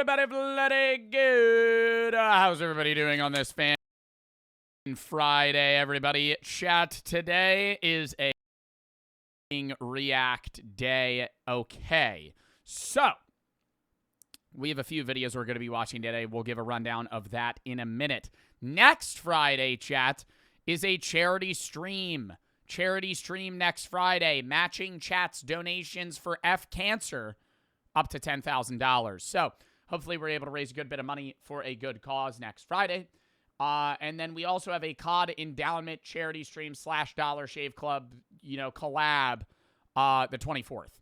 everybody, bloody good. How's everybody doing on this fan Friday, everybody? Chat, today is a react day. Okay, so we have a few videos we're going to be watching today. We'll give a rundown of that in a minute. Next Friday, chat, is a charity stream. Charity stream next Friday, matching chat's donations for F Cancer up to $10,000. So hopefully we're able to raise a good bit of money for a good cause next Friday. And then we also have a COD endowment charity stream / Dollar Shave Club, collab the 24th.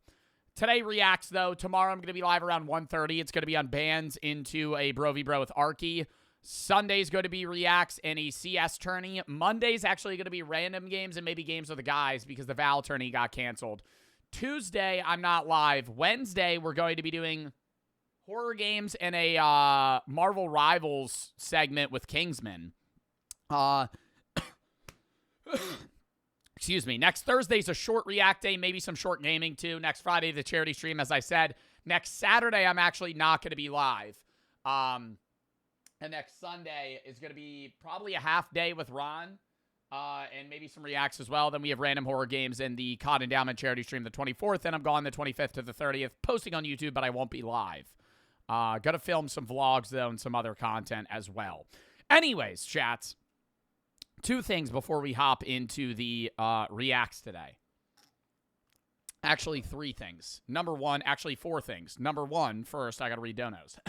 Today reacts, though. Tomorrow I'm going to be live around 1:30. It's going to be on bans into a Bro v Bro with Arky. Sunday's going to be reacts and a CS tourney. Monday's actually going to be random games and maybe games with the guys because the Val tourney got canceled. Tuesday, I'm not live. Wednesday, we're going to be doing horror games and a Marvel Rivals segment with Kingsman. Excuse me. Next Thursday's a short react day, maybe some short gaming too. Next Friday, the charity stream, as I said. Next Saturday, I'm actually not going to be live. And next Sunday is going to be probably a half day with Ron. And maybe some reacts as well. Then we have random horror games and the COD Endowment charity stream the 24th. And I'm gone the 25th to the 30th, posting on YouTube, but I won't be live. Gonna film some vlogs, though, and some other content as well. Anyways, chats, two things before we hop into the reacts today. Actually, three things. Number one, actually four things. Number one, first, I gotta read donos.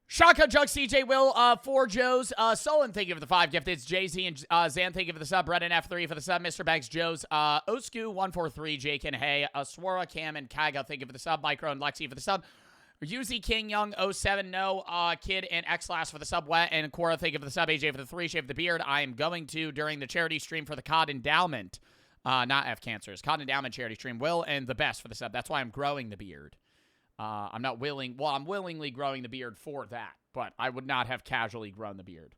Shaka, Jug, CJ, Will, 4 Joes, Solon, thank you for the 5 gifteds. Jay-Z and Zan, thank you for the sub. Brennan, F3 for the sub. Mr. Banks, Joes, Osku, 143, Jake and Hay, Swara, Cam, and Kaga, thank you for the sub. Micro and Lexi for the sub. Yuzi, King, Young, 07, No, Kid, and X-Lass for the sub. Wet, and Cora, thank you for the sub. AJ for the 3, Shave the Beard. I am going to, during the charity stream for the COD Endowment, not F Cancers, COD Endowment charity stream. Will, and the best for the sub. That's why I'm growing the beard. I'm not willing, well, I'm willingly growing the beard for that, but I would not have casually grown the beard.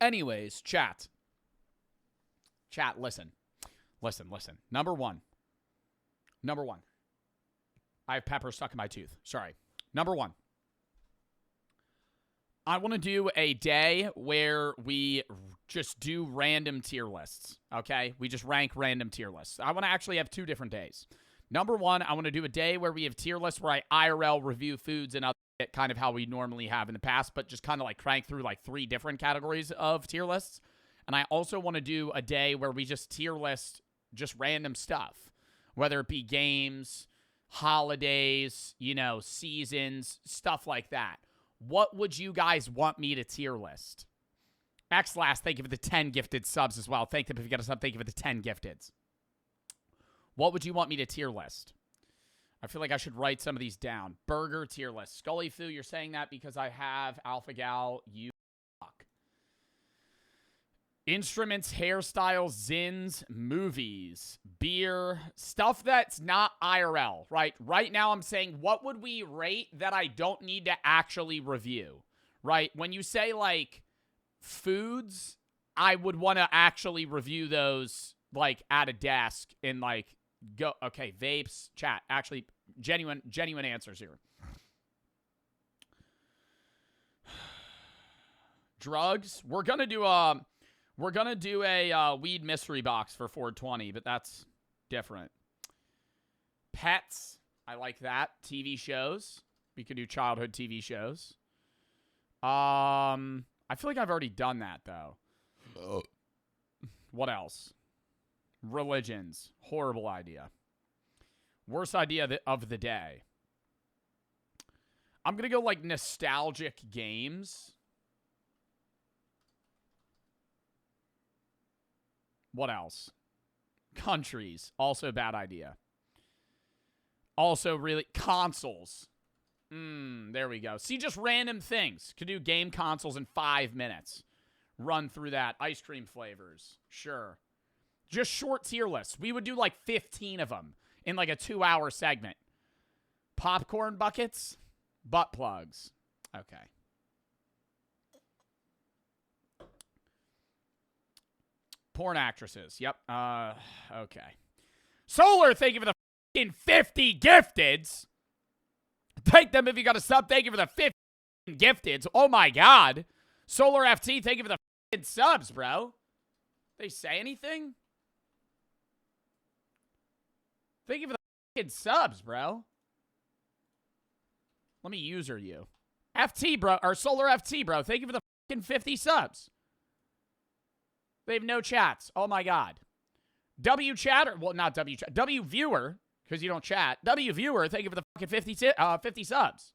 Anyways, chat. Chat, listen. Listen. Number one. I have pepper stuck in my tooth. Sorry. Number one. I want to do a day where we just do random tier lists, okay? We just rank random tier lists. I want to actually have 2 different days. Number one, I want to do a day where we have tier lists where I IRL review foods and other shit, kind of how we normally have in the past, but just kind of like crank through like 3 different categories of tier lists. And I also want to do a day where we just tier list just random stuff, whether it be games, holidays, seasons, stuff like that. What would you guys want me to tier list? X-Last, thank you for the 10 gifted subs as well. Thank you if you get a sub. Thank you for the 10 gifteds. What would you want me to tier list? I feel like I should write some of these down. Burger tier list. Scully Foo, you're saying that because I have Alpha Gal. You fuck. Instruments, hairstyles, zins, movies, beer, stuff that's not IRL, right? Right now I'm saying, what would we rate that I don't need to actually review, right? When you say, like, foods, I would want to actually review those, like, at a desk and, like, go, okay, vapes, chat. Actually, genuine answers here. Drugs. We're gonna do a weed mystery box for 420, but that's different. Pets. I like that. TV shows. We could do childhood TV shows. I feel like I've already done that though. What else? Religions. Horrible idea. Worst idea of the day. I'm going to go like nostalgic games. What else? Countries. Also a bad idea. Also really consoles. There we go. See, just random things. Could do game consoles in 5 minutes. Run through that. Ice cream flavors. Sure. Just short tier lists. We would do like 15 of them in like a 2-hour segment. Popcorn buckets. Butt plugs. Okay. Porn actresses. Yep. Okay. Solar, thank you for the 50 gifteds. Thank them if you got a sub. Thank you for the 50 gifteds. Oh my God. Solar FT, thank you for the subs, bro. They say anything? Thank you for the subs, bro. Let me user you. FT, bro, or Solar FT, bro. Thank you for the 50 subs. They have no chats. Oh my God. W chatter, well, not W chat. W viewer, because you don't chat. W viewer, thank you for the fucking 50 subs.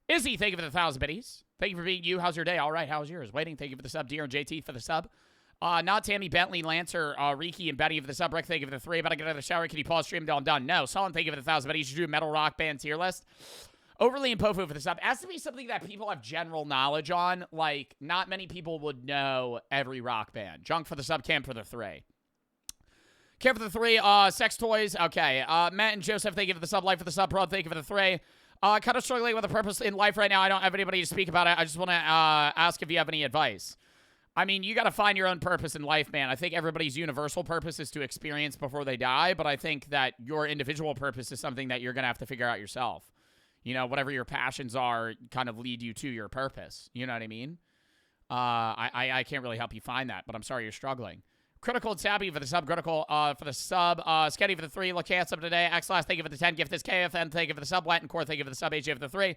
Izzy, thank you for the 1,000 biddies. Thank you for being you. How's your day? All right, how's yours? Waiting, thank you for the sub. Dear and JT for the sub. Not Tammy, Bentley, Lancer, Riki, and Betty for the sub. Rick, thank you for the 3. About to get out of the shower. Can you pause stream until I'm done? No. Solon, thank you for the 1,000 biddies. You should do a metal rock band tier list. Overly and Pofu for the sub. It has to be something that people have general knowledge on. Like, not many people would know every rock band. Junk for the sub. Camp for the 3. Camp for the 3. Sex toys. Okay. Matt and Joseph, thank you for the sub. Life for the sub. Pro, thank you for the 3. Kind of struggling with a purpose in life right now. I don't have anybody to speak about it. I just want to ask if you have any advice. I mean, you got to find your own purpose in life, man. I think everybody's universal purpose is to experience before they die, but I think that your individual purpose is something that you're going to have to figure out yourself. You know, whatever your passions are kind of lead you to your purpose. You know what I mean? I can't really help you find that, but I'm sorry you're struggling. Critical and Sabby for the sub. Critical for the sub. Sketty for the 3. Lacan sub today. X-Last, thank you for the 10. Gift this KFN, thank you for the sub. Latin Core, thank you for the sub. AJ for the 3.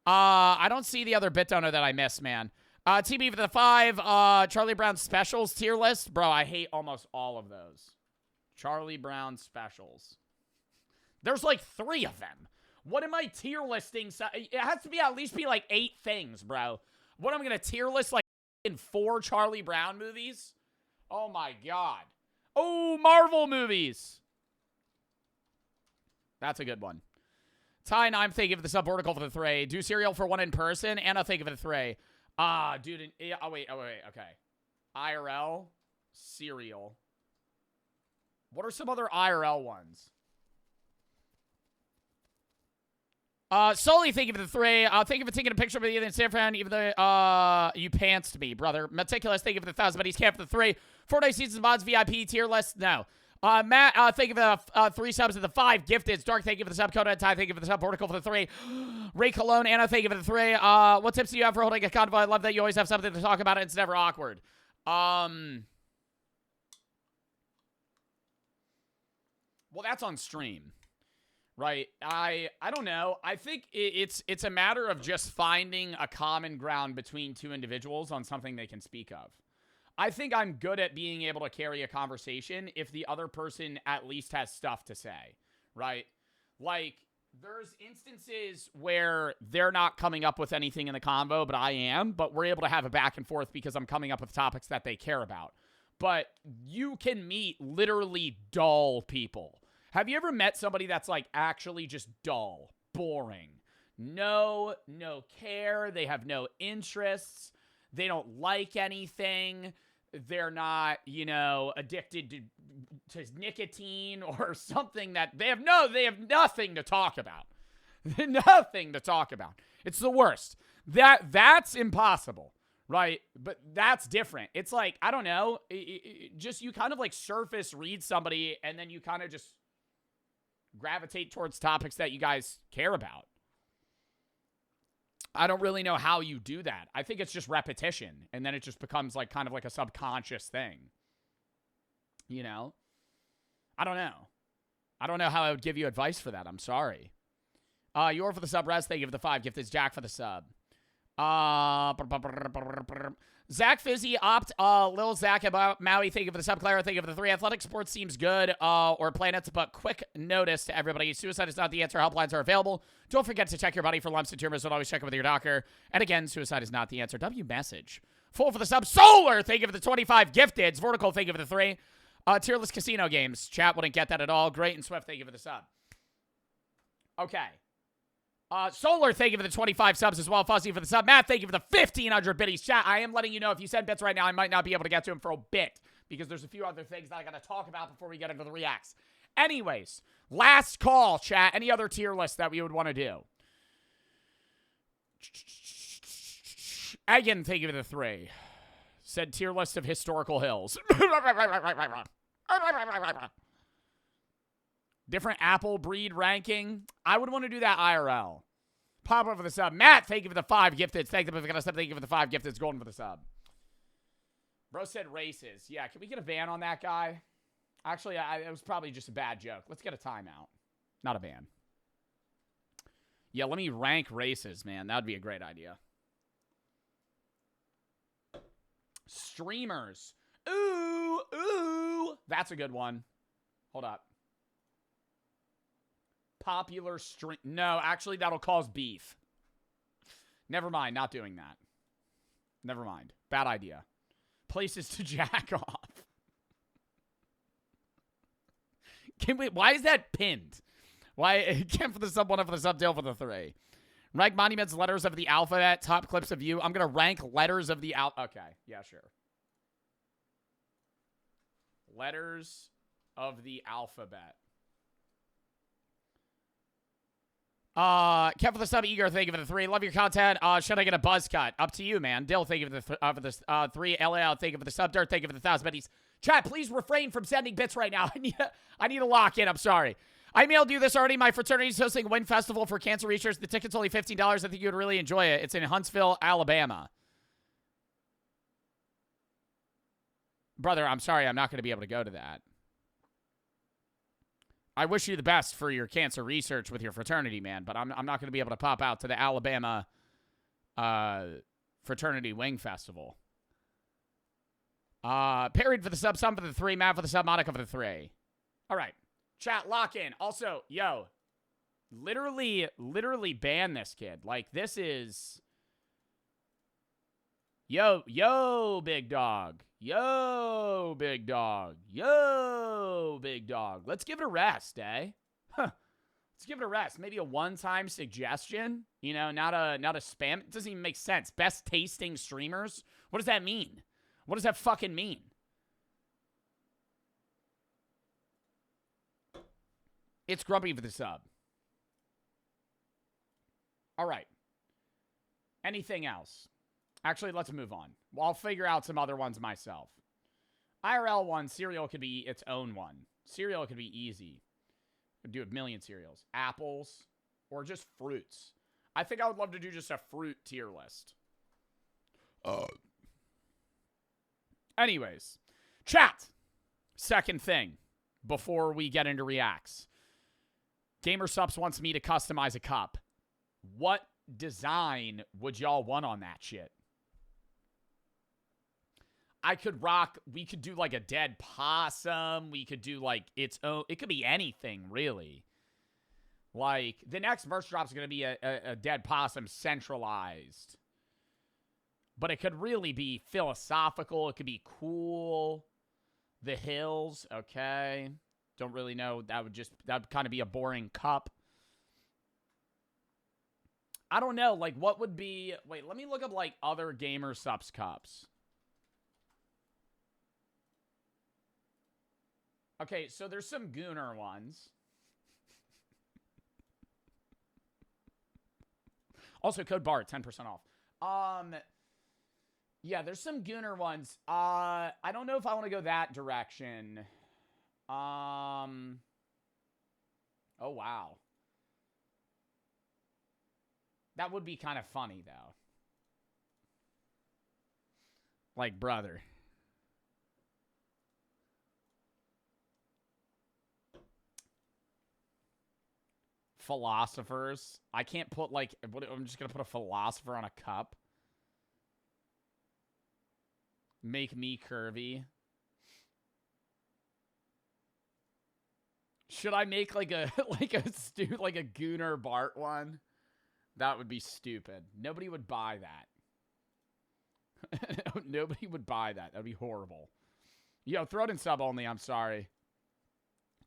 I don't see the other bit donor that I missed, man. TB for the 5. Charlie Brown specials tier list. Bro, I hate almost all of those. Charlie Brown specials. There's like 3 of them. What am I tier listing? It has to be at least be like 8 things, bro. What am I going to tier list like in 4 Charlie Brown movies? Oh my God. Oh, Marvel movies. That's a good one. Ty, I'm thinking of the sub vertical for the 3. Do cereal for 1 in person. And I'll think of the 3. Dude. Oh, wait. Okay. IRL. Cereal. What are some other IRL ones? Sully, thank you for the 3. Thank you for taking a picture of you in San Fran, even though, you pantsed me, brother. Meticulous, thank you for the 1,000 buddies. Camp for the 3. 4-day seasons mods, VIP tier list, no. Matt, thank you for the 3 subs of the 5. Gifted. Dark, thank you for the sub. Coda, Ty, thank you for the sub. Vertical for the 3. Ray Cologne, Anna, thank you for the 3. What tips do you have for holding a convo? I love that you always have something to talk about. It's never awkward. Well, that's on stream. Right. I don't know. I think it's a matter of just finding a common ground between 2 individuals on something they can speak of. I think I'm good at being able to carry a conversation if the other person at least has stuff to say, right? Like, there's instances where they're not coming up with anything in the convo, but I am, but we're able to have a back and forth because I'm coming up with topics that they care about. But you can meet literally dull people. Have you ever met somebody that's like actually just dull, boring, no care, they have no interests, they don't like anything, they're not, addicted to nicotine or something that they have nothing to talk about. Nothing to talk about. It's the worst. That's impossible, right? But that's different. It's like, I don't know, just you kind of like surface read somebody and then you kind of just gravitate towards topics that you guys care about. I don't really know how you do that. I think it's just repetition, and then it just becomes like kind of like a subconscious thing. You know? I don't know. I don't know how I would give you advice for that. I'm sorry. You're for the sub, Res. Thank you for the 5. Gift is Jack for the sub. Zach Fizzy, Opt, Lil Zach about Maui, thank you for the sub. Clara, thank you for the 3. Athletic sports seems good, or planets, but quick notice to everybody. Suicide is not the answer. Helplines are available. Don't forget to check your body for lumps and tumors, but always check it with your doctor. And again, suicide is not the answer. W message. Full for the sub. Solar, thank you for the 25 gifteds. Vertical, thank you for the 3. Tierless casino games. Chat wouldn't get that at all. Great and Swift, thank you for the sub. Okay. Solar, thank you for the 25 subs as well. Fuzzy for the sub. Matt, thank you for the 1,500 biddies. Chat, I am letting you know if you send bits right now, I might not be able to get to them for a bit because there's a few other things that I got to talk about before we get into the reacts. Anyways, last call, chat. Any other tier list that we would want to do? Again, thank you for the 3. Said tier list of historical hills. Different apple breed ranking. I would want to do that IRL. Pop up for the sub. Matt, thank you for the 5 gifted. Thank you for the sub. Thank you for the 5 gifted. It's golden for the sub. Bro said races. Yeah, can we get a ban on that guy? Actually, it was probably just a bad joke. Let's get a timeout. Not a ban. Yeah, let me rank races, man. That would be a great idea. Streamers. Ooh, ooh. That's a good one. Hold up. Popular stream. No, actually, that'll cause beef. Never mind. Not doing that. Never mind. Bad idea. Places to jack off. Why is that pinned? Why? Ken for the sub, 1 up for the sub, Dale for the 3. Rank monuments, letters of the alphabet, top clips of you. I'm going to rank letters of the Okay. Yeah, sure. Letters of the alphabet. Kev for the sub, Eager, thank you for the 3. Love your content. Should I get a buzz cut? Up to you, man. Dill, thank you for the 3. LAL, thank you for the sub. Dirt, thank you for the 1,000 biddies. Chat, please refrain from sending bits right now. I need to lock in. I'm sorry. I mailed you this already. My fraternity's hosting a Win Festival for cancer research. The ticket's only $15. I think you would really enjoy it. It's in Huntsville, Alabama. Brother, I'm sorry. I'm not going to be able to go to that. I wish you the best for your cancer research with your fraternity, man, but I'm not going to be able to pop out to the Alabama Fraternity Wing Festival. Parried for the sub, some for the 3, Matt for the sub, Monica for the 3. All right. Chat, lock in. Also, yo, literally ban this kid. Like, this is... Yo, big dog. Yo, big dog. Yo, big dog. Let's give it a rest, eh? Huh. Let's give it a rest. Maybe a one-time suggestion. You know, not a spam. It doesn't even make sense. Best tasting streamers? What does that mean? What does that fucking mean? It's Grumpy for the sub. All right. Anything else? Actually, let's move on. Well, I'll figure out some other ones myself. IRL one, cereal could be its own one. Cereal could be easy. Could do a million cereals. Apples, or just fruits. I think I would love to do just a fruit tier list. Anyways, chat. Second thing, before we get into reacts. GamerSups wants me to customize a cup. What design would y'all want on that shit? We could do like a dead possum. We could do like its own, it could be anything really. Like the next merch drop is going to be a dead possum centralized. But it could really be philosophical. It could be cool. The hills, okay. Don't really know. That would kind of be a boring cup. I don't know. Like, what would be... Wait, let me look up, like, other GamerSups cups. Okay, so there's some Gooner ones. Also, code BART, 10% off. Yeah, there's some Gooner ones. I don't know if I want to go that direction. Oh, wow. That would be kind of funny, though. Like, brother. Philosophers. I can't put, like, I'm just going to put a philosopher on a cup. Make me curvy. Should I make like a like a Gooner Bart one? That would be stupid. Nobody would buy that. Nobody would buy that. That'd be horrible. Yo, throw it in sub only. I'm sorry.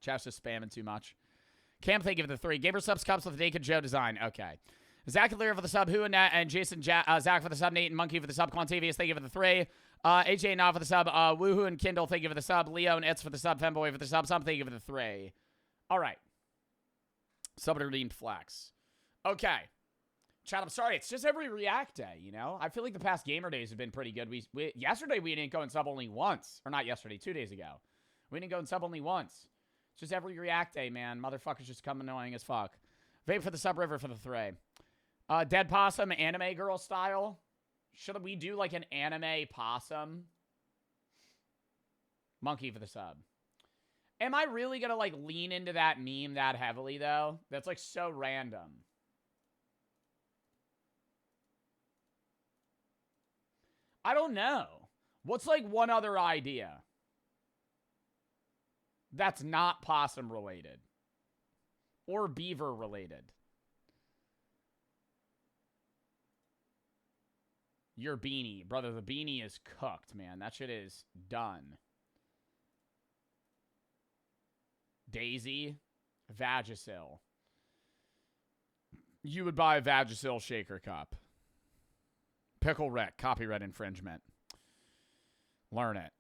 Chat's just spamming too much. Cam, thank you for the 3. GamerSups cups with the Naked Joe design. Okay. Zach and Lyra for the sub. Who and Nat and Jason Zach for the sub. Nate and Monkey for the sub. Quantavius, thank you for the 3. AJ and Na for the sub. Woohoo and Kindle, thank you for the sub. Leo and Itz for the sub. Femboy for the sub. Some, thank you for the 3. All right. Sub redeemed flex. Okay. Chat, I'm sorry. It's just every React day, you know? I feel like the past gamer days have been pretty good. Yesterday, we didn't go in sub only once. Or not yesterday, 2 days ago. We didn't go in sub only once. Just every react day, man. Motherfuckers just come annoying as fuck. Vape for the sub, River for the Thray. Dead Possum, anime girl style. Should we do like an anime possum? Monkey for the sub. Am I really gonna like lean into that meme that heavily though? That's like so random. I don't know. What's like one other idea that's not possum related or beaver related? Your beanie. Brother, the beanie is cooked, man. That shit is done. Daisy. Vagisil. You would buy a Vagisil shaker cup. Pickle Rick. Copyright infringement. Learn it.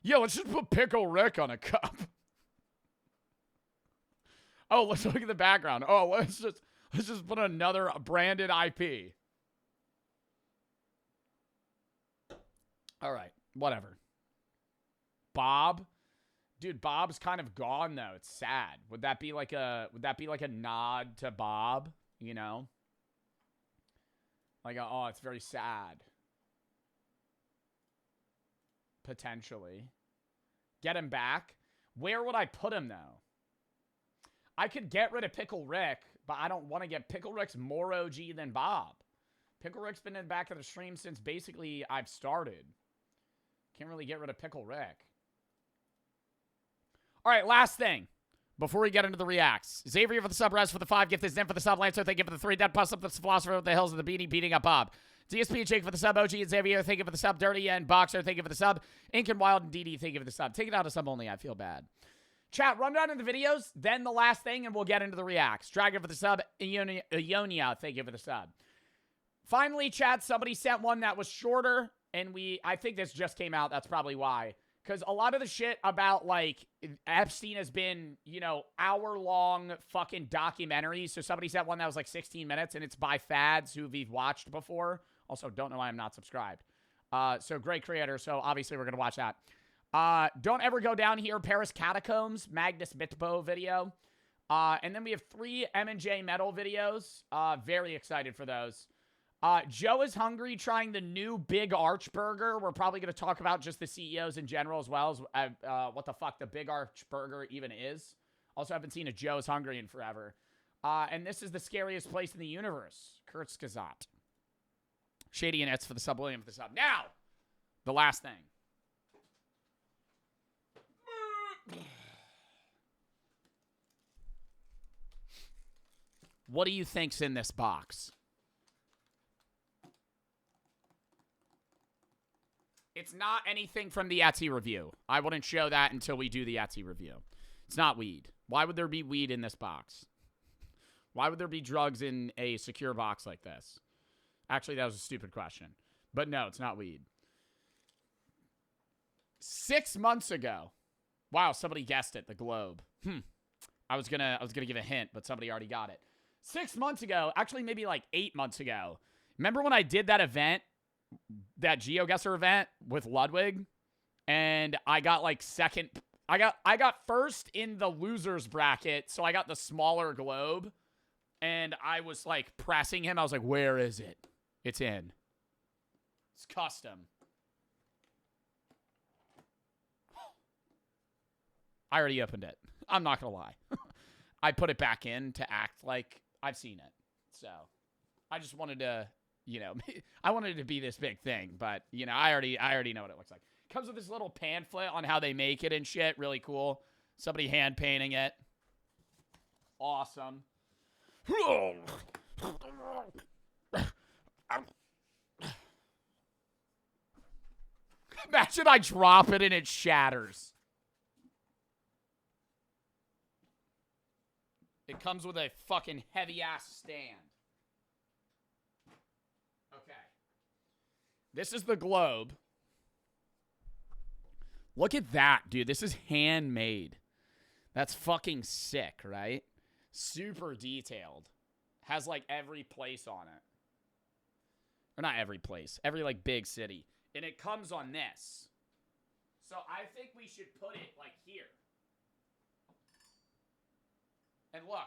Yo, let's just put Pickle Rick on a cup. Oh, let's look at the background. Oh, let's just put another branded IP. All right, whatever. Bob, dude, Bob's kind of gone though. It's sad. Would that be like a nod to Bob? You know, like oh, it's very sad. Potentially, get him back. Where would I put him though? I could get rid of Pickle Rick, but I don't want to get Pickle Rick's more OG than Bob. Pickle Rick's been in the back of the stream since basically I've started. Can't really get rid of Pickle Rick. All right, last thing before we get into the reacts. Xavier for the sub, Res for the 5, Gift is Zen for the sub, Lancer, thank you for the 3, Dead Puss up the Philosopher with the Hills of the Beanie, beating up Bob. DSP and Jake for the sub, OG and Xavier, thank you for the sub, Dirty and Boxer, thank you for the sub, Ink and Wild and DD, thank you for the sub. Take it out of sub only, I feel bad. Chat, run down in the videos, then the last thing, and we'll get into the reacts. Dragon for the sub, Ionia, thank you for the sub. Finally, chat, somebody sent one that was shorter, and I think this just came out, that's probably why. Because a lot of the shit about, like, Epstein has been, you know, hour-long fucking documentaries. So somebody sent one that was like 16 minutes, and it's by fads who we've watched before. Also, don't know why I'm not subscribed. So great creator, so obviously we're going to watch that. Don't ever go down here. Paris Catacombs, Magnus Mitbo video. And then we have 3 M&J Metal videos. Very excited for those. Joe is hungry trying the new Big Arch Burger. We're probably going to talk about just the CEOs in general as well as what the fuck the Big Arch Burger even is. Also, I haven't seen a Joe is hungry in forever. And this is the scariest place in the universe. Kurt Skazat. Shady and Ets for the sub, William for the sub. Now, the last thing. What do you think's in this box? It's not anything from the Etsy review. I wouldn't show that until we do the Etsy review. It's not weed. Why would there be weed in this box? Why would there be drugs in a secure box like this? Actually, that was a stupid question. But no, it's not weed. 6 months ago. Wow, somebody guessed it. The globe. I was gonna give a hint, but somebody already got it. 6 months ago, actually maybe like 8 months ago. Remember when I did that event, that Geoguessr event with Ludwig, and I got like second. I got first in the losers bracket, so I got the smaller globe, and I was like pressing him. I was like, "Where is it? It's in. It's custom." I already opened it. I'm not gonna lie. I put it back in to act like I've seen it. So I just wanted to, you know, I wanted it to be this big thing, but you know, I already know what it looks like. Comes with this little pamphlet on how they make it and shit. Really cool. Somebody hand painting it. Awesome. Imagine I drop it and it shatters. It comes with a fucking heavy-ass stand. Okay. This is the globe. Look at that, dude. This is handmade. That's fucking sick, right? Super detailed. Has, like, every place on it. Or not every place. Every, like, big city. And it comes on this. So I think we should put it like here. And look.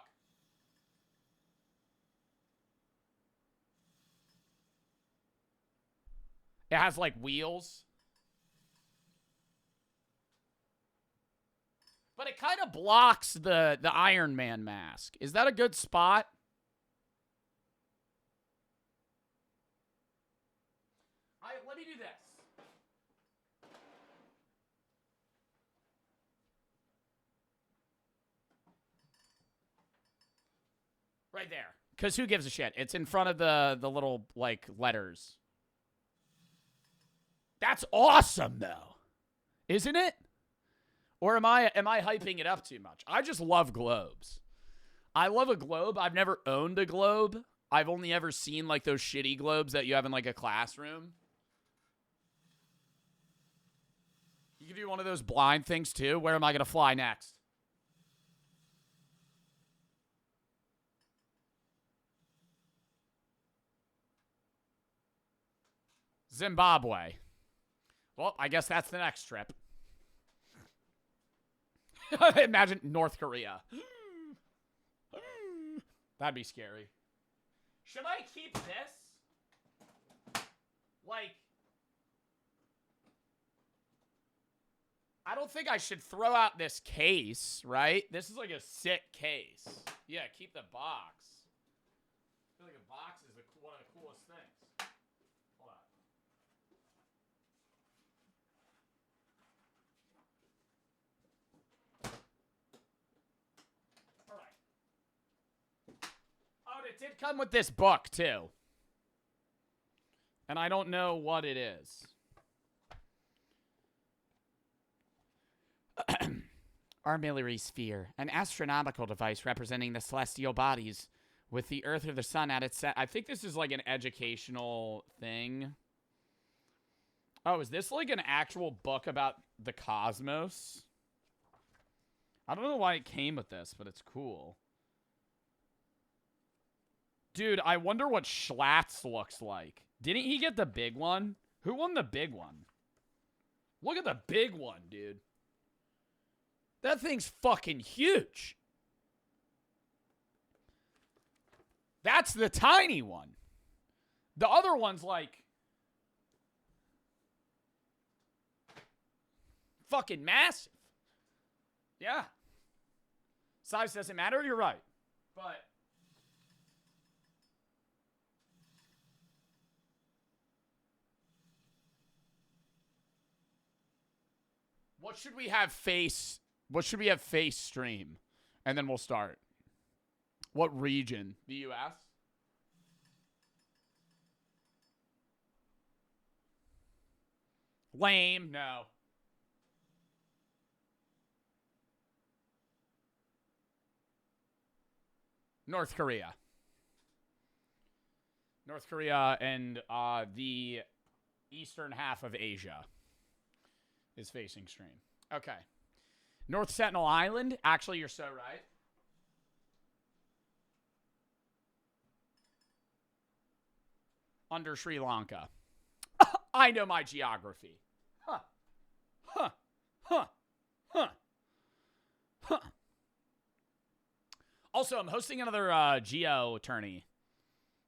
It has like wheels. But it kind of blocks the Iron Man mask. Is that a good spot? All right, let me do this. Right there. Because who gives a shit? It's in front of the little, like, letters. That's awesome, though. Isn't it? Or am I hyping it up too much? I just love globes. I love a globe. I've never owned a globe. I've only ever seen, like, those shitty globes that you have in, like, a classroom. You can do one of those blind things, too. Where am I going to fly next? Zimbabwe. Well, I guess that's the next trip. Imagine North Korea. That'd be scary. Should I keep this? Like, I don't think I should throw out this case, right? This is like a sick case. Yeah, keep the box. I feel like a box is one of the coolest things. Hold on. All right. Oh, it did come with this book, too. And I don't know what it is. Armillary sphere, an astronomical device representing the celestial bodies with the Earth or the Sun at its center. I think this is like an educational thing. Oh, is this like an actual book about the cosmos? I don't know why it came with this, but it's cool. Dude, I wonder what Schlatt's looks like. Didn't he get the big one? Who won the big one? Look at the big one, dude. That thing's fucking huge. That's the tiny one. The other one's like fucking massive. Yeah. Size doesn't matter, you're right. But what should we have face? What should we have face stream? And then we'll start. What region? The U.S.? Lame. No. North Korea. North Korea and the eastern half of Asia is facing stream. Okay. North Sentinel Island. Actually, you're so right. Under Sri Lanka. I know my geography. Huh. Huh. Huh. Huh. Huh. Also, I'm hosting another Geo tourney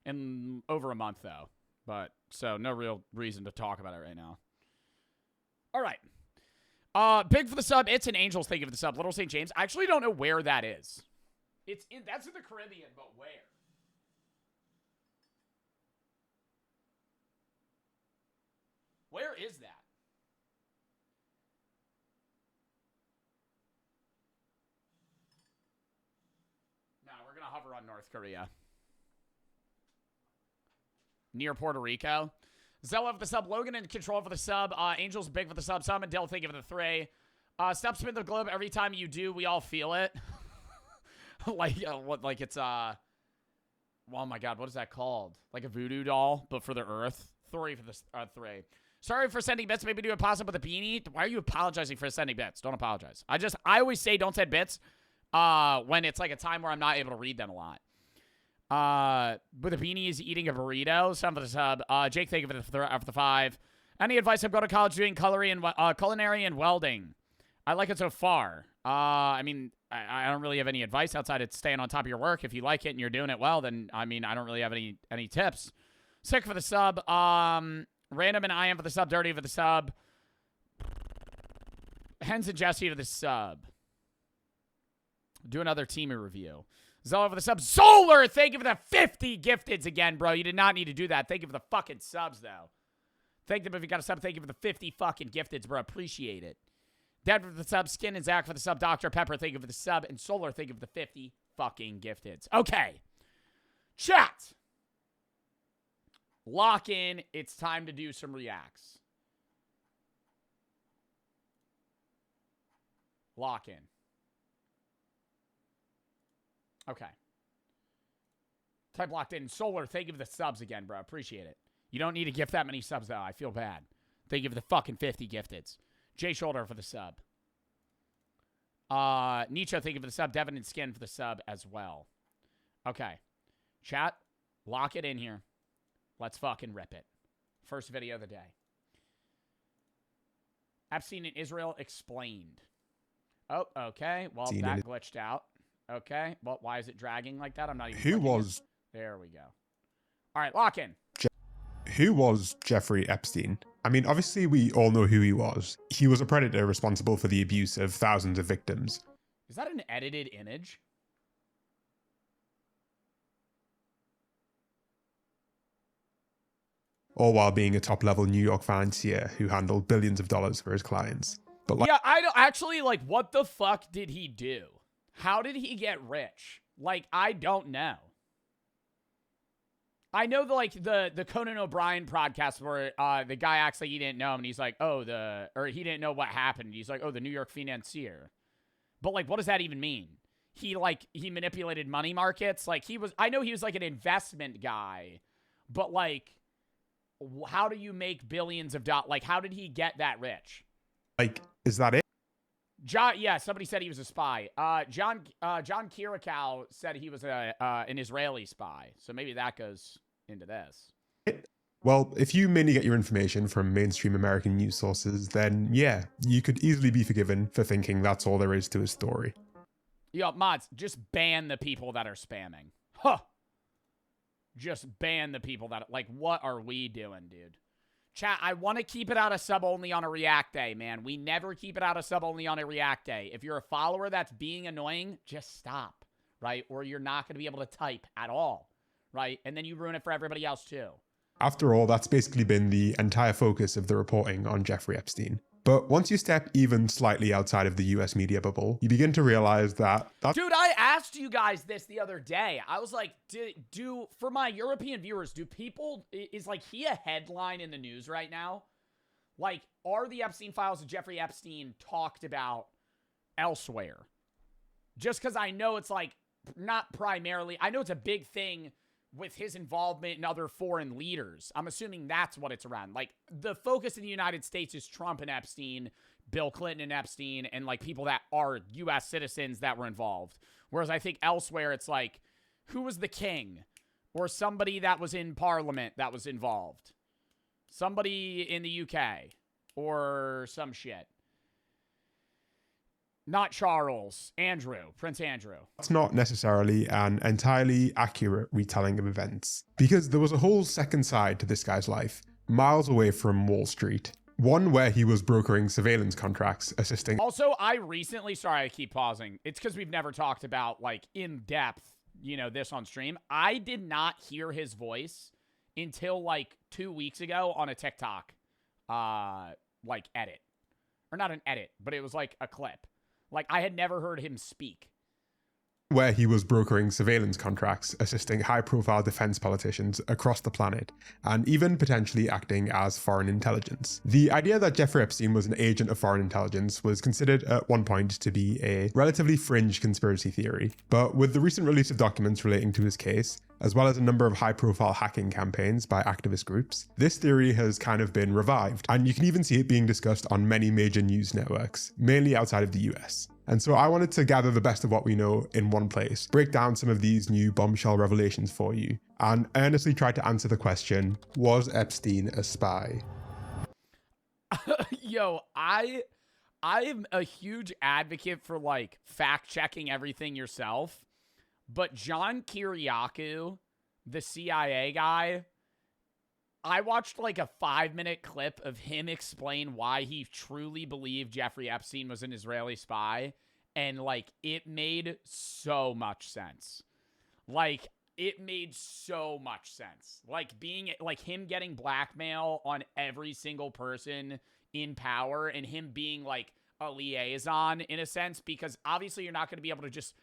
in over a month, though. But, so, no real reason to talk about it right now. All right. Big for the sub. It's an Angels. Thank you for the sub. Little St. James. I actually don't know where that is. That's in the Caribbean, but where? Where is that? No, we're gonna hover on North Korea. Near Puerto Rico. Zella for the sub. Logan in control for the sub. Angels big for the sub. Simon Dell, thank you for the 3. Step spin the globe. Every time you do, we all feel it. Like it's oh my god, what is that called? Like a voodoo doll, but for the Earth. 3 for the 3. Sorry for sending bits. Maybe do a pause up with a beanie. Why are you apologizing for sending bits? Don't apologize. I always say don't send bits when it's like a time where I'm not able to read them a lot. But the beanie is eating a burrito. Some for the sub. Jake, thank you for the 5. Any advice? I'm going to college doing culinary and welding. I like it so far. I mean, I don't really have any advice outside of staying on top of your work. If you like it and you're doing it well, then, I mean, I don't really have any tips. Sick for the sub. Random and I am for the sub. Dirty for the sub. Hens and Jesse for the sub. Do another teamer review. Zola for the sub. Solar, thank you for the 50 gifteds again, bro. You did not need to do that. Thank you for the fucking subs, though. Thank them if you got a sub. Thank you for the 50 fucking gifteds, bro. Appreciate it. Dad for the sub. Skin and Zach for the sub. Dr. Pepper, thank you for the sub. And Solar, thank you for the 50 fucking gifteds. Okay. Chat. Lock in. It's time to do some reacts. Lock in. Okay. Type locked in. Solar, thank you for the subs again, bro. Appreciate it. You don't need to gift that many subs, though. I feel bad. Thank you for the fucking 50 gifteds. Jay Shoulder for the sub. Nietzsche, thank you for the sub. Devin and Skin for the sub as well. Okay. Chat, lock it in here. Let's fucking rip it. First video of the day. Epstein in Israel explained. Oh, okay. Well, that glitched out. Okay. Well, why is it dragging like that? I'm not even. Who was? There we go. All right, lock in. Who was Jeffrey Epstein? I mean, obviously we all know who he was. He was a predator responsible for the abuse of thousands of victims. Is that an edited image? All while being a top-level New York financier who handled billions of dollars for his clients. But yeah, I don't actually, like, what the fuck did he do? How did he get rich? Like, I don't know. I know the Conan O'Brien podcast where the guy acts like he didn't know him and he's like, or he didn't know what happened. He's like, oh, the New York financier. But like, what does that even mean? He manipulated money markets. Like I know he was like an investment guy, but like, how do you make billions of dollars? Like, how did he get that rich? Like, is that it? Yeah, somebody said he was a spy. John Kirikou said he was an Israeli spy. So maybe that goes into this. Well, if you mainly get your information from mainstream American news sources, then yeah, you could easily be forgiven for thinking that's all there is to his story. Yo, mods, just ban the people that are spamming. Huh. Just ban the people that, like, what are we doing, dude? Chat, I want to keep it out of sub only on a react day, man. We never keep it out of sub only on a react day. If you're a follower that's being annoying, just stop, right? Or you're not going to be able to type at all, right? And then you ruin it for everybody else too. After all, that's basically been the entire focus of the reporting on Jeffrey Epstein. But once you step even slightly outside of the US media bubble, you begin to realize that... Dude, I asked you guys this the other day. I was like, for my European viewers, is like he a headline in the news right now? Like, are the Epstein files of Jeffrey Epstein talked about elsewhere? Just because I know it's like, not primarily, I know it's a big thing with his involvement in other foreign leaders. I'm assuming that's what it's around. Like, the focus in the United States is Trump and Epstein, Bill Clinton and Epstein, and, like, people that are U.S. citizens that were involved. Whereas I think elsewhere it's like, who was the king? Or somebody that was in Parliament that was involved. Somebody in the U.K. Or some shit. Not Charles. Andrew. Prince Andrew. That's not necessarily an entirely accurate retelling of events, because there was a whole second side to this guy's life, miles away from Wall Street. One where he was brokering surveillance contracts, assisting... Also, I recently... Sorry, I keep pausing. It's because we've never talked about, like, in depth, you know, this on stream. I did not hear his voice until, like, 2 weeks ago on a TikTok, like, edit. Or not an edit, but it was, like, a clip. Like, I had never heard him speak. Where he was brokering surveillance contracts, assisting high-profile defense politicians across the planet, and even potentially acting as foreign intelligence. The idea that Jeffrey Epstein was an agent of foreign intelligence was considered at one point to be a relatively fringe conspiracy theory, but with the recent release of documents relating to his case, as well as a number of high-profile hacking campaigns by activist groups, this theory has kind of been revived, and you can even see it being discussed on many major news networks, mainly outside of the US. And so I wanted to gather the best of what we know in one place, break down some of these new bombshell revelations for you, and earnestly try to answer the question, was Epstein a spy? Yo, I am a huge advocate for like fact checking everything yourself, but John Kiriakou, the CIA guy, I watched like a 5-minute clip of him explain why he truly believed Jeffrey Epstein was an Israeli spy, and like it made so much sense. Like it made so much sense. Like being like him getting blackmail on every single person in power and him being like a liaison in a sense, because obviously you're not going to be able to just,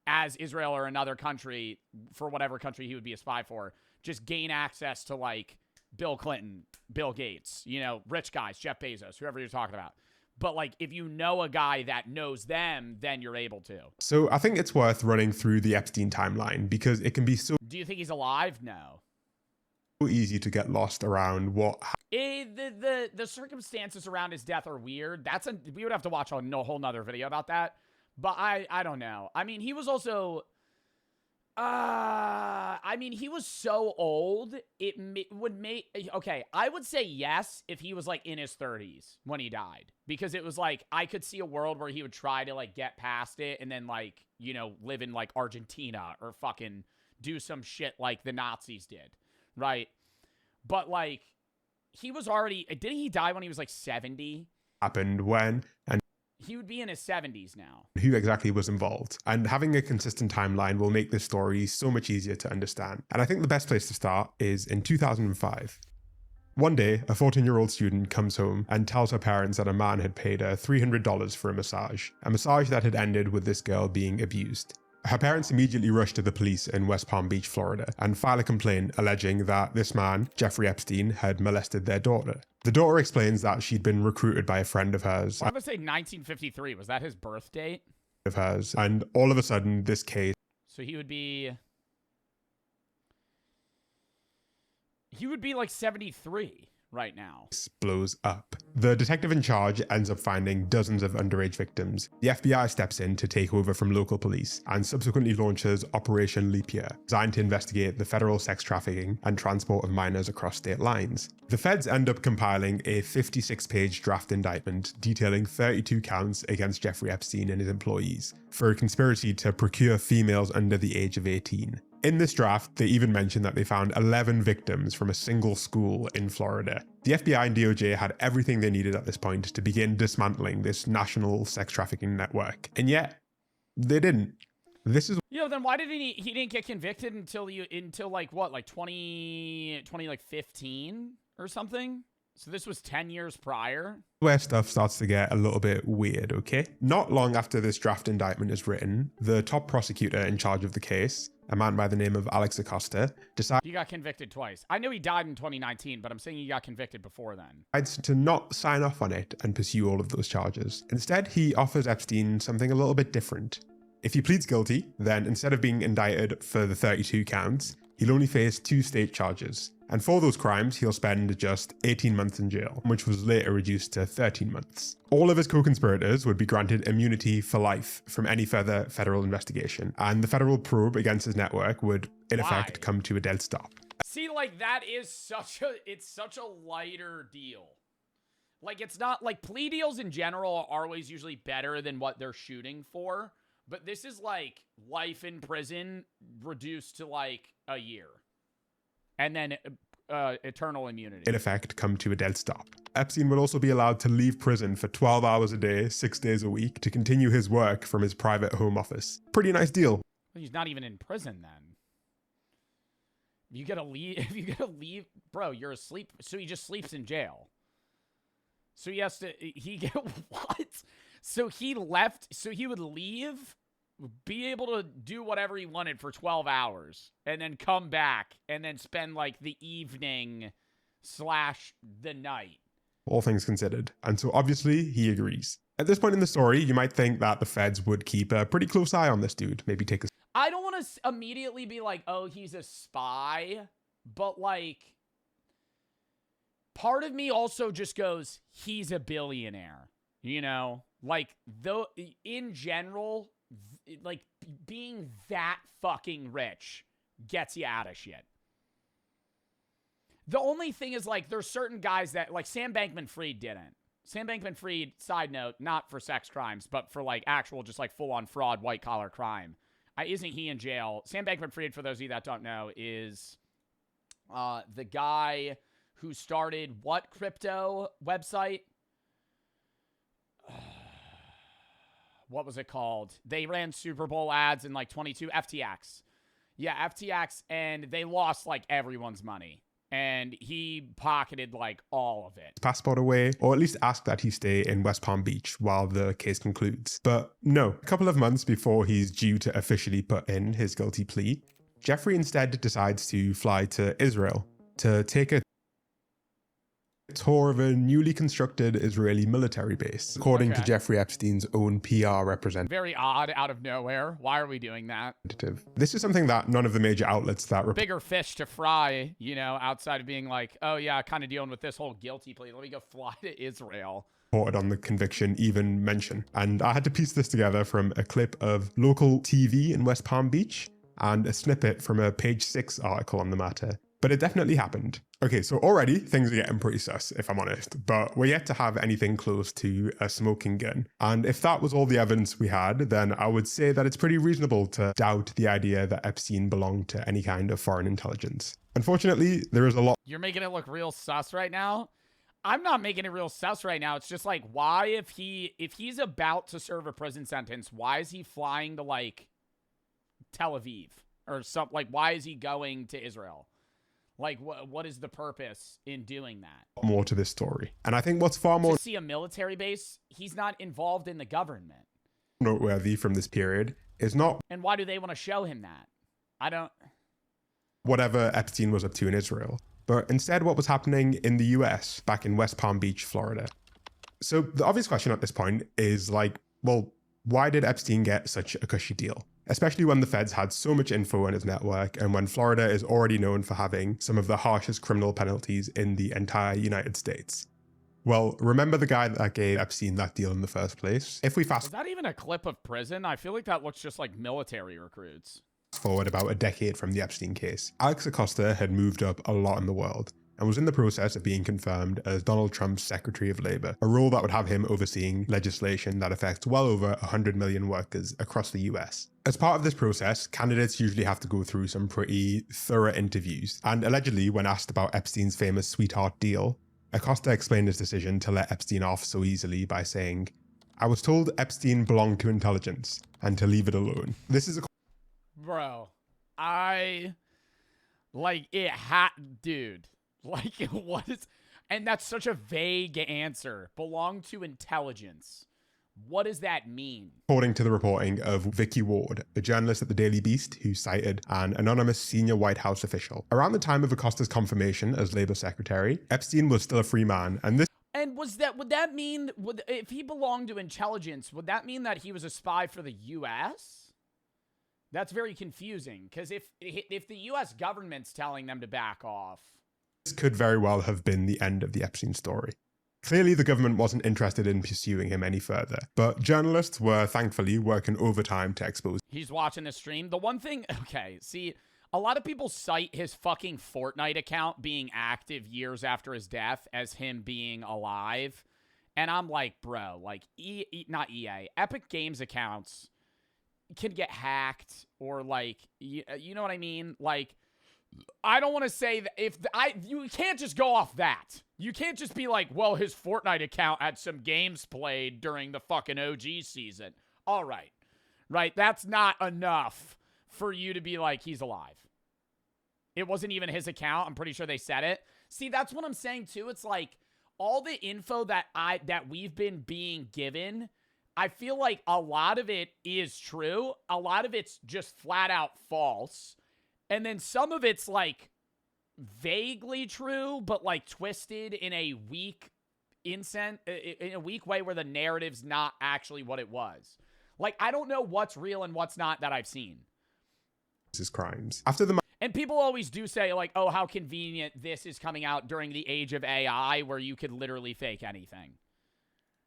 as Israel or another country, for whatever country he would be a spy for, just gain access to like Bill Clinton, Bill Gates, you know, rich guys, Jeff Bezos, whoever you're talking about. But like if you know a guy that knows them, then you're able to. So I think it's worth running through the Epstein timeline because it can be so Do you think he's alive? No. easy to get lost around what The circumstances around his death are weird. We would have to watch a whole nother video about that. But I don't know. I mean, he was also he was so old, would make... Okay, I would say yes if he was, like, in his 30s when he died. Because it was, like, I could see a world where he would try to, like, get past it and then, like, you know, live in, like, Argentina or fucking do some shit like the Nazis did, right? But, like, he was already... Didn't he die when he was, like, 70? happened when and He would be in his 70s now. who exactly was involved. And having a consistent timeline will make this story so much easier to understand. And I think the best place to start is in 2005. One day, a 14-year-old student comes home and tells her parents that a man had paid her $300 for a massage that had ended with this girl being abused. Her parents immediately rush to the police in West Palm Beach, Florida, and file a complaint alleging that this man, Jeffrey Epstein, had molested their daughter. The daughter explains that she'd been recruited by a friend of hers. I'm going to say 1953. Was that his birth date? And all of a sudden, this case... So he would be like 73 right now. blows up. The detective in charge ends up finding dozens of underage victims. The FBI steps in to take over from local police and subsequently launches Operation Leap Year, designed to investigate the federal sex trafficking and transport of minors across state lines. The feds end up compiling a 56-page draft indictment detailing 32 counts against Jeffrey Epstein and his employees for a conspiracy to procure females under the age of 18. In this draft, they even mentioned that they found 11 victims from a single school in Florida. The FBI and DOJ had everything they needed at this point to begin dismantling this national sex trafficking network. And yet, they didn't. This is... Then why didn't he didn't get convicted until like what, like 2015 or something? So this was 10 years prior? Where stuff starts to get a little bit weird, okay? Not long after this draft indictment is written, the top prosecutor in charge of the case, a man by the name of Alex Acosta, He got convicted twice. I know he died in 2019, but I'm saying he got convicted before then. decides to not sign off on it and pursue all of those charges. Instead, he offers Epstein something a little bit different. If he pleads guilty, then instead of being indicted for the 32 counts, he'll only face 2 state charges. And for those crimes, he'll spend just 18 months in jail, which was later reduced to 13 months. All of his co-conspirators would be granted immunity for life from any further federal investigation, and the federal probe against his network would, in effect, come to a dead stop. See, like, that is such a lighter deal. Like, it's not, like, plea deals in general are always usually better than what they're shooting for, but this is, like, life in prison reduced to, like, a year. And then eternal immunity. In effect, come to a dead stop. Epstein would also be allowed to leave prison for 12 hours a day, 6 days a week, to continue his work from his private home office. Pretty nice deal. He's not even in prison then. You gotta leave, bro, you're asleep. So he just sleeps in jail. So he has to, what? So he left, so he would leave, be able to do whatever he wanted for 12 hours and then come back and then spend like the evening / the night. All things considered. And so obviously he agrees. At this point in the story, you might think that the feds would keep a pretty close eye on this dude. Maybe take a... I don't want to immediately be like, oh, he's a spy. But like, part of me also just goes, he's a billionaire. You know? Like, though, in general... like, being that fucking rich gets you out of shit. The only thing is, like, there's certain guys that, like, Sam Bankman-Fried didn't. Sam Bankman-Fried, side note, not for sex crimes, but for like actual, just like full-on fraud, white-collar crime. Isn't he in jail? Sam Bankman-Fried, for those of you that don't know, is the guy who started what crypto website? What was it called? They ran Super Bowl ads in like 22, FTX. Yeah, FTX, and they lost like everyone's money. And he pocketed like all of it. Passport away, or at least ask that he stay in West Palm Beach while the case concludes. But no, a couple of months before he's due to officially put in his guilty plea, Jeffrey instead decides to fly to Israel to take a tour of a newly constructed Israeli military base, according to Jeffrey Epstein's own PR representative. Very odd, out of nowhere. Why are we doing that? This is something that none of the major outlets that bigger fish to fry, you know, outside of being like, oh yeah, kind of dealing with this whole guilty plea. Let me go fly to Israel. Reported on the conviction even mention. And I had to piece this together from a clip of local TV in West Palm Beach and a snippet from a Page 6 article on the matter. But it definitely happened. Okay, so already things are getting pretty sus, if I'm honest, but we're yet to have anything close to a smoking gun. And if that was all the evidence we had, then I would say that it's pretty reasonable to doubt the idea that Epstein belonged to any kind of foreign intelligence. Unfortunately, there is a lot. You're making it look real sus right now? I'm not making it real sus right now. It's just like, why if he's about to serve a prison sentence, why is he flying to like Tel Aviv or something? Like, why is he going to Israel? Like, what is the purpose in doing that? More to this story. And I think what's far more to see a military base, he's not involved in the government. Noteworthy from this period is not. And why do they want to show him that? I don't. Whatever Epstein was up to in Israel, but instead what was happening in the US back in West Palm Beach, Florida. So the obvious question at this point is like, well, why did Epstein get such a cushy deal? Especially when the feds had so much info on his network and when Florida is already known for having some of the harshest criminal penalties in the entire United States. Well, remember the guy that gave Epstein that deal in the first place? If we fast... Is that even a clip of prison? I feel like that looks just like military recruits. Forward about a decade from the Epstein case, Alex Acosta had moved up a lot in the world and was in the process of being confirmed as Donald Trump's Secretary of Labor, a role that would have him overseeing legislation that affects well over 100 million workers across the US. As part of this process, candidates usually have to go through some pretty thorough interviews, and allegedly, when asked about Epstein's famous sweetheart deal, Acosta explained his decision to let Epstein off so easily by saying, "I was told Epstein belonged to intelligence, and to leave it alone." This is a... Bro, dude. Like, what is... And that's such a vague answer. Belong to intelligence. What does that mean? According to the reporting of Vicky Ward, a journalist at the Daily Beast who cited an anonymous senior White House official. Around the time of Acosta's confirmation as Labor Secretary, Epstein was still a free man, and this... And would that mean, if he belonged to intelligence, would that mean that he was a spy for the U.S.? That's very confusing, because if the U.S. government's telling them to back off... This could very well have been the end of the Epstein story. Clearly, the government wasn't interested in pursuing him any further, but journalists were thankfully working overtime to expose. He's watching the stream. The one thing, okay, see, a lot of people cite his fucking Fortnite account being active years after his death as him being alive. And I'm like, bro, like, not EA, Epic Games accounts can get hacked or like, you know what I mean? Like, I don't want to say that you can't just go off that. You can't just be like, well, his Fortnite account had some games played during the fucking OG season. All right. Right? That's not enough for you to be like, he's alive. It wasn't even his account. I'm pretty sure they said it. See, that's what I'm saying too. It's like all the info that we've been being given, I feel like a lot of it is true. A lot of it's just flat out false. And then some of it's like vaguely true, but like twisted in a weak way where the narrative's not actually what it was. Like, I don't know what's real and what's not that I've seen. This is crimes. After the... And people always do say like, oh, how convenient this is coming out during the age of AI where you could literally fake anything.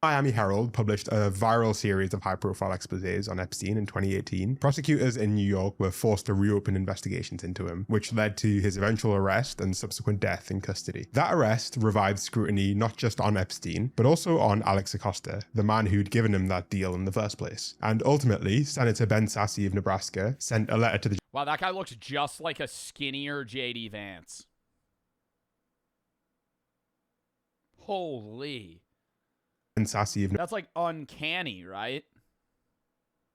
Miami Herald published a viral series of high-profile exposés on Epstein in 2018. Prosecutors in New York were forced to reopen investigations into him, which led to his eventual arrest and subsequent death in custody. That arrest revived scrutiny not just on Epstein, but also on Alex Acosta, the man who'd given him that deal in the first place. And ultimately, Senator Ben Sasse of Nebraska sent a letter to the... Wow, that guy looks just like a skinnier J.D. Vance. Holy... That's like uncanny, right?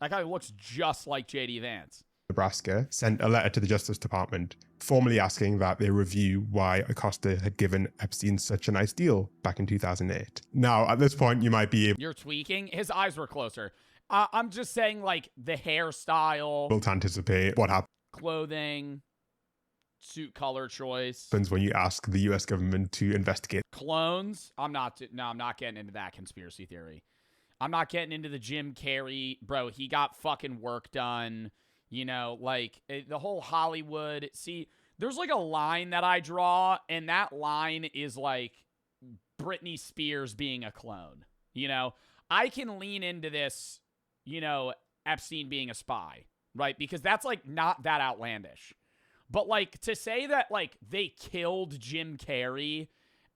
That guy looks just like J.D. Vance. Nebraska sent a letter to the Justice Department, formally asking that they review why Acosta had given Epstein such a nice deal back in 2008. Now, at this point, you might be able... You're tweaking? His eyes were closer. I'm just saying, like, the hairstyle... to anticipate what happens. Clothing... Suit color choice. When you ask the US government to investigate clones. I'm not getting into that conspiracy theory. I'm not getting into the Jim Carrey. Bro, he got fucking work done. You know, like the whole Hollywood. See, there's like a line that I draw, and that line is like Britney Spears being a clone. You know, I can lean into this, you know, Epstein being a spy, right? Because that's like not that outlandish. But, like, to say that, like, they killed Jim Carrey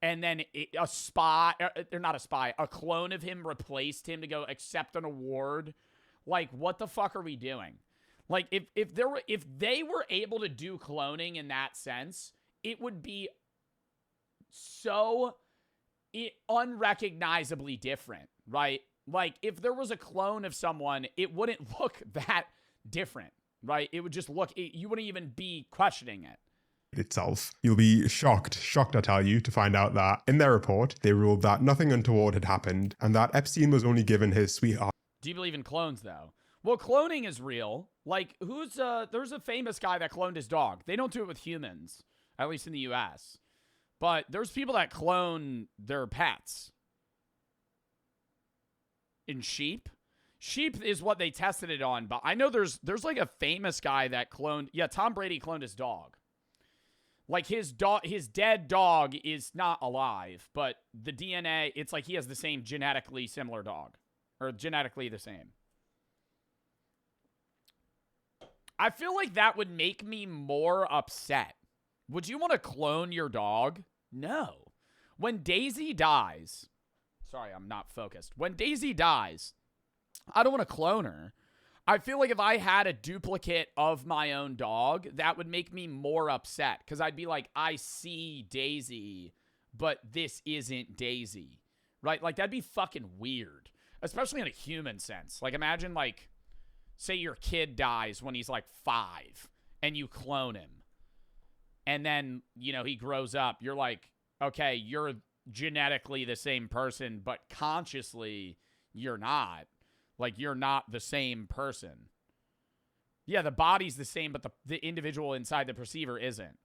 and then a spy, or not a spy, a clone of him replaced him to go accept an award, like, what the fuck are we doing? Like, if they were able to do cloning in that sense, it would be so unrecognizably different, right? Like, if there was a clone of someone, it wouldn't look that different. Right? It would just look, you wouldn't even be questioning it. Itself. You'll be shocked, I tell you, to find out that in their report, they ruled that nothing untoward had happened and that Epstein was only given his sweetheart. Do you believe in clones, though? Well, cloning is real. Like, there's a famous guy that cloned his dog. They don't do it with humans, at least in the US. But there's people that clone their pets. In sheep? Sheep is what they tested it on, but I know there's like a famous guy that cloned... Yeah, Tom Brady cloned his dog. Like, his dead dog is not alive, but the DNA, it's like he has the same genetically similar dog. Or genetically the same. I feel like that would make me more upset. Would you want to clone your dog? No. When Daisy dies... Sorry, I'm not focused. When Daisy dies... I don't want to clone her. I feel like if I had a duplicate of my own dog, that would make me more upset. Because I'd be like, I see Daisy, but this isn't Daisy. Right? Like, that'd be fucking weird. Especially in a human sense. Like, imagine, like, say your kid dies when he's, like, 5. And you clone him. And then, you know, he grows up. You're like, okay, you're genetically the same person, but consciously, you're not. Like, you're not the same person. Yeah, the body's the same, but the individual inside the perceiver isn't.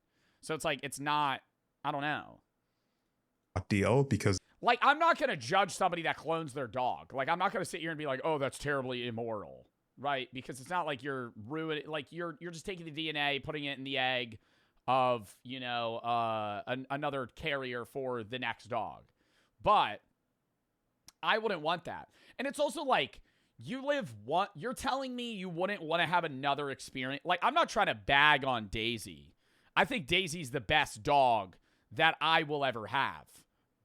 So it's like, it's not, I don't know. Deal, because... Like, I'm not going to judge somebody that clones their dog. Like, I'm not going to sit here and be like, oh, that's terribly immoral. Right? Because it's not like you're ruining, like, you're just taking the DNA, putting it in the egg of, you know, another carrier for the next dog. But I wouldn't want that. And it's also like, you're telling me you wouldn't want to have another experience? Like, I'm not trying to bag on Daisy. I think Daisy's the best dog that I will ever have.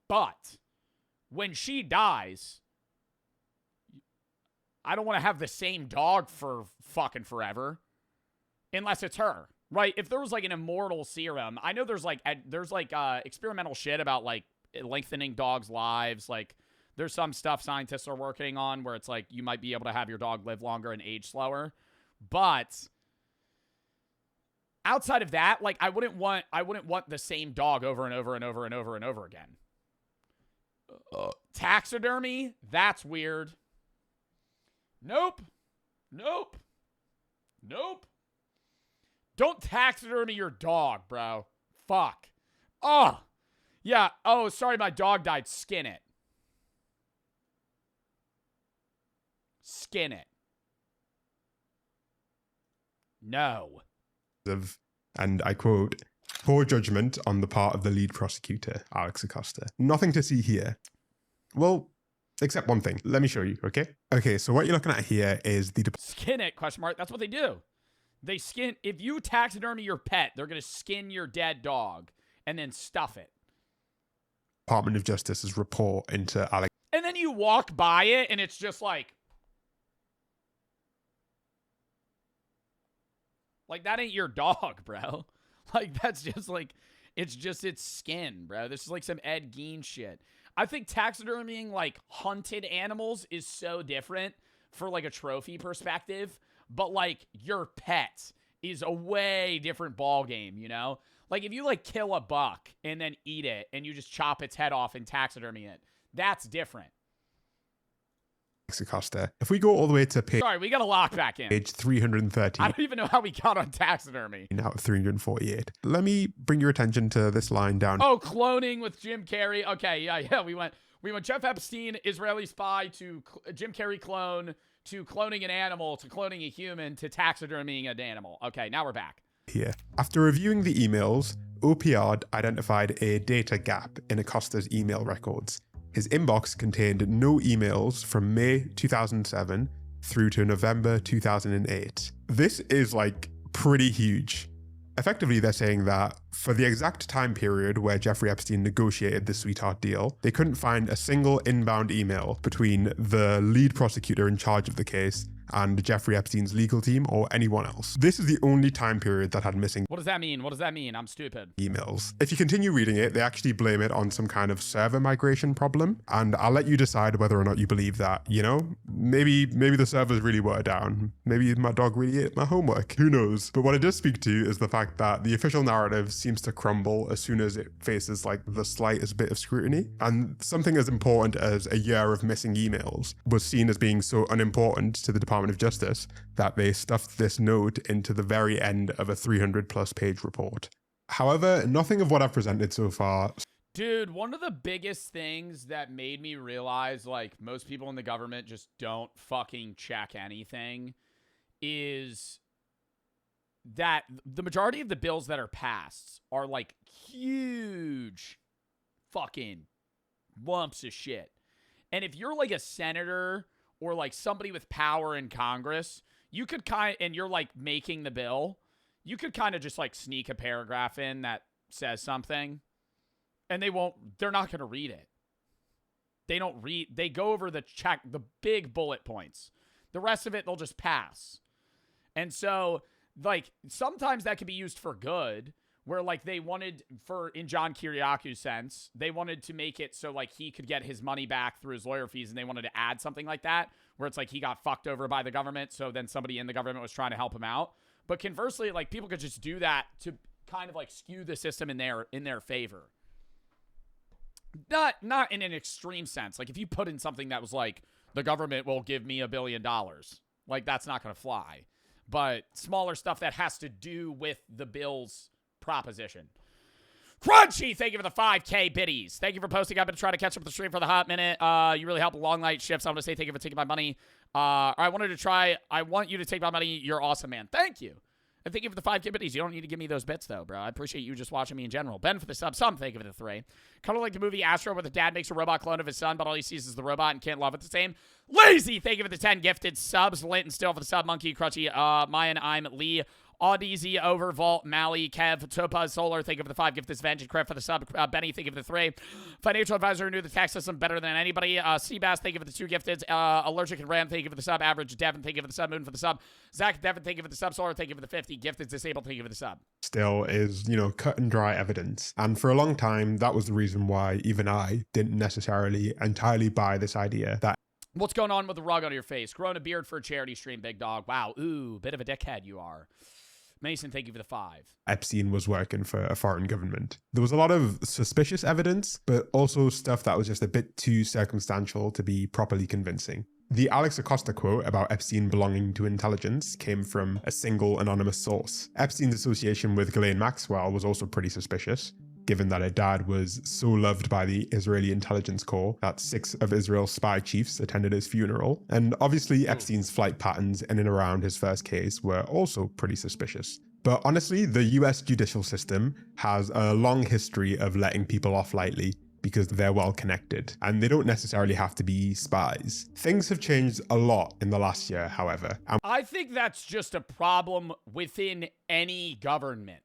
But when she dies, I don't want to have the same dog for fucking forever. Unless it's her, right? If there was like an immortal serum, I know there's like experimental shit about like lengthening dogs' lives, like there's some stuff scientists are working on where it's like you might be able to have your dog live longer and age slower. But outside of that, like I wouldn't want the same dog over and over and over and over and over again. Taxidermy? That's weird. Nope. Don't taxidermy your dog, bro. Fuck. Oh. Yeah. Oh, sorry, my dog died. Skin it. No. And I quote, poor judgment on the part of the lead prosecutor, Alex Acosta. Nothing to see here. Well, Except one thing. Let me show you, okay? Okay, so what you're looking at here is the Skin it, question mark. That's what they do. They skin, if you taxidermy your pet, they're going to skin your dead dog and then stuff it. Department of Justice's report into Alex. And then you walk by it and it's just like that ain't your dog, bro. Like, that's just like, it's just its skin, bro. This is like some Ed Gein shit. I think taxidermying like hunted animals is so different for like a trophy perspective, but like your pet is a way different ball game, you know? Like if you like kill a buck and then eat it and you just chop its head off and taxidermy it, that's different. Acosta. If we go all the way to page... Sorry, we got to lock back in. Page 330. I don't even know how we got on taxidermy. Out of 348. Let me bring your attention to this line down. Oh, cloning with Jim Carrey. Okay, yeah. We went Jeff Epstein, Israeli spy, to Jim Carrey clone, to cloning an animal, to cloning a human, to taxidermying an animal. Okay, now we're back. Here. After reviewing the emails, OPR identified a data gap in Acosta's email records. His inbox contained no emails from May 2007 through to November 2008. This is like pretty huge. Effectively, they're saying that for the exact time period where Jeffrey Epstein negotiated the sweetheart deal, they couldn't find a single inbound email between the lead prosecutor in charge of the case and Jeffrey Epstein's legal team or anyone else. This is the only time period that had missing. What does that mean? What does that mean? I'm stupid. Emails. If you continue reading it, they actually blame it on some kind of server migration problem, and I'll let you decide whether or not you believe that, you know? Maybe the servers really were down. Maybe my dog really ate my homework. Who knows? But what it does speak to is the fact that the official narrative seems to crumble as soon as it faces like the slightest bit of scrutiny. And something as important as a year of missing emails was seen as being so unimportant to the Department of Justice that they stuffed this note into the very end of a 300+ page report. However, nothing of what I've presented so far. Dude, one of the biggest things that made me realize like most people in the government just don't fucking check anything is that the majority of the bills that are passed are like huge fucking lumps of shit. And if you're like a senator or like somebody with power in Congress, you could and you're like making the bill, you could kind of just like sneak a paragraph in that says something and they're not going to read it. They go over the big bullet points. The rest of it, they'll just pass. And so like sometimes that can be used for good, where like they wanted in John Kiriaku's sense, they wanted to make it so like he could get his money back through his lawyer fees, and they wanted to add something like that where it's like he got fucked over by the government, so then somebody in the government was trying to help him out. But conversely, like people could just do that to kind of like skew the system in their favor. Not in an extreme sense. Like if you put in something that was like the government will give me $1 billion, like that's not going to fly. But smaller stuff that has to do with the bill's proposition. Crunchy, thank you for the 5K biddies. Thank you for posting. I've been trying to catch up with the stream for the hot minute. You really help long night shifts. I want to say thank you for taking my money. I want you to take my money. You're awesome, man. Thank you. And thank you for the 5K biddies. You don't need to give me those bits, though, bro. I appreciate you just watching me in general. Ben for the sub. Thank you for the 3. Kind of like the movie Astro, where the dad makes a robot clone of his son, but all he sees is the robot and can't love it the same. Lazy, thank you for the 10 gifted subs. Linton still for the sub. Monkey, Crunchy, Mayan, I'm Lee. Audeezy, Overvault, Mally, Kev, Topaz, Solar, thank you for the 5 gift disadvantage, and Craig for the sub. Benny, thank you for the 3. Financial advisor who knew the tax system better than anybody. Seabass, thank you for the 2 gifted. Allergic and Ram, thank you for the sub. Average Devin, thank you for the sub. Moon for the sub. Zach, Devin, thank you for the sub. Solar, thank you for the 50. Gifted, disabled, thank you for the sub. Still is, you know, cut and dry evidence. And for a long time, that was the reason why even I didn't necessarily entirely buy this idea that. What's going on with the rug on your face? Growing a beard for a charity stream, big dog. Wow. Ooh, bit of a dickhead you are. Mason, thank you for the 5. Epstein was working for a foreign government. There was a lot of suspicious evidence, but also stuff that was just a bit too circumstantial to be properly convincing. The Alex Acosta quote about Epstein belonging to intelligence came from a single anonymous source. Epstein's association with Ghislaine Maxwell was also pretty suspicious, given that her dad was so loved by the Israeli intelligence corps that 6 of Israel's spy chiefs attended his funeral. And obviously Epstein's flight patterns in and around his first case were also pretty suspicious. But honestly, the US judicial system has a long history of letting people off lightly, because they're well connected, and they don't necessarily have to be spies. Things have changed a lot in the last year, however. And I think that's just a problem within any government.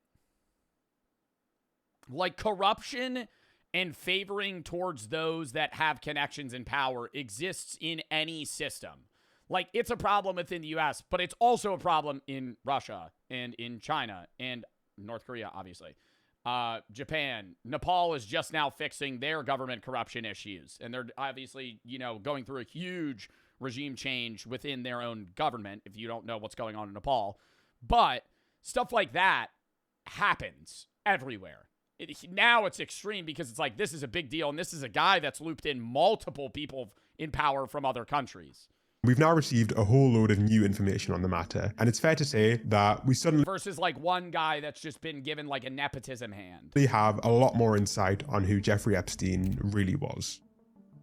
Like, corruption and favoring towards those that have connections and power exists in any system. Like, it's a problem within the US, but it's also a problem in Russia and in China and North Korea, obviously. Japan. Nepal is just now fixing their government corruption issues. And they're obviously, you know, going through a huge regime change within their own government, if you don't know what's going on in Nepal. But stuff like that happens everywhere. Now it's extreme because it's like, this is a big deal, and this is a guy that's looped in multiple people in power from other countries. we've now received a whole load of new information on the matter, and it's fair to say that we suddenly versus like one guy that's just been given like a nepotism hand. have a lot more insight on who Jeffrey Epstein really was.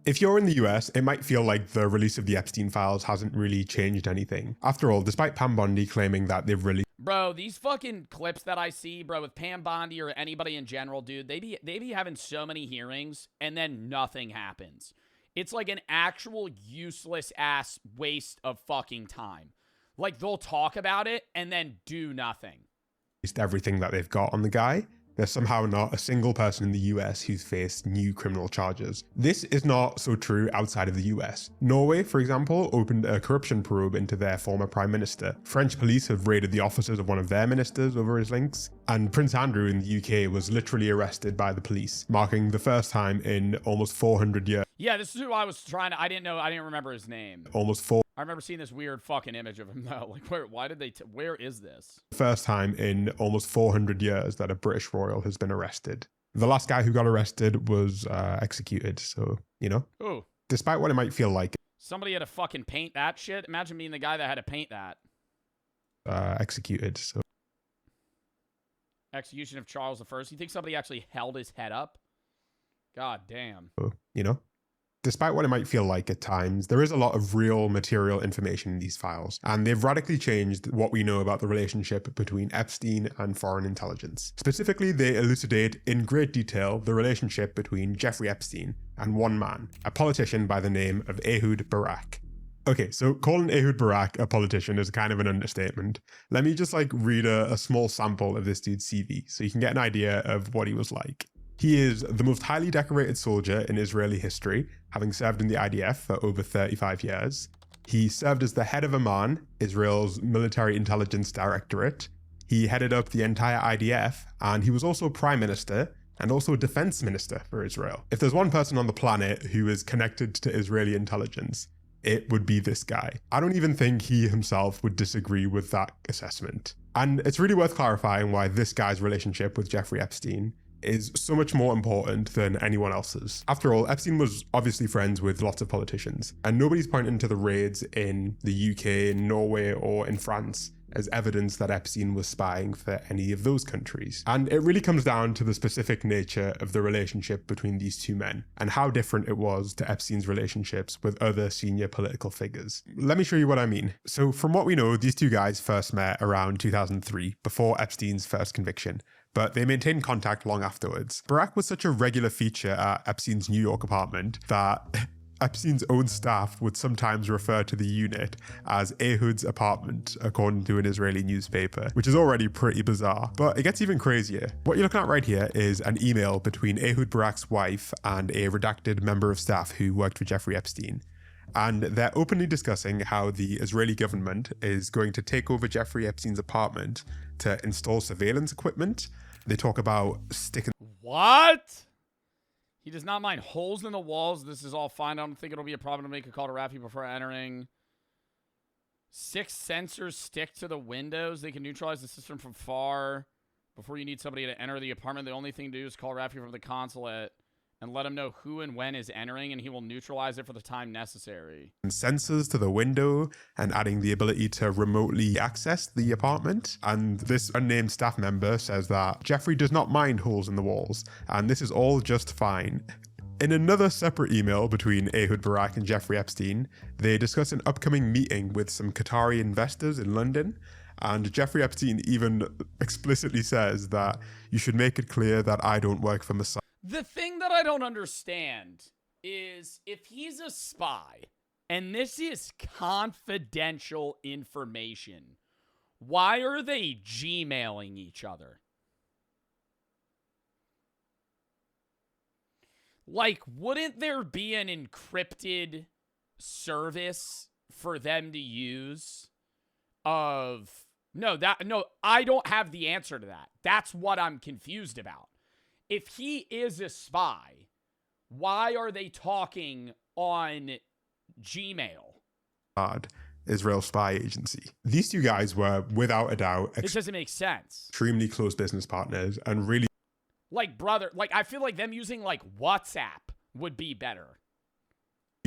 If you're in the US, it might feel like the release of the Epstein files hasn't really changed anything. After all, despite Pam Bondi claiming that they've released Bro, these fucking clips that I see, bro, with Pam Bondi or anybody in general, dude, they be having so many hearings and then nothing happens. It's like an actual useless ass waste of fucking time. Like, they'll talk about it and then do nothing. everything that they've got on the guy, there's somehow not a single person in the US who's faced new criminal charges. This is not so true outside of the US. Norway, for example, opened a corruption probe into their former prime minister. French police have raided the offices of one of their ministers over his links. And Prince Andrew in the UK was literally arrested by the police, marking the first time in almost 400 years. Yeah, this is who I was trying to, I didn't remember his name. I remember seeing this weird fucking image of him though. Like, where is this? First time in almost 400 years that a British royal has been arrested. The last guy who got arrested was executed, so, you know. Ooh. Despite what it might feel like. Somebody had to fucking paint that shit. Imagine being the guy that had to paint that. Executed, so. Execution of Charles I. You think somebody actually held his head up? God damn. You know. Despite what it might feel like at times, there is a lot of real material information in these files, and they've radically changed what we know about the relationship between Epstein and foreign intelligence. Specifically, they elucidate in great detail the relationship between Jeffrey Epstein and one man, a politician by the name of Ehud Barak. Okay, so calling Ehud Barak a politician is kind of an understatement. Let me just read a small sample of this dude's CV so you can get an idea of what he was like. He is the most highly decorated soldier in Israeli history, having served in the IDF for over 35 years. He served as the head of Amman, Israel's military intelligence directorate. He headed up the entire IDF, and he was also prime minister and also defense minister for Israel. If there's one person on the planet who is connected to Israeli intelligence, it would be this guy. I don't even think he himself would disagree with that assessment. And it's really worth clarifying why this guy's relationship with Jeffrey Epstein is so much more important than anyone else's. After all, Epstein was obviously friends with lots of politicians, and nobody's pointing to the raids in the UK, in Norway, or in France as evidence that Epstein was spying for any of those countries. And it really comes down to the specific nature of the relationship between these two men, and how different it was to Epstein's relationships with other senior political figures. Let me show you what I mean. So from what we know, these two guys first met around 2003, before Epstein's first conviction, but they maintained contact long afterwards. Barak was such a regular feature at Epstein's New York apartment that Epstein's own staff would sometimes refer to the unit as Ehud's apartment, according to an Israeli newspaper, which is already pretty bizarre. But it gets even crazier. What you're looking at right here is an email between Ehud Barak's wife and a redacted member of staff who worked for Jeffrey Epstein. And they're openly discussing how the Israeli government is going to take over Jeffrey Epstein's apartment to install surveillance equipment. They talk about sticking... What? He does not mind holes in the walls. This is all fine. I don't think it'll be a problem to make a call to Rafi before entering. 6 sensors stick to the windows. They can neutralize the system from far. Before you need somebody to enter the apartment, the only thing to do is call Rafi from the consulate and let him know who and when is entering, and he will neutralize it for the time necessary. Sensors to the window and adding the ability to remotely access the apartment. And this unnamed staff member says that Jeffrey does not mind holes in the walls, and this is all just fine. In another separate email between Ehud Barak and Jeffrey Epstein, they discuss an upcoming meeting with some Qatari investors in London. And Jeffrey Epstein even explicitly says that you should make it clear that I don't work for Mossad. The thing that I don't understand is if he's a spy and this is confidential information, why are they Gmailing each other? Like, wouldn't there be an encrypted service for them to use of... No, I don't have the answer to that. That's what I'm confused about. If he is a spy, why are they talking on Gmail? Israel spy agency. These two guys were, without a doubt, This doesn't make sense. extremely close business partners and really Like, brother, like, I feel like them using, like, WhatsApp would be better.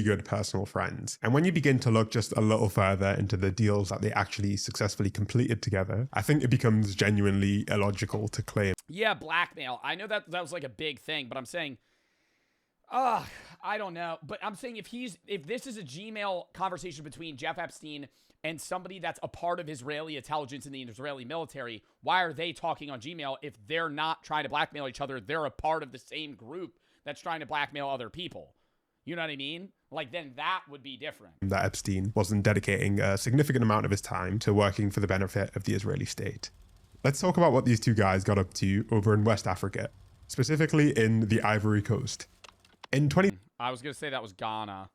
good personal friends. And when you begin to look just a little further into the deals that they actually successfully completed together, I think it becomes genuinely illogical to claim. Yeah, blackmail. I know that was like a big thing, but I'm saying, I don't know. But I'm saying if this is a Gmail conversation between Jeff Epstein and somebody that's a part of Israeli intelligence in the Israeli military, why are they talking on Gmail if they're not trying to blackmail each other? They're a part of the same group that's trying to blackmail other people. You know what I mean? Like, then that would be different. That Epstein wasn't dedicating a significant amount of his time to working for the benefit of the Israeli state. Let's talk about what these two guys got up to over in West Africa, specifically in the Ivory Coast. In 20... I was going to say that was Ghana.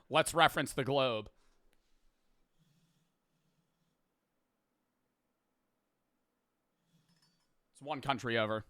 Let's reference the globe. It's one country over.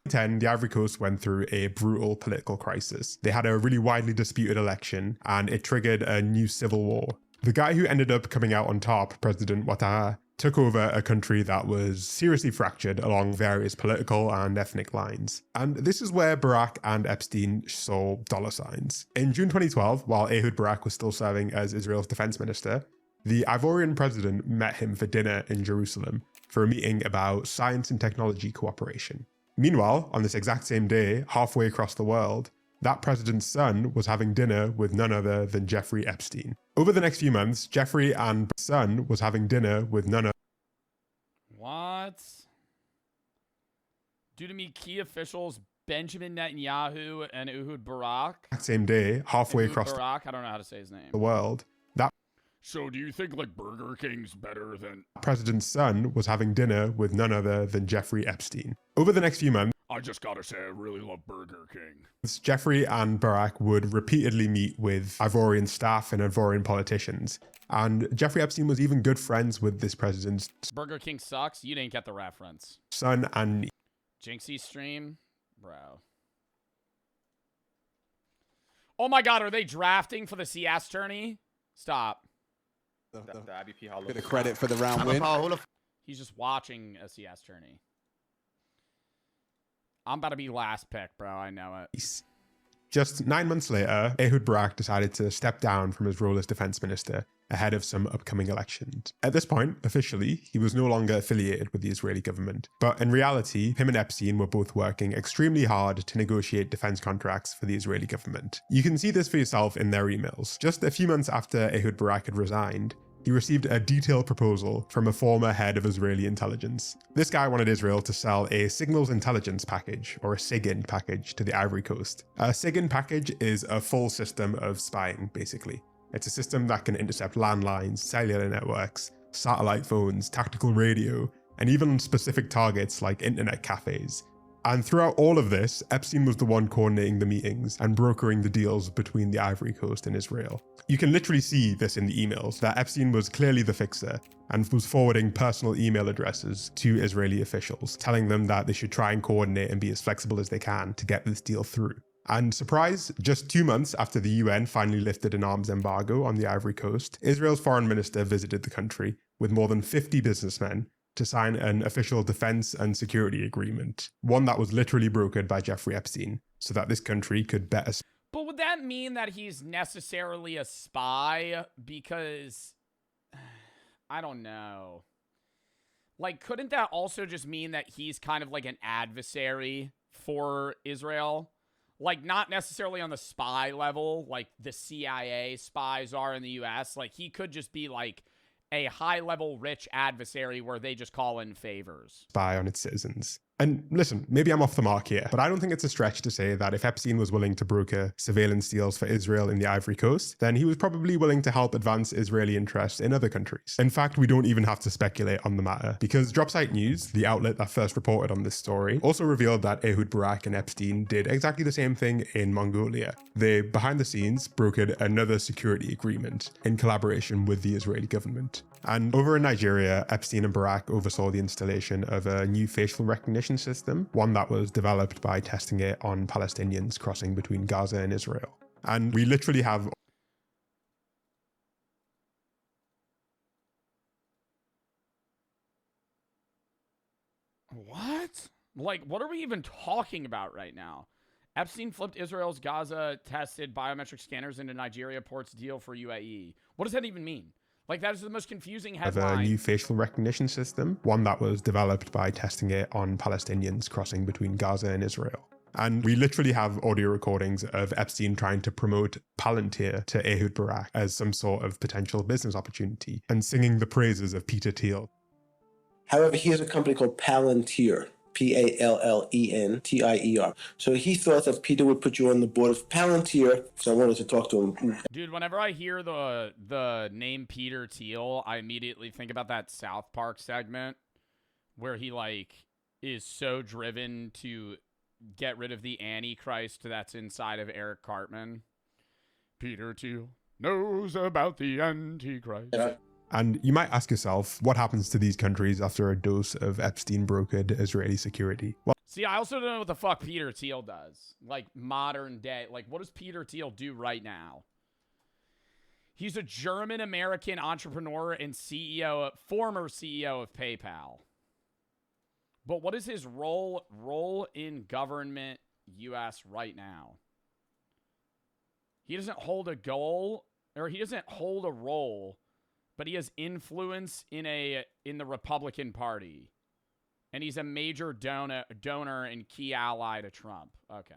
2010, the Ivory Coast went through a brutal political crisis. They had a really widely disputed election, and it triggered a new civil war. The guy who ended up coming out on top, President Ouattara, took over a country that was seriously fractured along various political and ethnic lines. And this is where Barak and Epstein saw dollar signs. In June 2012, while Ehud Barak was still serving as Israel's defense minister, the Ivorian president met him for dinner in Jerusalem for a meeting about science and technology cooperation. Meanwhile, on this exact same day, halfway across the world, that president's son was having dinner with none other than Jeffrey Epstein. Over the next few months, Jeffrey and son was having dinner with none other. What? Due to me, key officials Benjamin Netanyahu and Ehud Barak. Same day, halfway Ehud across Barak, I don't know how to say his name. the world, that So do you think like Burger King's better than... president's son was having dinner with none other than Jeffrey Epstein. Over the next few months, I just gotta say, I really love Burger King. Jeffrey and Barak would repeatedly meet with Ivorian staff and Ivorian politicians. And Jeffrey Epstein was even good friends with this president's Burger King sucks? You didn't get the reference. son and niece. Jinxie stream? Bro. Oh my god, are they drafting for the CS tourney? Stop. The IBP Hall of Bit of credit for the round I'm win. a Hall of He's just watching a CS tourney. I'm about to be last pick, bro. I know it. Just 9 months later, Ehud Barak decided to step down from his role as defense minister ahead of some upcoming elections. At this point, officially, he was no longer affiliated with the Israeli government. But in reality, him and Epstein were both working extremely hard to negotiate defense contracts for the Israeli government. You can see this for yourself in their emails. Just a few months after Ehud Barak had resigned, he received a detailed proposal from a former head of Israeli intelligence. This guy wanted Israel to sell a signals intelligence package, or a SIGINT package, to the Ivory Coast. A SIGINT package is a full system of spying, basically. It's a system that can intercept landlines, cellular networks, satellite phones, tactical radio, and even specific targets like internet cafes. And throughout all of this, Epstein was the one coordinating the meetings and brokering the deals between the Ivory Coast and Israel. You can literally see this in the emails, that Epstein was clearly the fixer and was forwarding personal email addresses to Israeli officials, telling them that they should try and coordinate and be as flexible as they can to get this deal through. And surprise, just 2 months after the UN finally lifted an arms embargo on the Ivory Coast, Israel's foreign minister visited the country with more than 50 businessmen to sign an official defense and security agreement, one that was literally brokered by Jeffrey Epstein, so that this country could better... But would that mean that he's necessarily a spy? Because, I don't know. Like, couldn't that also just mean that he's kind of like an adversary for Israel? Like, not necessarily on the spy level, like the CIA spies are in the US. Like, he could just be like a high-level rich adversary where they just call in favors. spy on its citizens. And listen, maybe I'm off the mark here, but I don't think it's a stretch to say that if Epstein was willing to broker surveillance deals for Israel in the Ivory Coast, then he was probably willing to help advance Israeli interests in other countries. In fact, we don't even have to speculate on the matter, because Dropsite News, the outlet that first reported on this story, also revealed that Ehud Barak and Epstein did exactly the same thing in Mongolia. They, behind the scenes, brokered another security agreement in collaboration with the Israeli government. And over in Nigeria, Epstein and Barak oversaw the installation of a new facial recognition system, one that was developed by testing it on Palestinians crossing between Gaza and Israel. And we literally have... What? Like, what are we even talking about right now? Epstein flipped Israel's Gaza-tested biometric scanners into Nigeria ports deal for UAE. What does that even mean? Like, that is the most confusing headline. Of a new facial recognition system, one that was developed by testing it on Palestinians crossing between Gaza and Israel. And we literally have audio recordings of Epstein trying to promote Palantir to Ehud Barak as some sort of potential business opportunity and singing the praises of Peter Thiel. However, he has a company called Palantir. Pallentir. So he thought that Peter would put you on the board of Palantir, so I wanted to talk to him. Dude, whenever I hear the name Peter Thiel, I immediately think about that South Park segment where he, like, is so driven to get rid of the Antichrist that's inside of Eric Cartman. Peter Thiel knows about the Antichrist. And you might ask yourself, what happens to these countries after a dose of Epstein-brokered Israeli security? Well, see, I also don't know what the fuck Peter Thiel does. Like, modern day. Like, what does Peter Thiel do right now? He's a German-American entrepreneur and former CEO of PayPal. But what is his role in government U.S. right now? He doesn't hold a goal, or he doesn't hold a role, but he has influence in the Republican Party. And he's a major donor and key ally to Trump. Okay.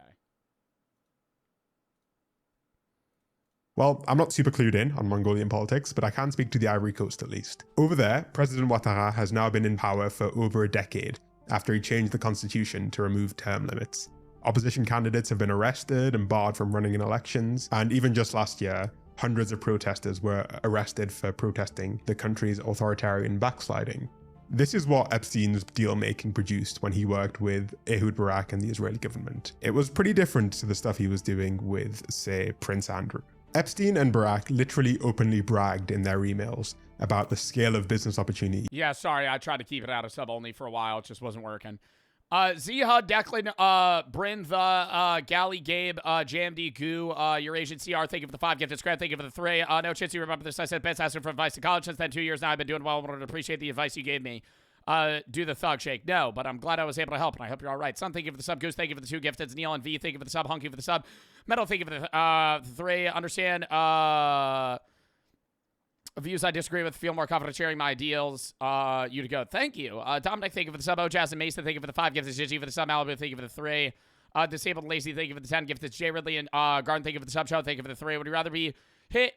Well, I'm not super clued in on Mongolian politics, but I can speak to the Ivory Coast at least. Over there, President Ouattara has now been in power for over a decade after he changed the constitution to remove term limits. Opposition candidates have been arrested and barred from running in elections, and even just last year, hundreds of protesters were arrested for protesting the country's authoritarian backsliding. This is what Epstein's deal-making produced when he worked with Ehud Barak and the Israeli government. It was pretty different to the stuff he was doing with, say, Prince Andrew. Epstein and Barak literally openly bragged in their emails about the scale of business opportunity. Yeah, sorry, I tried to keep it out of sub-only for a while. It just wasn't working. Ziha, Declan, Bryn, the, Gally, Gabe, JMD, Goo, your agent CR, thank you for the 5 gifted scrap, thank you for the 3. No chance you remember this. I said best asking for advice to college. Since then, 2 years now, I've been doing well. I wanted to appreciate the advice you gave me. Do the thug shake. No, but I'm glad I was able to help, and I hope you're all right. Son, thank you for the sub. Goose, thank you for the 2 gifted. Neil and V, thank you for the sub. Hunky for the sub. Metal, thank you for the 3. Understand, views I disagree with, feel more confident sharing my ideals. You to go. Thank you. Dominic, thank you for the sub. Jazz and Mason, thank you for the 5 gifts. Gigi for the sub. Malibu, thank you for the 3. Disabled Lazy, thank you for the 10 gifts. Jay Ridley and Garden, thank you for the sub show. Thank you for the 3. Would you rather be hit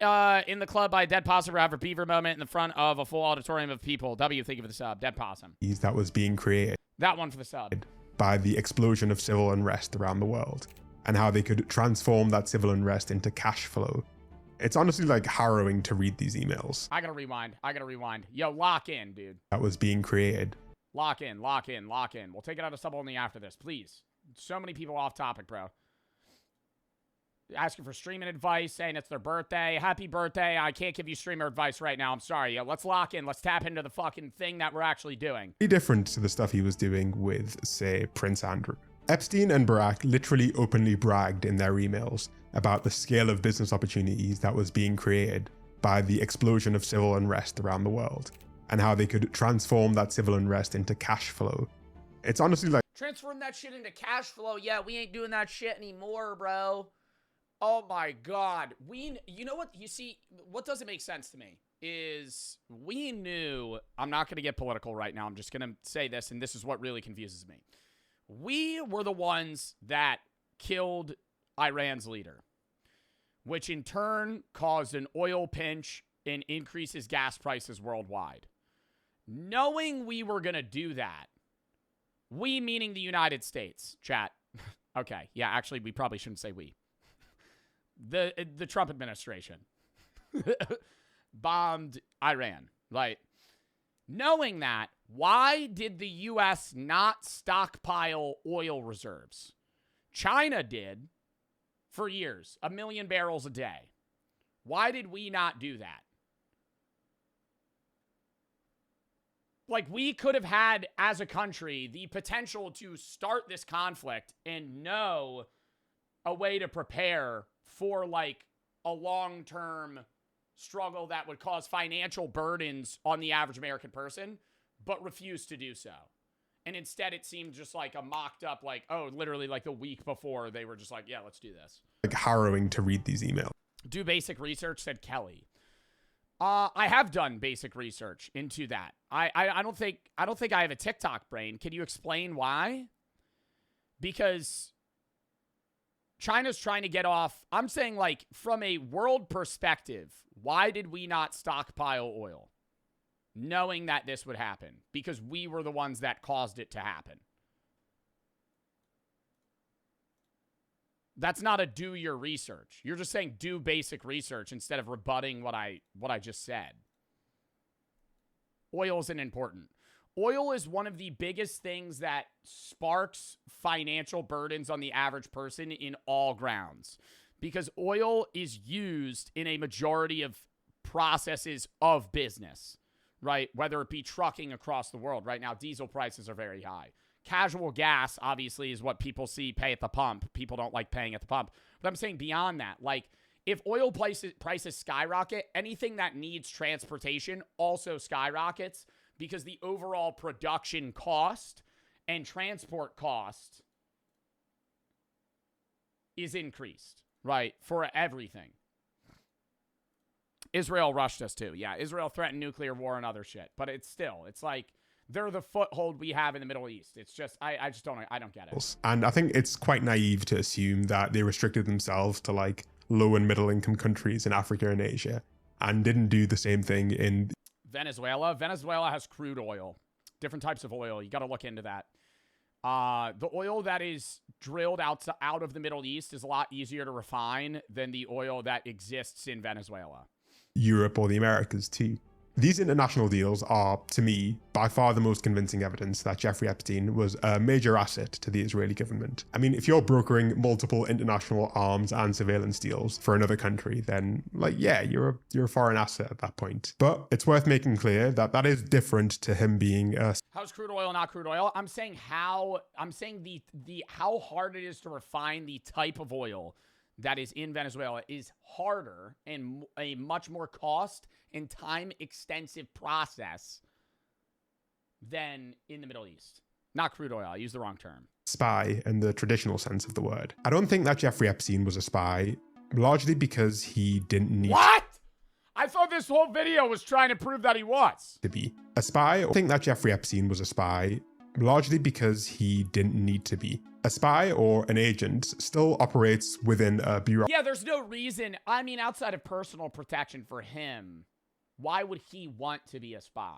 in the club by a dead possum or have a beaver moment in the front of a full auditorium of people? W, thank you for the sub. Dead possum. That was being created That one for the sub. by the explosion of civil unrest around the world, and how they could transform that civil unrest into cash flow. It's honestly like harrowing to read these emails. I gotta rewind. Yo, lock in, dude. That was being created. Lock in. We'll take it out of sub only after this, please. So many people off topic, bro. Asking for streaming advice, saying it's their birthday. Happy birthday. I can't give you streamer advice right now. I'm sorry. Yo, let's lock in. Let's tap into the fucking thing that we're actually doing. Pretty different to the stuff he was doing with, say, Prince Andrew. Epstein and Barak literally openly bragged in their emails about the scale of business opportunities that was being created by the explosion of civil unrest around the world, and how they could transform that civil unrest into cash flow. It's honestly like... Transform that shit into cash flow. Yeah, we ain't doing that shit anymore, bro. Oh my God. You know what? You see, what doesn't make sense to me is we knew... I'm not going to get political right now. I'm just going to say this, and this is what really confuses me. We were the ones that killed Iran's leader, which in turn caused an oil pinch and increases gas prices worldwide. Knowing we were going to do that, We meaning the United States, chat. Okay, yeah, actually, we probably shouldn't say we. The Trump administration bombed Iran, right? Knowing that, why did the U.S. not stockpile oil reserves? China did for years, 1 million barrels a day. Why did we not do that? Like, we could have had, as a country, the potential to start this conflict and know a way to prepare for, like, a long-term struggle that would cause financial burdens on the average American person, but refuse to do so. And instead, it seemed just like a mocked up, like, oh, literally like the week before, they were just like, yeah, let's do this. Like harrowing to read these emails. Do basic research, said Kelly. I have done basic research into that. I don't think I have a TikTok brain. Can you explain why? Because China's trying to get off. I'm saying, like, from a world perspective, why did we not stockpile oil? Knowing that this would happen. Because we were the ones that caused it to happen. That's not a do your research. You're just saying do basic research instead of rebutting what I just said. Oil isn't important. Oil is one of the biggest things that sparks financial burdens on the average person in all grounds. Because oil is used in a majority of processes of business, right? Whether it be trucking across the world. Right now, diesel prices are very high. Casual gas, obviously, is what people see pay at the pump. People don't like paying at the pump. But I'm saying beyond that, like, if oil prices skyrocket, anything that needs transportation also skyrockets because the overall production cost and transport cost is increased, right, for everything. Israel rushed us too. Yeah, Israel threatened nuclear war and other shit. But it's like, they're the foothold we have in the Middle East. It's just, I don't get it. And I think it's quite naive to assume that they restricted themselves to like low and middle income countries in Africa and Asia and didn't do the same thing in Venezuela. Venezuela has crude oil, different types of oil. You got to look into that. The oil that is drilled out of the Middle East is a lot easier to refine than the oil that exists in Venezuela. Europe or the Americas too. These international deals are, to me, by far the most convincing evidence that Jeffrey Epstein was a major asset to the Israeli government. I mean, if you're brokering multiple international arms and surveillance deals for another country, then, like, yeah, you're a foreign asset at that point. But it's worth making clear that that is different to him being a... How's crude oil not crude oil? I'm saying how hard it is to refine the type of oil that is in Venezuela is harder and a much more cost and time extensive process than in the Middle East. Not crude oil. I used the wrong term. Spy in the traditional sense of the word. I don't think that Jeffrey Epstein was a spy, largely because he didn't need... What? I thought this whole video was trying to prove that he was. ...to be a spy. I think that Jeffrey Epstein was a spy, largely because he didn't need to be. A spy or an agent still operates within a bureau. Yeah, there's no reason. I mean, outside of personal protection for him, why would he want to be a spy?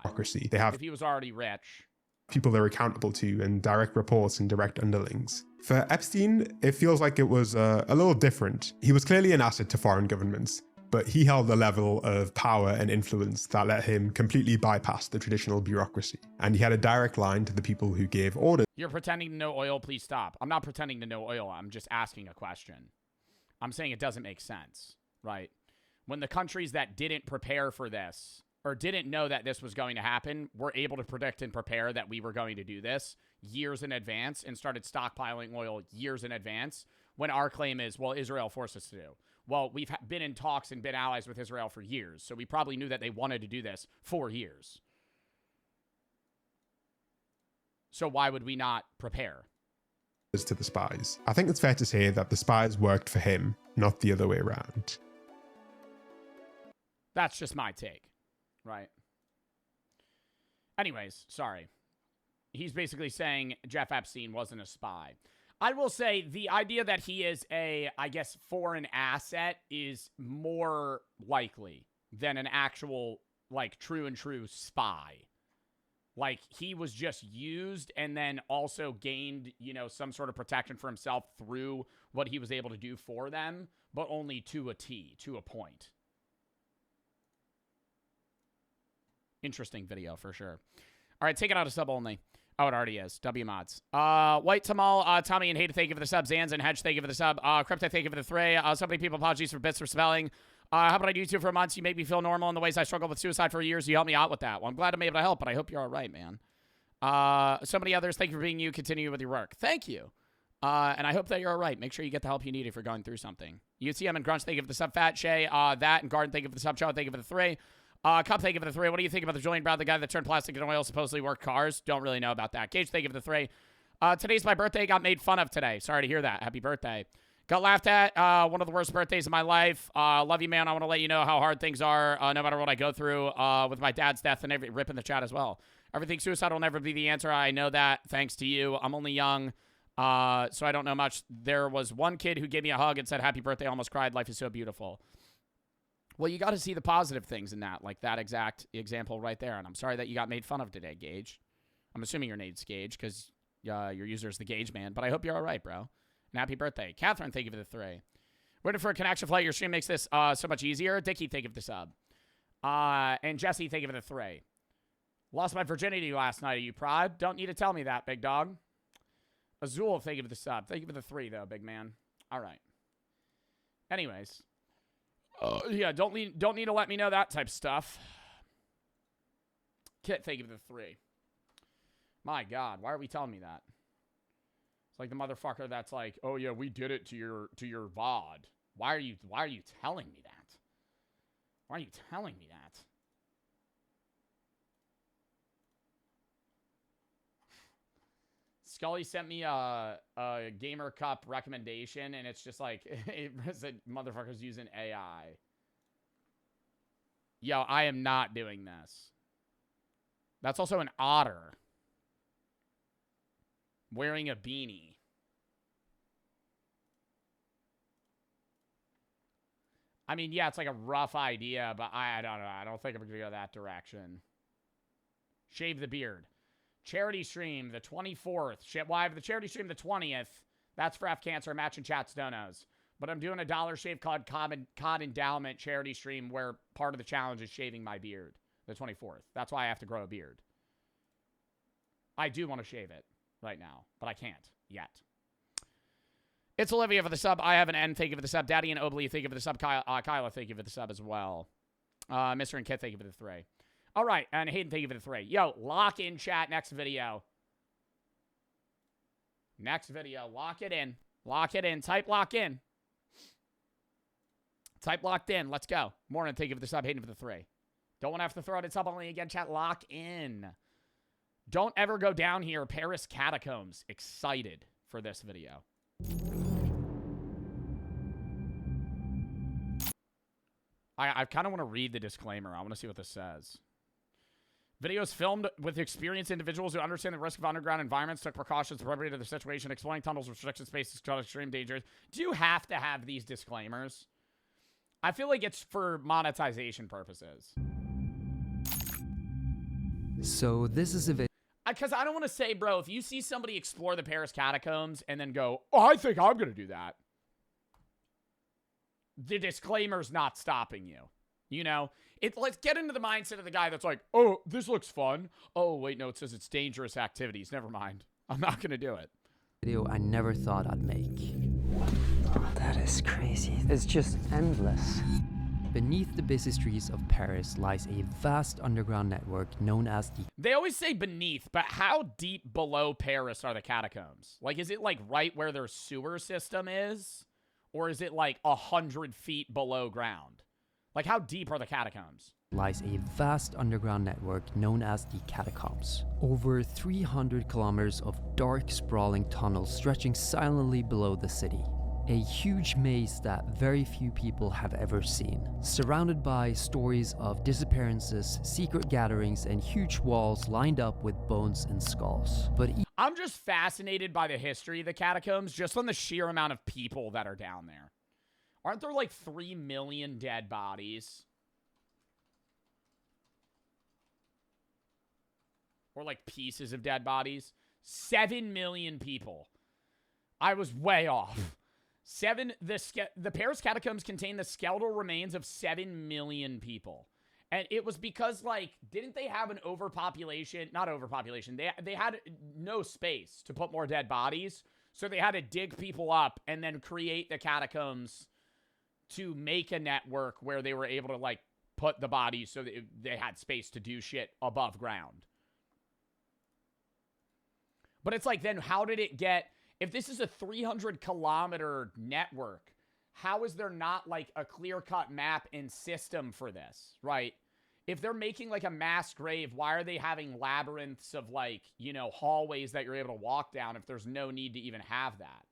They have if he was already rich. People they're accountable to and direct reports and direct underlings. For Epstein, it feels like it was a little different. He was clearly an asset to foreign governments, but he held a level of power and influence that let him completely bypass the traditional bureaucracy. And he had a direct line to the people who gave orders. You're pretending to know oil, please stop. I'm not pretending to know oil, I'm just asking a question. I'm saying it doesn't make sense, right? When the countries that didn't prepare for this, or didn't know that this was going to happen, were able to predict and prepare that we were going to do this years in advance and started stockpiling oil years in advance, when our claim is, well, Israel forced us to do. Well, we've been in talks and been allies with Israel for years, so we probably knew that they wanted to do this for years. So why would we not prepare? To the spies. I think it's fair to say that the spies worked for him, not the other way around. That's just my take, right? Anyways, sorry. He's basically saying Jeff Epstein wasn't a spy. I will say the idea that he is a, I guess, foreign asset is more likely than an actual, like, true spy. Like, he was just used and then also gained, you know, some sort of protection for himself through what he was able to do for them, but only to a T, to a point. Interesting video for sure. All right, take it out of sub only. Oh, it already is. W mods. White Tamal, Tommy and Hate, thank you for the sub. Zans and Hedge, thank you for the sub. Crypto, thank you for the three. So many people, apologies for bits for spelling. How about I do YouTube for months? You make me feel normal in the ways I struggled with suicide for years. You helped me out with that. Well, I'm glad I'm able to help, but I hope you're all right, man. So many others, thank you for being you. Continue with your work. Thank you. And I hope that you're all right. Make sure you get the help you need if you're going through something. UTM and Grunch, thank you for the sub. Fat Shay, that and Garden, thank you for the sub. Chow, thank you for the three. Cup, thank you for the three. What do you think about the Julian Brown, the guy that turned plastic into oil, supposedly worked cars? Don't really know about that. Gage, thank you for the three. Today's my birthday. Got made fun of today. Sorry to hear that. Happy birthday. Got laughed at. One of the worst birthdays of my life. Love you, man. I want to let you know how hard things are, no matter what I go through, with my dad's death and every rip in the chat as well. Everything suicide will never be the answer. I know that thanks to you. I'm only young, so I don't know much. There was one kid who gave me a hug and said, happy birthday. I almost cried. Life is so beautiful. Well, you got to see the positive things in that, like that exact example right there. And I'm sorry that you got made fun of today, Gage. I'm assuming your name's Gage because your user is the Gage man. But I hope you're all right, bro. And happy birthday. Catherine, thank you for the three. Waiting for a connection flight. Your stream makes this so much easier. Dickie, thank you for the sub. And Jesse, thank you for the three. Lost my virginity last night. Are you proud? Don't need to tell me that, big dog. Azul, thank you for the sub. Thank you for the three, though, big man. All right. Anyways. Yeah, don't need to let me know that type of stuff. Kit, thank you for the three. My God, why are we telling me that? It's like the motherfucker that's like, oh yeah, we did it to your VOD. Why are you telling me that? Why are you telling me that? Scully sent me a Gamer Cup recommendation, and it's just like, it said motherfuckers using AI. Yo, I am not doing this. That's also an otter. Wearing a beanie. I mean, yeah, it's like a rough idea, but I don't know. I don't think I'm going to go that direction. Shave the beard. Charity stream, the 24th. Well, I have the charity stream the 20th. That's for F Cancer, match and chats donos. But I'm doing a Dollar Shave COD endowment charity stream where part of the challenge is shaving my beard. The 24th. That's why I have to grow a beard. I do want to shave it right now, but I can't yet. It's Olivia for the sub. I have an N. Thank you for the sub. Daddy and Obley, thank you for the sub. Kyla, thank you for the sub as well. Mr. and Kit, thank you for the three. All right, and Hayden, thank you for the three. Yo, lock in chat next video. Next video, lock it in. Lock it in. Type lock in. Type locked in. Let's go. Morning, thank you for the sub. Hayden for the three. Don't want to have to throw it in sub only again, chat. Lock in. Don't ever go down here. Paris Catacombs. Excited for this video. I kind of want to read the disclaimer. I want to see what this says. Videos filmed with experienced individuals who understand the risk of underground environments, took precautions appropriate to the situation, exploring tunnels, restricted spaces, extreme dangers. Do you have to have these disclaimers? I feel like it's for monetization purposes. So this is a video. Because I don't want to say, bro, if you see somebody explore the Paris Catacombs and then go, oh, I think I'm going to do that. The disclaimer's not stopping you. You know? Let's get into the mindset of the guy that's like, oh, this looks fun. Oh, wait, no, it says it's dangerous activities. Never mind. I'm not going to do it. Video I never thought I'd make. That is crazy. It's just endless. Beneath the busy streets of Paris lies a vast underground network known as the... They always say beneath, but how deep below Paris are the catacombs? Like, is it like right where their sewer system is? Or is it like 100 feet below ground? Like, how deep are the catacombs? Lies a vast underground network known as the Catacombs. Over 300 kilometers of dark, sprawling tunnels stretching silently below the city. A huge maze that very few people have ever seen. Surrounded by stories of disappearances, secret gatherings, and huge walls lined up with bones and skulls. But I'm just fascinated by the history of the catacombs, just on the sheer amount of people that are down there. Aren't there like 3 million dead bodies? or like pieces of dead bodies. 7 million people. I was way off. The Paris catacombs contain the skeletal remains of 7 million people. And it was because, like, didn't they have an overpopulation? Not overpopulation. They had no space to put more dead bodies. So they had to dig people up and then create the catacombs to make a network where they were able to, like, put the bodies so that they had space to do shit above ground. But it's like, then how did it get... If this is a 300-kilometer network, how is there not, like, a clear-cut map and system for this, right? If they're making, like, a mass grave, why are they having labyrinths of, like, you know, hallways that you're able to walk down if there's no need to even have that?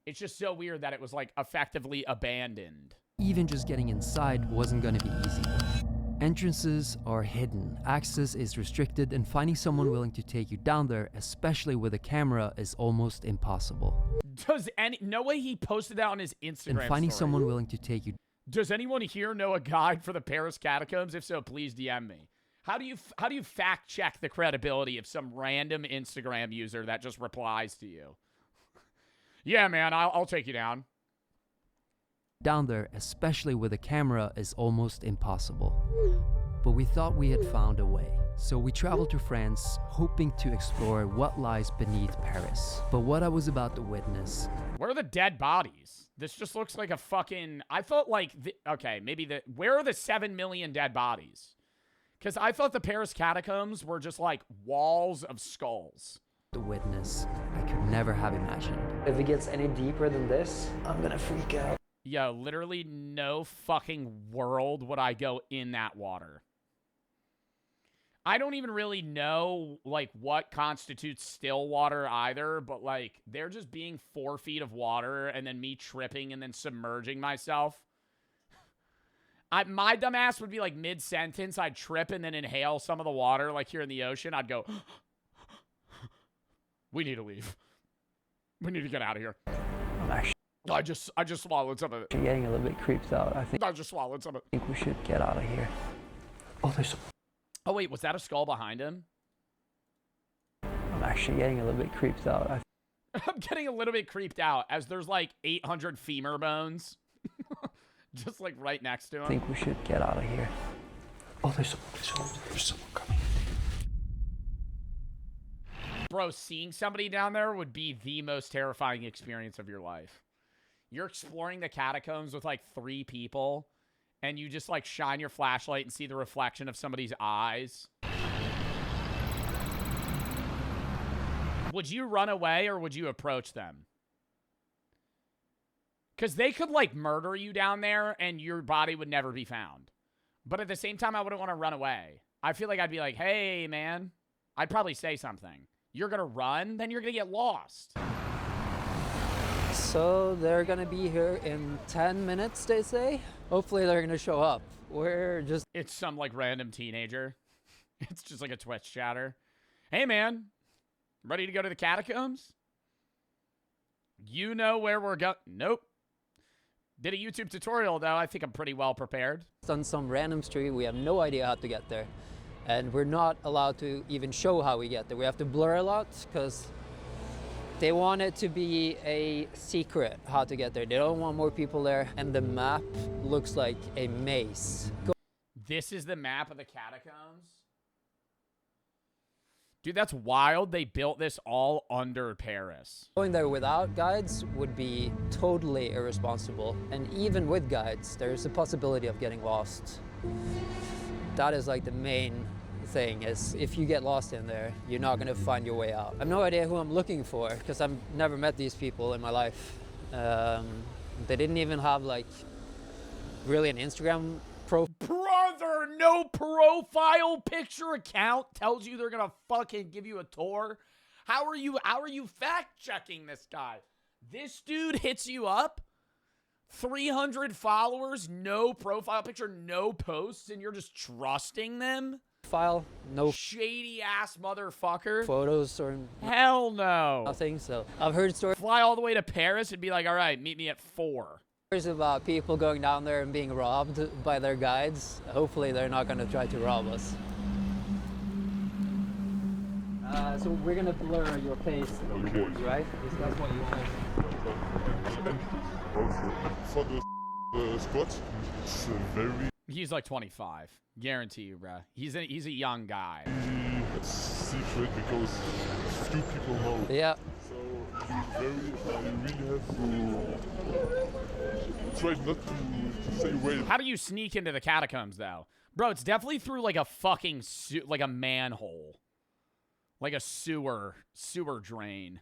It's just so weird that it was, like, effectively abandoned. Even just getting inside wasn't gonna be easy. Entrances are hidden, access is restricted, and finding someone willing to take you down there, especially with a camera, is almost impossible. No way he posted that on his Instagram And finding story. someone willing to take you... Does anyone here know a guide for the Paris catacombs? If so, please DM me. How do you fact check the credibility of some random Instagram user that just replies to you? Yeah, man, I'll take you down. Down there, especially with a camera, is almost impossible. But we thought we had found a way. So we traveled to France, hoping to explore what lies beneath Paris. But what I was about to witness... Where are the dead bodies? This just looks like a fucking... I thought, like... Okay, maybe the... Where are the 7 million dead bodies? Because I thought the Paris catacombs were just, like, walls of skulls. ...to witness, I could never have imagined. If it gets any deeper than this, I'm gonna freak out. Yo, literally no fucking world would I go in that water. I don't even really know, like, what constitutes still water either, but, like, they're just being 4 feet of water and then me tripping and then submerging myself. My dumb ass would be, like, mid-sentence. I'd trip and then inhale some of the water, like, here in the ocean. I'd go, we need to leave. We need to get out of here. I'm actually I just swallowed some of it. getting a little bit creeped out. I I just swallowed some of it. think we should get out of here. Oh, there's... Oh, wait, was that a skull behind him? I'm actually getting a little bit creeped out. I'm getting a little bit creeped out as there's like 800 femur bones. Just like right next to him. I think we should get out of here. Oh, there's someone coming. Bro, seeing somebody down there would be the most terrifying experience of your life. You're exploring the catacombs with like 3 people, and you just like shine your flashlight and see the reflection of somebody's eyes. Would you run away or would you approach them? Because they could like murder you down there and your body would never be found. But at the same time, I wouldn't want to run away. I feel like I'd be like, hey, man. I'd probably say something. You're going to run? Then you're going to get lost. So they're gonna be here in 10 minutes, they say. Hopefully they're gonna show up. We're just... It's some like random teenager. It's just like a Twitch chatter. Hey, man. Ready to go to the catacombs? You know where we're going? Nope. Did a YouTube tutorial, though. I think I'm pretty well prepared. on some random street. We have no idea how to get there. And we're not allowed to even show how we get there. We have to blur a lot because they want it to be a secret how to get there. They don't want more people there. And the map looks like a maze. This is the map of the catacombs? Dude, that's wild. They built this all under Paris. Going there without guides would be totally irresponsible. And even with guides, there's a possibility of getting lost. That is like the main thing, is if you get lost in there, you're not gonna find your way out. I have no idea who I'm looking for because I've never met these people in my life. They didn't even have like really an Instagram profile. Brother, no profile picture account tells you they're gonna fucking give you a tour. How are you fact checking this guy? This dude hits you up, 300 followers, no profile picture, no posts, and you're just trusting them? No shady ass motherfucker. photos or Hell no. nothing. So I've heard stories Fly all the way to Paris and be like, all right, meet me at 4. about people going down there and being robbed by their guides. Hopefully they're not gonna try to rob us. So we're gonna blur your face, right? That's what you want. For the spot, it's very He's like 25. Guarantee you, bruh. He's a young guy. secret because few people know. Yeah. So you really have to try not to say wait. How do you sneak into the catacombs, though? Bro, it's definitely through like a fucking like a manhole. Like a sewer drain.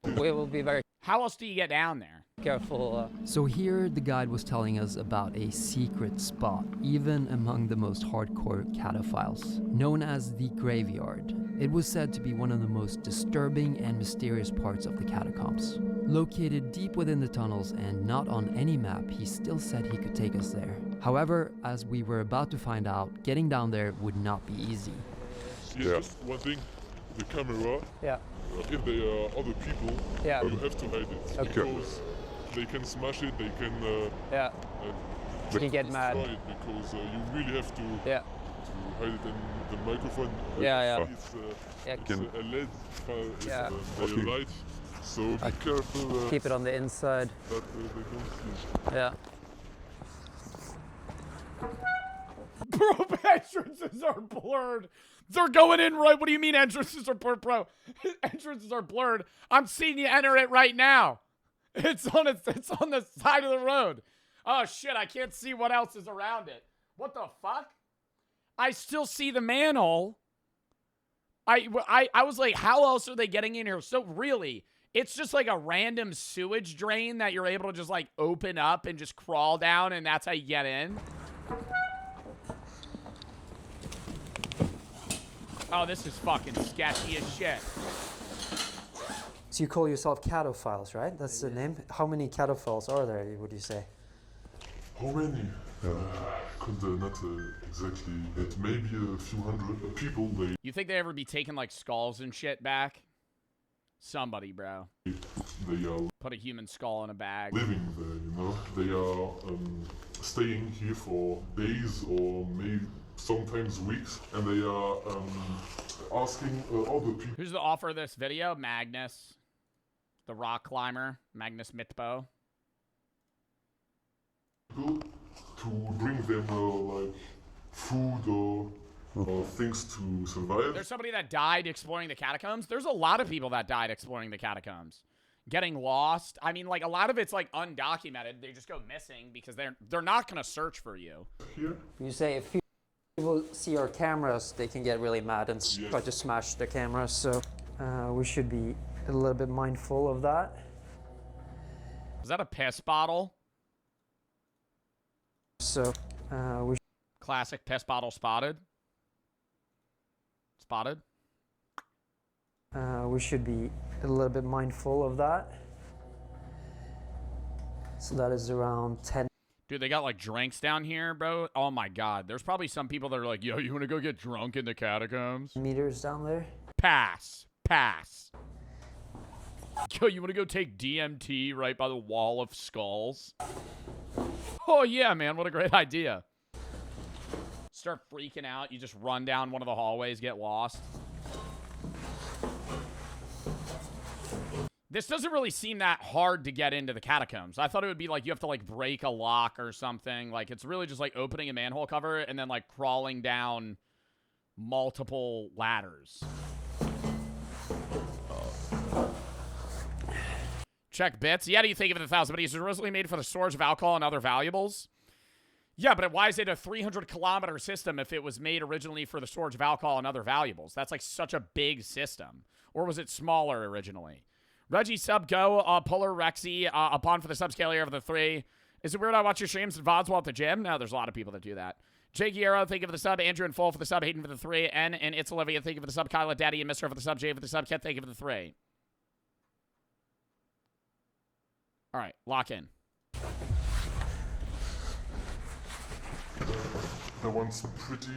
We will be very How else do you get down there? careful. So here the guide was telling us about a secret spot, even among the most hardcore cataphiles, known as the graveyard. It was said to be one of the most disturbing and mysterious parts of the catacombs. Located deep within the tunnels and not on any map, he still said he could take us there. However, as we were about to find out, getting down there would not be easy. Yeah. Just one thing, the camera. Yeah. If they are other people, Yeah. you have to hide it because they can smash it. They can. Yeah. You can get mad. Destroy it because you really have to. Yeah. To hide it in the microphone. Yeah. It's a LED Yeah. light, so be careful. Keep it on the inside. That they don't see. Yeah. Bro, entrances are blurred. They're going in right. What do you mean entrances are blurred, bro? Entrances are blurred. I'm seeing you enter it right now. It's on the side of the road. Oh shit, I can't see what else is around it. What the fuck? I still see the manhole. I was like, how else are they getting in here? So really, it's just like a random sewage drain that you're able to just like open up and just crawl down, and that's how you get in. Oh, this is fucking sketchy as shit. So you call yourself cataphiles, right? That's the name. How many cataphiles are there, would you say? How many? Could not exactly. It may be a few hundred people. You think they ever be taking like skulls and shit back? Somebody, bro. They are Put a human skull in a bag. living there, you know. They are staying here for days or maybe sometimes weeks, and they are asking other people. Who's the author of this video? Magnus. The rock climber. Magnus Mitbo. To bring them like food or things to survive. There's somebody that died exploring the catacombs. There's a lot of people that died exploring the catacombs. Getting lost. I mean, like, a lot of it's, like, undocumented. They just go missing because they're not going to search for you. Here? You say if people see our cameras, they can get really mad and try to smash the cameras. So we should be a little bit mindful of that. Is that a piss bottle? So we Classic piss bottle spotted. Spotted. we should be a little bit mindful of that. So that is around 10. Dude, they got like drinks down here, bro. Oh my god. There's probably some people that are like, yo, you want to go get drunk in the catacombs? Meters down there. Pass. Pass. Yo, you want to go take DMT right by the wall of skulls? Oh yeah, man. What a great idea. Start freaking out. You just run down one of the hallways, get lost. This doesn't really seem that hard to get into the catacombs. I thought it would be like you have to like break a lock or something. Like it's really just like opening a manhole cover and then like crawling down multiple ladders. Check bits. Yeah, do you think of it 1,000? But it's originally made for the storage of alcohol and other valuables. Yeah, but why is it a 300-kilometer system if it was made originally for the storage of alcohol and other valuables? That's like such a big system. Or was it smaller originally? Reggie sub go, Puller Rexy, upon for the subscale here of the 3. Is it weird I watch your streams and VODs while at the gym? No, there's a lot of people that do that. Jake Guerrero, thank you for the sub. Andrew and Full for the sub. Hayden for the 3. N and It's Olivia, thank you for the sub. Kyla, Daddy, and Mr. for the sub. Jay for the sub. Ket, thank you for the 3. All right, lock in. That one's pretty.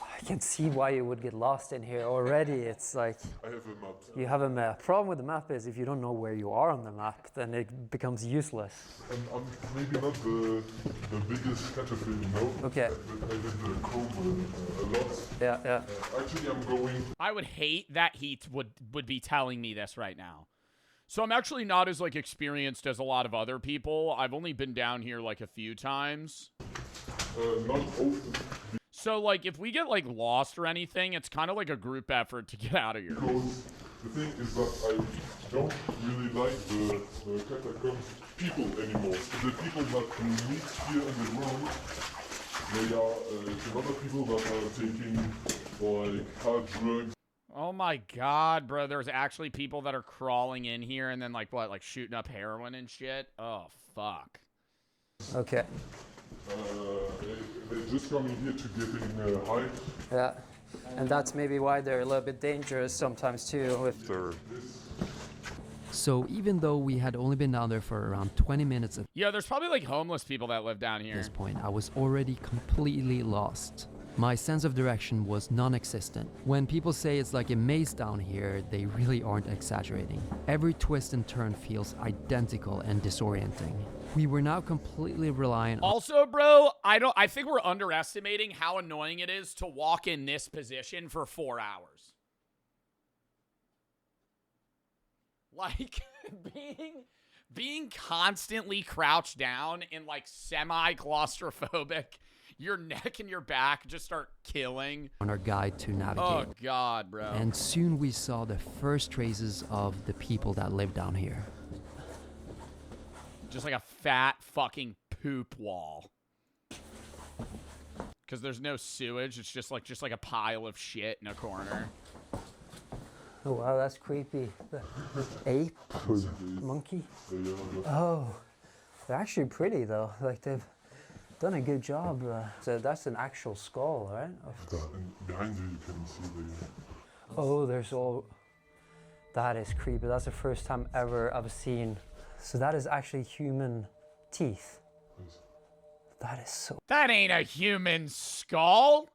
I can see why you would get lost in here already. It's like I have a map. you have a map. Problem with the map is if you don't know where you are on the map, then it becomes useless. I'm maybe not the biggest caterpillar, you know. Okay. But I did the comb a lot. Yeah. Actually, I'm going. I would hate that he would be telling me this right now. So I'm actually not as like experienced as a lot of other people. I've only been down here like a few times. Not often. So like if we get like lost or anything, it's kind of like a group effort to get out of here. Because the thing is that I don't really like the catacombs people anymore. The people that you meet here in the room, they are the other people that are taking like hard drugs. Oh my god, bro, there's actually people that are crawling in here and then like what, like shooting up heroin and shit? Oh fuck. Okay. They're just coming here to getting high. Yeah. And that's maybe why they're a little bit dangerous sometimes too. If So even though we had only been down there for around 20 minutes at Yeah, there's probably like homeless people that live down here. this point, I was already completely lost. My sense of direction was non-existent. When people say it's like a maze down here, they really aren't exaggerating. Every twist and turn feels identical and disorienting. We were now completely reliant on Also, bro, I think we're underestimating how annoying it is to walk in this position for 4 hours. Like being constantly crouched down and like semi-claustrophobic, your neck and your back just start killing. our guide to navigate. Oh god, bro. And soon we saw the first traces of the people that live down here. Just like a fat fucking poop wall. Because there's no sewage. It's just like a pile of shit in a corner. oh wow, that's creepy. The ape, monkey. Oh, they're actually pretty though. Like they've done a good job. So that's an actual skull, right? And behind you, you can see the. Oh, there's all. That is creepy. That's the first time ever I've seen. So that is actually human teeth. That is so. That ain't a human skull.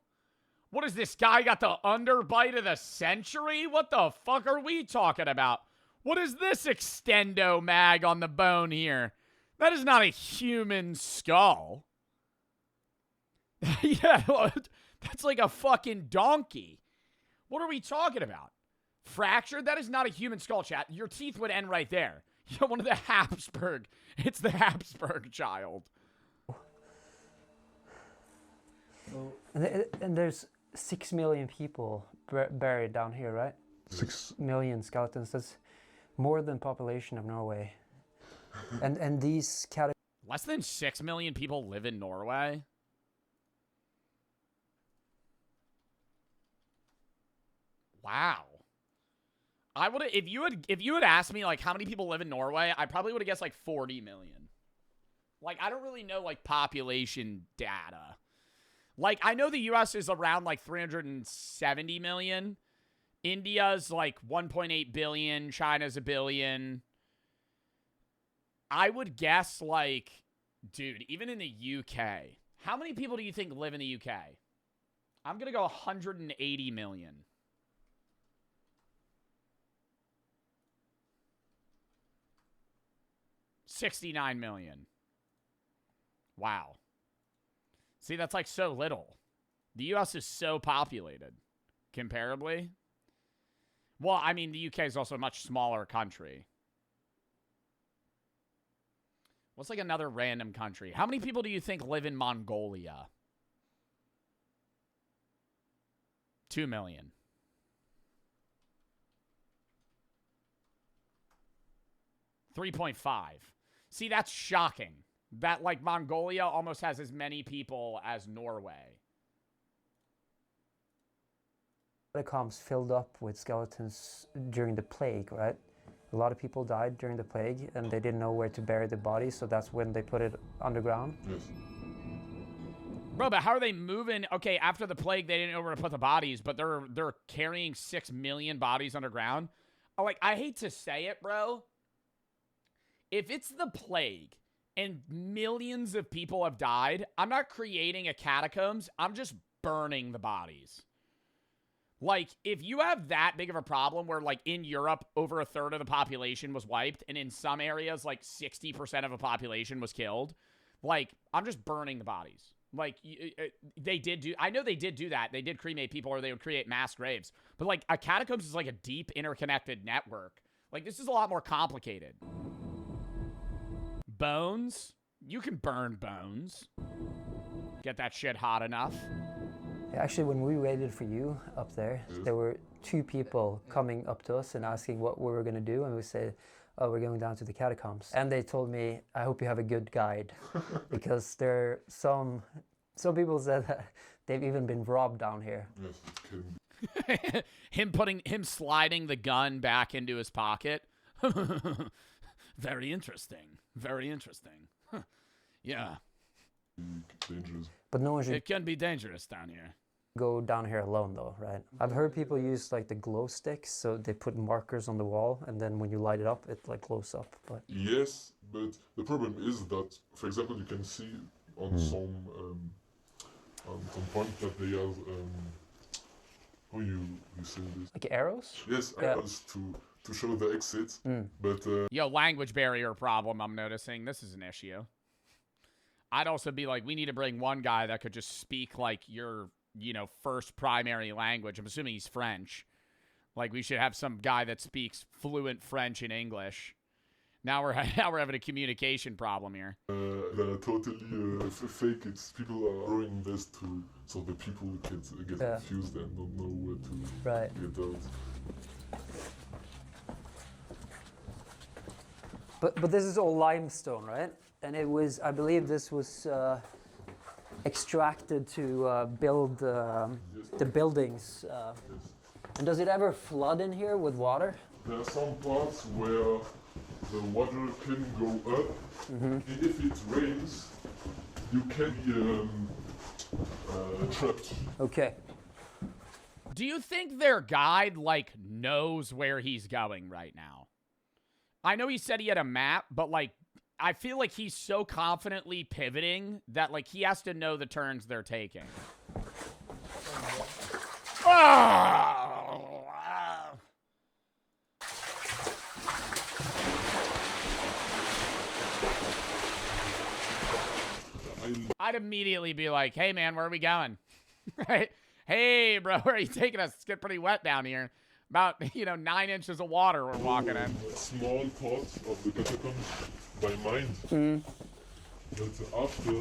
What is this guy got the underbite of the century? What the fuck are we talking about? What is this extendo mag on the bone here? That is not a human skull. Yeah, that's like a fucking donkey. What are we talking about? Fractured? That is not a human skull, chat. Your teeth would end right there. You're one of the Habsburg. It's the Habsburg child. And there's 6 million people buried down here, right? 6 million skeletons. That's more than population of Norway. And these catacombs. Less than 6 million people live in Norway? Wow. I would if you had asked me like how many people live in Norway, I probably would have guessed like 40 million. Like I don't really know like population data. Like I know the US is around like 370 million. India's like 1.8 billion, China's a billion. I would guess like dude, even in the UK, how many people do you think live in the UK? I'm going to go 180 million. $69 million. Wow. See, that's like so little. The U.S. is so populated, comparably. Well, I mean, the U.K. is also a much smaller country. What's like another random country? How many people do you think live in Mongolia? 2 million. $3.5. See, that's shocking. That, like, Mongolia almost has as many people as Norway. Catacombs filled up with skeletons during the plague, right? A lot of people died during the plague, and they didn't know where to bury the bodies, so that's when they put it underground. Yes. Bro, but how are they moving? Okay, after the plague, they didn't know where to put the bodies, but they're carrying 6 million bodies underground. Oh, like, I hate to say it, bro. If it's the plague and millions of people have died, I'm not creating a catacombs. I'm just burning the bodies. Like, if you have that big of a problem where, like, in Europe, over a third of the population was wiped, and in some areas, like, 60% of the population was killed, like, I'm just burning the bodies. Like, they did do, I know they did do that. They did cremate people, or they would create mass graves. But, like, a catacombs is like a deep interconnected network. Like, this is a lot more complicated. Bones? You can burn bones. Get that shit hot enough. Actually, when we waited for you up there, there were 2 people coming up to us and asking what we were going to do. And we said, oh, we're going down to the catacombs. And they told me, I hope you have a good guide. Because there are some people said that they've even been robbed down here. Yes, it can. him sliding the gun back into his pocket. Very interesting. Very interesting. Yeah. Dangerous. But no one should It can be dangerous down here. go down here alone though, right? I've heard people use like the glow sticks, so they put markers on the wall, and then when you light it up, it like glows up. But Yes, but the problem is that, for example, you can see on some point that they have how you say this? like arrows? Yes, Yeah. arrows to show the exit. But Yo, language barrier problem I'm noticing. This is an issue. I'd also be like, we need to bring one guy that could just speak like your, first primary language. I'm assuming he's French. Like, we should have some guy that speaks fluent French and English. Now we're having a communication problem here. they're totally fake. It's people are throwing this so the people get Yeah. confused and don't know where to Right. get out. But this is all limestone, right? And it was, I believe this was extracted to build the buildings. And does it ever flood in here with water? There are some parts where the water can go up, and if it rains, you can be trapped. Okay. Do you think their guide, like, knows where he's going right now? I know he said he had a map, but, like, I feel like he's so confidently pivoting that, like, he has to know the turns they're taking. Oh! I'd immediately be like, hey, man, where are we going? Right? Hey, bro, where are you taking us? It's getting pretty wet down here. About, 9 inches of water we're walking in. A small part of the catacombs by mind. But after,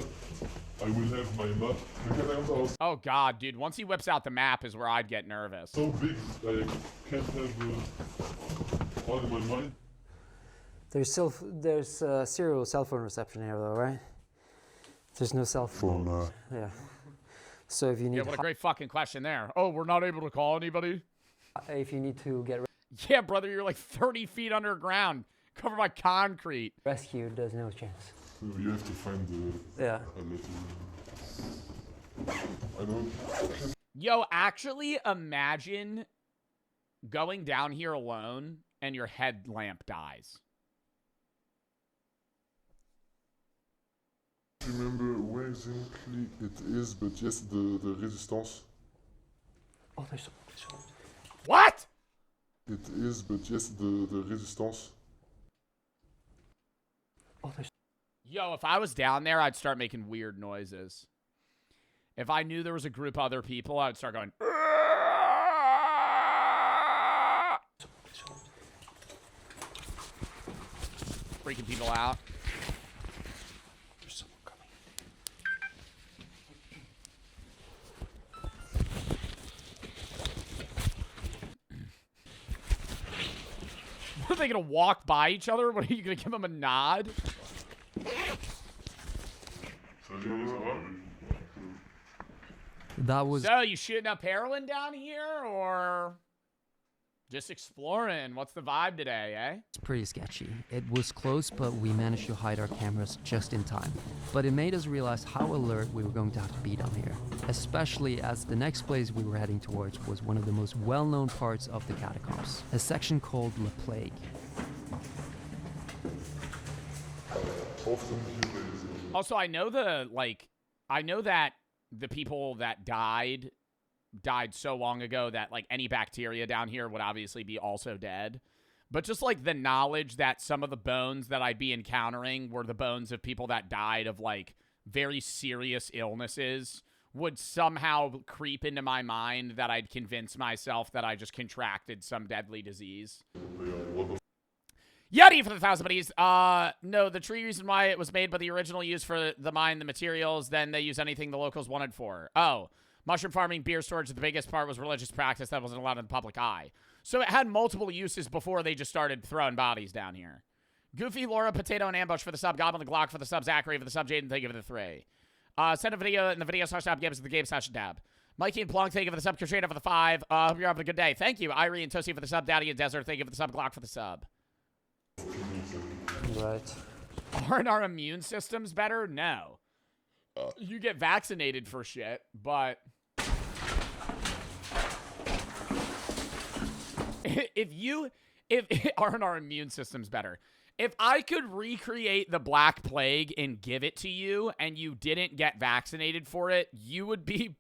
I will have my map. The catacombs are Oh, God, dude. Once he whips out the map is where I'd get nervous. so big, I can't have all in my mind. There's zero cell phone reception here, though, right? There's no cell phone. Yeah. So if you need Yeah, what a great fucking question there. Oh, we're not able to call anybody? if you need to get Yeah, brother, you're like 30 feet underground, covered by concrete. rescued, there's no chance. So you have to find Yeah. a little. I don't. Yo, actually imagine going down here alone and your headlamp dies. Remember where exactly it is, but yes, the resistance. Oh, there's What? It is, but yes, the resistance. oh, there's Yo, if I was down there, I'd start making weird noises. If I knew there was a group of other people, I would start going. Freaking people out. there's someone coming. Are they gonna walk by each other? What are you gonna give them a nod? That was So, you shooting up heroin down here, or just exploring? What's the vibe today, eh? pretty sketchy. It was close, but we managed to hide our cameras just in time. But it made us realize how alert we were going to have to be down here, especially as the next place we were heading towards was one of the most well-known parts of the catacombs, a section called La Plague. Also, I know that the people that died so long ago that, like, any bacteria down here would obviously be also dead. But just, like, the knowledge that some of the bones that I'd be encountering were the bones of people that died of, like, very serious illnesses would somehow creep into my mind that I'd convince myself that I just contracted some deadly disease. Yeti for the 1,000 buddies. No, the tree reason why it was made, but the original use for the mine, the materials, then they use anything the locals wanted for. Oh, mushroom farming, beer storage, the biggest part was religious practice that wasn't allowed in the public eye. So it had multiple uses before they just started throwing bodies down here. Goofy, Laura, Potato, and Ambush for the sub. Goblin, the Glock for the sub. Zachary for the sub. Jaden, thank you for the 3. Send a video in the video /tab games the game /tab. Mikey and Plonk, thank you for the sub. Katrina for the 5. Hope you're having a good day. Thank you. Irie and Toasty for the sub. Daddy and Desert, thank you for the sub. Glock for the sub. Right. Aren't our immune systems better? No. You get vaccinated for shit, but if aren't our immune systems better? If I could recreate the Black Plague and give it to you and you didn't get vaccinated for it, you would be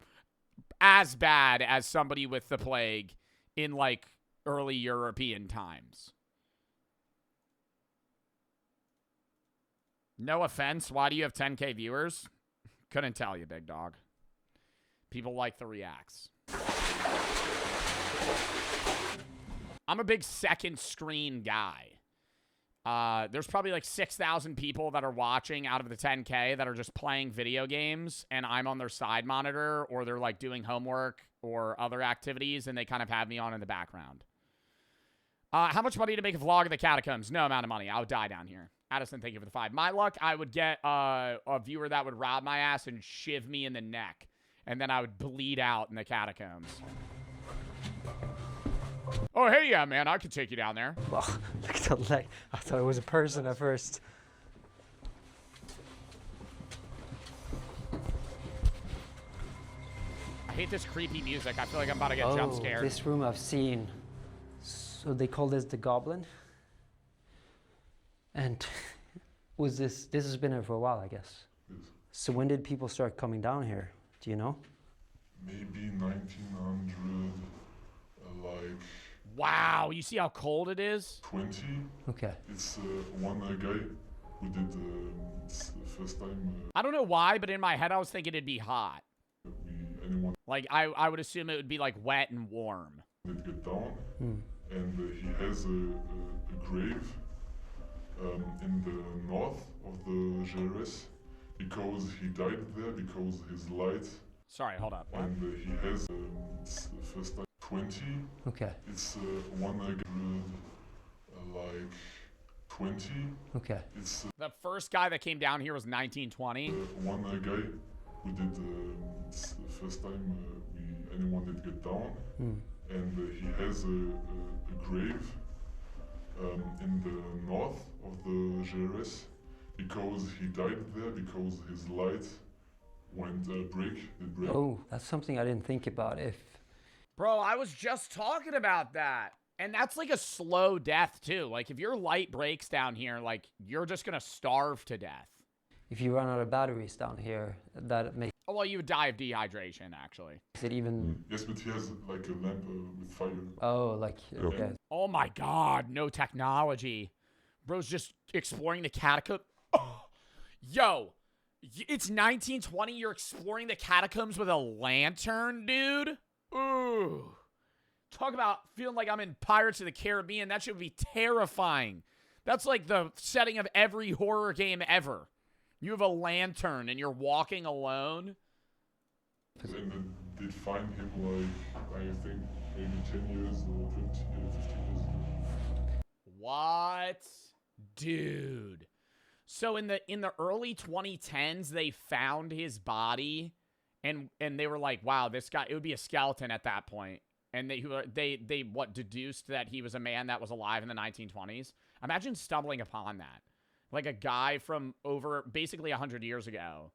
as bad as somebody with the plague in like early European times. No offense, why do you have 10K viewers? Couldn't tell you, big dog. People like the reacts. I'm a big second screen guy. There's probably like 6,000 people that are watching out of the 10K that are just playing video games, and I'm on their side monitor, or they're like doing homework or other activities, and they kind of have me on in the background. How much money to make a vlog of the Catacombs? No amount of money. I would die down here. Addison, thank you for the 5. My luck, I would get a viewer that would rob my ass and shiv me in the neck, and then I would bleed out in the Catacombs. Oh, hey, yeah, man, I could take you down there. Well, look at the leg. I thought it was a person at first. I hate this creepy music. I feel like I'm about to get jump scared. This room I've seen. So they call this the Goblin. And this has been here for a while, I guess. Yes. So when did people start coming down here? Do you know? Maybe 1900, like Wow, you see how cold it is? 20. Okay. It's one guy who did it's the first time I don't know why, but in my head I was thinking it'd be hot. anyone Like, I would assume it would be, like, wet and warm. did get down. And he has a grave in the north of the Geoguessr because he died there because his light. Sorry, hold up. What? And he has it's the first time 20. Okay. It's 100, like 20. Okay. It's The first guy that came down here was 1920. one guy who did it's the first time anyone did get down. And he has a grave in the north of the Geoguessr because he died there because his light went break. Oh, that's something I didn't think about. Bro, I was just talking about that. And that's like a slow death, too. Like, if your light breaks down here, like, you're just going to starve to death. If you run out of batteries down here, that makes Oh, well, you would die of dehydration, actually. it even... Yes, but he has like a lamp with fire. Oh, like, okay. Oh, my God. No technology. Bro's just exploring the catacombs. Oh, yo, it's 1920. You're exploring the catacombs with a lantern, dude? Ooh. Talk about feeling like I'm in Pirates of the Caribbean. That should be terrifying. That's like the setting of every horror game ever. You have a lantern and you're walking alone. And then they'd find him like, I think, maybe 10 years or 20 years, 15 years ago. What? Dude. So in the early 2010s, they found his body and they were like, wow, this guy, it would be a skeleton at that point. And they deduced that he was a man that was alive in the 1920s. Imagine stumbling upon that. Like a guy from over basically 100 years ago.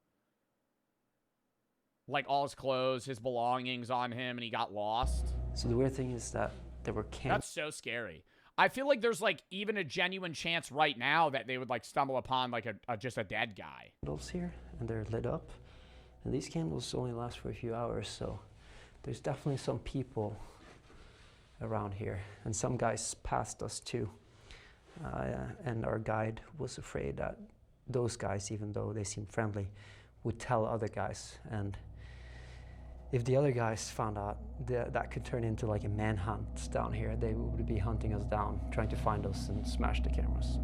Like all his clothes, his belongings on him, and he got lost. So the weird thing is that there were candles. That's so scary. I feel like there's like even a genuine chance right now that they would like stumble upon like just a dead guy. Here, and they're lit up. And these candles only last for a few hours, so there's definitely some people around here. And some guys passed us too. And our guide was afraid that those guys, even though they seemed friendly, would tell other guys, and if the other guys found out, that could turn into like a manhunt down here. They would be hunting us down, trying to find us and smash the cameras.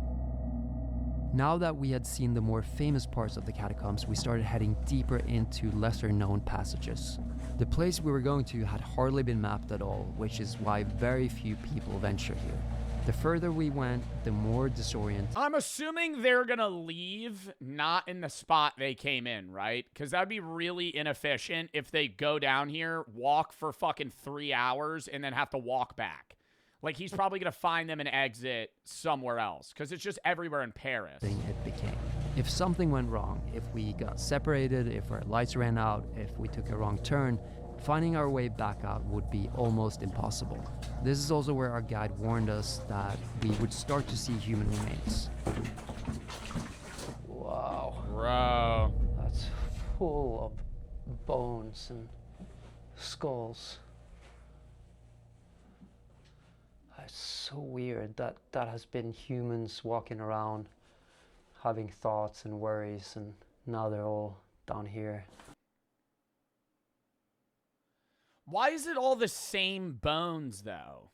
Now that we had seen the more famous parts of the catacombs, we started heading deeper into lesser known passages. The place we were going to had hardly been mapped at all, which is why very few people venture here. The further we went, the more disoriented. I'm assuming they're gonna leave not in the spot they came in, right? Because that'd be really inefficient if they go down here, walk for fucking 3 hours, and then have to walk back. Like, he's probably gonna find them an exit somewhere else, because it's just everywhere in Paris. It became. If something went wrong, if we got separated, if our lights ran out, if we took a wrong turn, finding our way back out would be almost impossible. This is also where our guide warned us that we would start to see human remains. Wow. Bro. That's full of bones and skulls. It's so weird that has been humans walking around having thoughts and worries, and now they're all down here. Why is it all the same bones, though?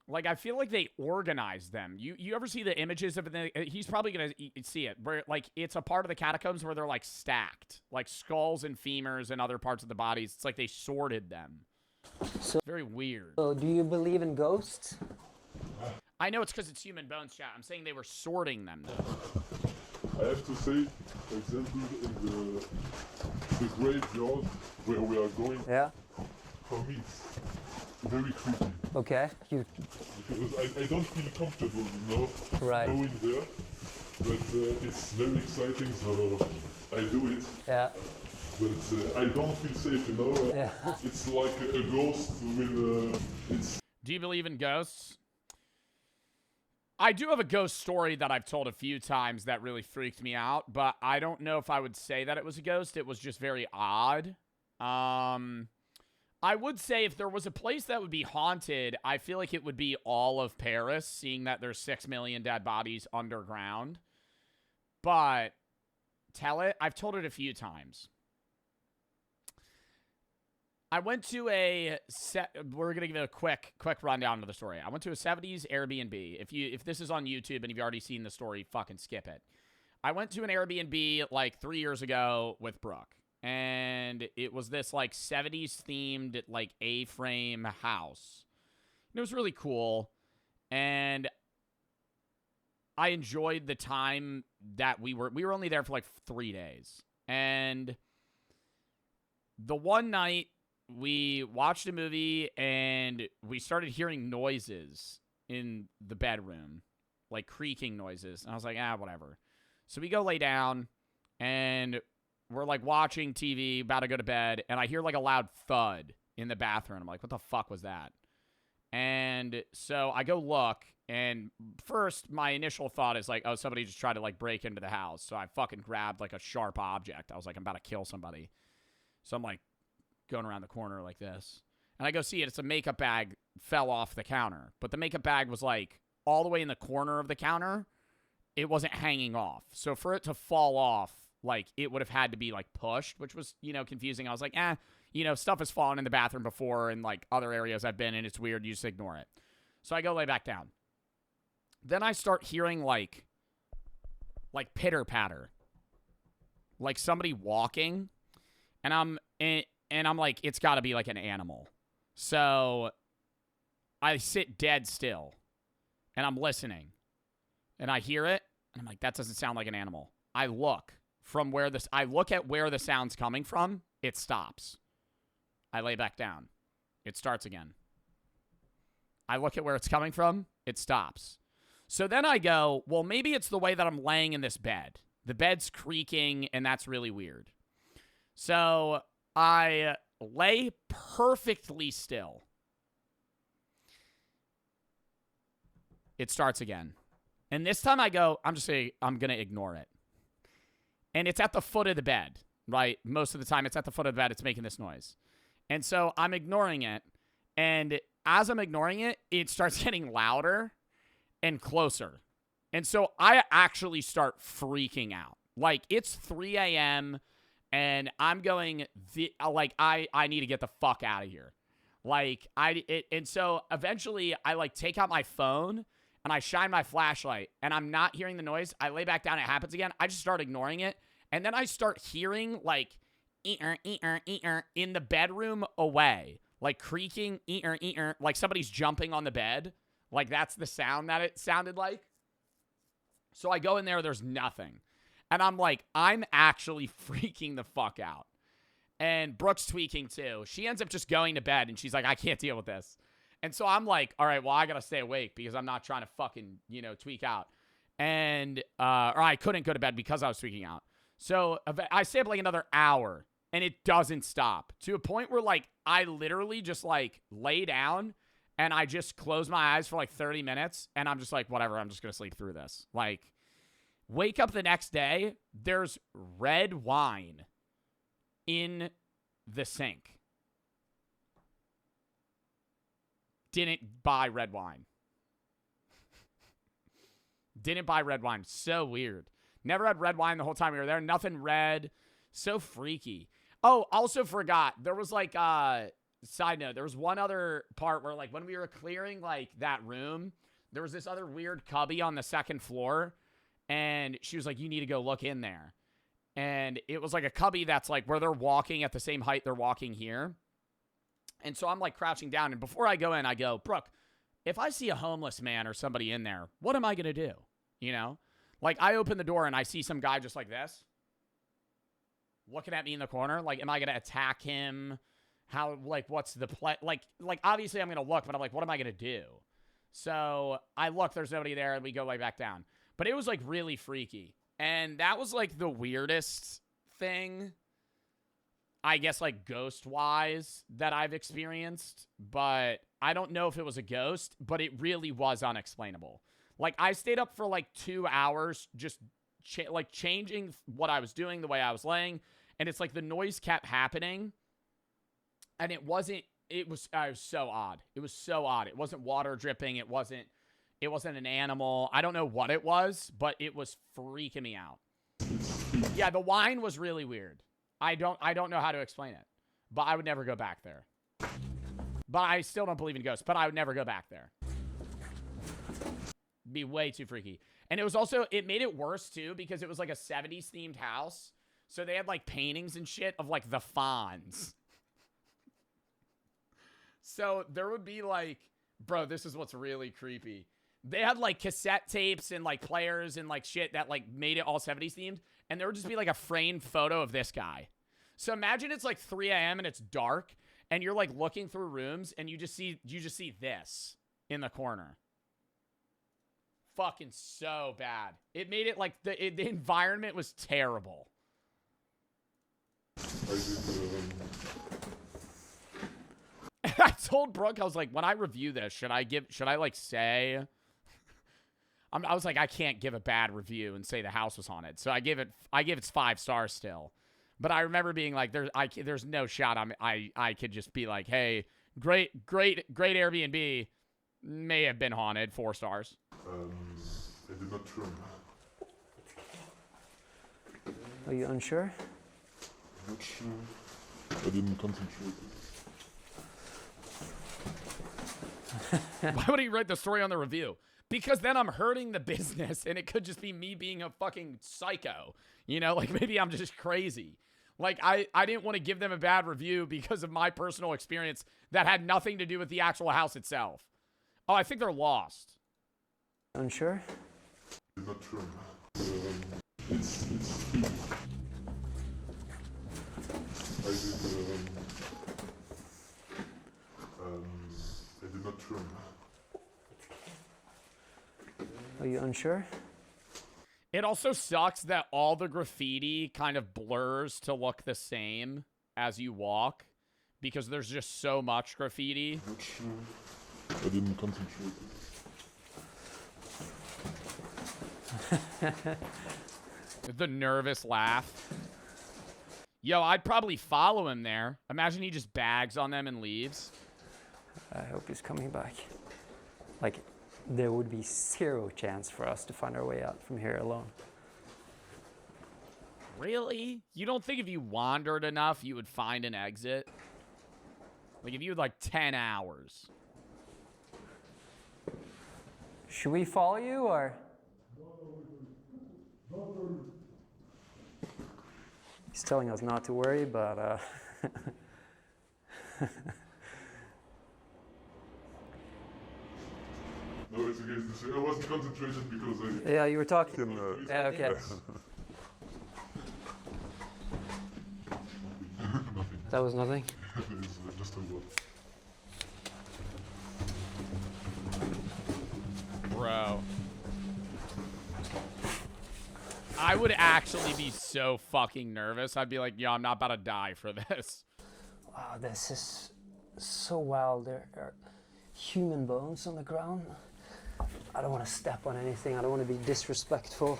Like, I feel like they organized them. You ever see the images of it? He's probably going to see it. Where, like, it's a part of the catacombs where they're, like, stacked. Like, skulls and femurs and other parts of the bodies. It's like they sorted them. So, very weird. So, do you believe in ghosts? I know it's because it's human bones, chat. I'm saying they were sorting them, though. I have to say, for example, in the graveyard where we are going, Yeah. for me it's very creepy. Okay. Because I don't feel comfortable, you know, Right. going there. But it's very exciting, so I do it. Yeah. But I don't feel safe, you know. Yeah. It's like a ghost with it's. Do you believe in ghosts? I do have a ghost story that I've told a few times that really freaked me out, but I don't know if I would say that it was a ghost. It was just very odd. I would say if there was a place that would be haunted, I feel like it would be all of Paris, seeing that there's 6 million dead bodies underground. But I've told it a few times. I went to we're going to give it a quick rundown of the story. I went to a 70s Airbnb. If this is on YouTube and you've already seen the story, fucking skip it. I went to an Airbnb like 3 years ago with Brooke. And it was this like 70s themed like A-frame house. And it was really cool. And I enjoyed the time that we were only there for like 3 days. And the one night we watched a movie and we started hearing noises in the bedroom, like creaking noises. And I was like, whatever. So we go lay down and we're like watching TV, about to go to bed, and I hear like a loud thud in the bathroom. I'm like, what the fuck was that? And so I go look, and first my initial thought is like, oh, somebody just tried to like break into the house. So I fucking grabbed like a sharp object. I was like, I'm about to kill somebody. So I'm like going around the corner like this. And I go see it. It's a makeup bag fell off the counter. But the makeup bag was like all the way in the corner of the counter. It wasn't hanging off. So for it to fall off, like, it would have had to be, like, pushed, which was, confusing. I was like, stuff has fallen in the bathroom before in, like, other areas I've been in. It's weird. You just ignore it. So I go lay back down. Then I start hearing, like pitter-patter. Like, somebody walking. And I'm like, it's got to be, like, an animal. So I sit dead still. And I'm listening. And I hear it. And I'm like, that doesn't sound like an animal. I look at where the sound's coming from. It stops. I lay back down. It starts again. I look at where it's coming from. It stops. So then I go, well, maybe it's the way that I'm laying in this bed. The bed's creaking, and that's really weird. So I lay perfectly still. It starts again. And this time I go, I'm going to ignore it. And it's at the foot of the bed, right? Most of the time it's at the foot of the bed. It's making this noise. And so I'm ignoring it. And as I'm ignoring it, it starts getting louder and closer. And so I actually start freaking out. Like, it's 3 a.m. And I'm going, like, I need to get the fuck out of here. Like, and so eventually I, like, take out my phone and I shine my flashlight and I'm not hearing the noise. I lay back down. It happens again. I just start ignoring it. And then I start hearing, like, in the bedroom away. Like, creaking, like somebody's jumping on the bed. Like, that's the sound that it sounded like. So I go in there. There's nothing. And I'm like, I'm actually freaking the fuck out. And Brooke's tweaking too. She ends up just going to bed and she's like, I can't deal with this. And so I'm like, all right, well, I got to stay awake because I'm not trying to fucking, you know, tweak out. And, or I couldn't go to bed because I was tweaking out. So I stay up like another hour and it doesn't stop to a point where like I literally just like lay down and I just close my eyes for like 30 minutes and I'm just like, whatever, I'm just going to sleep through this. Like, wake up the next day, there's red wine in the sink. Didn't buy red wine. Didn't buy red wine. So weird. Never had red wine the whole time we were there. Nothing red. So freaky. Oh, also forgot. There was like, side note, there was one other part where like when we were clearing like that room, there was this other weird cubby on the second floor. And she was like, you need to go look in there. And it was like a cubby that's like where they're walking at the same height they're walking here. And so I'm like crouching down. And before I go in, I go, Brooke, if I see a homeless man or somebody in there, what am I going to do? You know? Like I open the door and I see some guy just like this, looking at me in the corner. Like, am I going to attack him? How, like, what's the play? Like obviously I'm going to look, but I'm like, what am I going to do? So I look, there's nobody there, and we go way back down. But it was like really freaky. And that was like the weirdest thing, I guess, like ghost-wise that I've experienced. But I don't know if it was a ghost, but it really was unexplainable. Like I stayed up for like 2 hours just like changing what I was doing, the way I was laying. And it's like the noise kept happening. And it was so odd. It was so odd. It wasn't water dripping. It wasn't an animal. I don't know what it was, but it was freaking me out. Yeah, the wine was really weird. I don't know how to explain it, but I would never go back there. But I still don't believe in ghosts, but I would never go back there. Be way too freaky. And it was also, it made it worse too because it was like a 70s themed house. So they had like paintings and shit of like the Fonz. So there would be like, bro, this is what's really creepy. They had like cassette tapes and like players and like shit that like made it all 70s themed. And there would just be like a framed photo of this guy. So imagine it's like 3 a.m. and it's dark and you're like looking through rooms and you just see this in the corner. Fucking so bad. It made it like the environment was terrible. I told Brooke, I was like, when I review this, should I like say, I was like, I can't give a bad review and say the house was haunted. So I give it 5 stars still. But I remember being like, there's no shot I could just be like, hey, great Airbnb, may have been haunted, 4 stars. I did not try. Are you unsure? I'm not sure. I didn't concentrate. Why would he write the story on the review? Because then I'm hurting the business and it could just be me being a fucking psycho. You know, like maybe I'm just crazy. Like I didn't want to give them a bad review because of my personal experience that had nothing to do with the actual house itself. Oh, I think they're lost. Unsure? I'm not sure. I did not try. Are you unsure? It also sucks that all the graffiti kind of blurs to look the same as you walk because there's just so much graffiti. I'm not sure. I didn't concentrate. The nervous laugh. Yo, I'd probably follow him there. Imagine he just bags on them and leaves. I hope he's coming back. Like, there would be 0 chance for us to find our way out from here alone. Really? You don't think if you wandered enough, you would find an exit? Like, if you had, like, 10 hours. Should we follow you, or? He's telling us not to worry, but No, it's against the same. I wasn't concentrated because I... yeah, you were talking. Yeah, okay. That was nothing? It's just a word. Bro. I would actually be so fucking nervous. I'd be like, yo, I'm not about to die for this. Wow, this is so wild. There are human bones on the ground. I don't want to step on anything. I don't want to be disrespectful.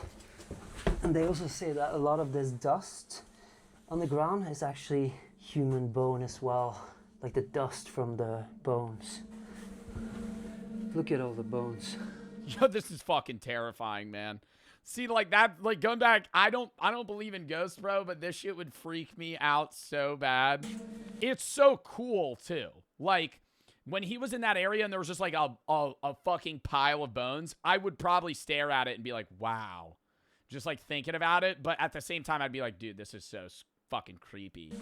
And they also say that a lot of this dust on the ground is actually human bone as well. Like the dust from the bones. Look at all the bones. Yo, this is fucking terrifying, man. See, like that, like going back, I don't believe in ghosts, bro, but this shit would freak me out so bad. It's so cool too. Like when he was in that area and there was just like a fucking pile of bones, I would probably stare at it and be like, wow. Just like thinking about it, but at the same time I'd be like, dude, this is so fucking creepy.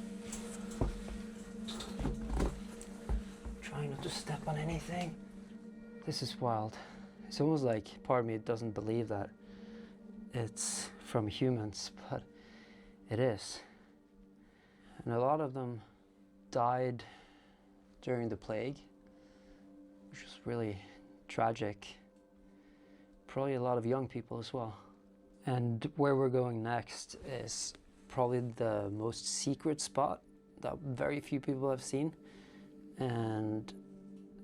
Trying not to step on anything. This is wild. It's almost like part of me doesn't believe that it's from humans, but it is. And a lot of them died during the plague, which was really tragic. Probably a lot of young people as well. And where we're going next is probably the most secret spot that very few people have seen. And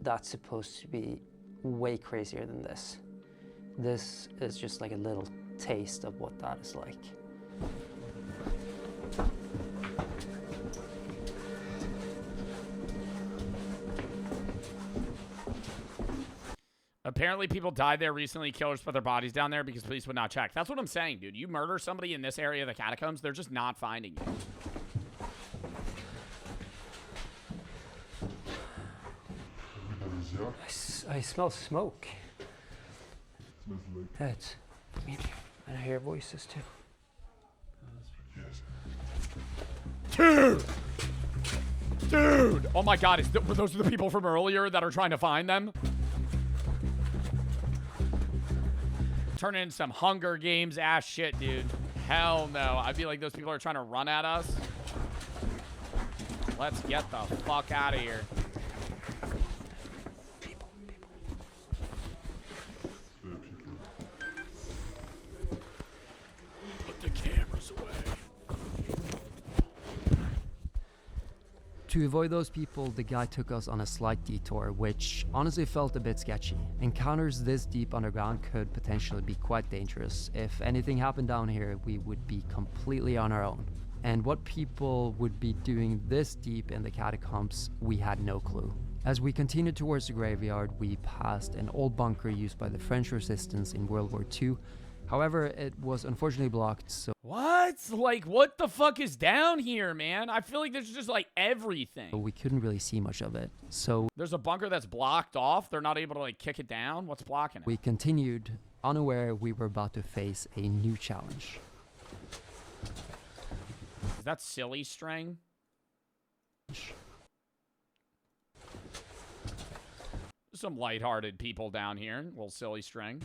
that's supposed to be way crazier than this. This is just like a little taste of what that is like. Apparently people died there recently. Killers put their bodies down there because police would not check. That's what I'm saying, dude. You murder somebody in this area of the catacombs, they're just not finding you. I smell smoke. Smells like... That's me. And I hear voices too. Yes. Dude! Dude! Oh my god, those are the people from earlier that are trying to find them? Turn into some Hunger Games ass shit, dude. Hell no. I feel like those people are trying to run at us. Let's get the fuck out of here. Put the cameras away. To avoid those people, the guy took us on a slight detour, which honestly felt a bit sketchy. Encounters this deep underground could potentially be quite dangerous. If anything happened down here, we would be completely on our own. And what people would be doing this deep in the catacombs, we had no clue. As we continued towards the graveyard, we passed an old bunker used by the French resistance in World War II. However, it was unfortunately blocked, so... What? Like, what the fuck is down here, man? I feel like there's just, like, everything. we couldn't really see much of it. So There's a bunker that's blocked off. They're not able to, like, kick it down. What's blocking it? we continued, unaware we were about to face a new challenge. Is that silly string? Some lighthearted people down here. Little silly string.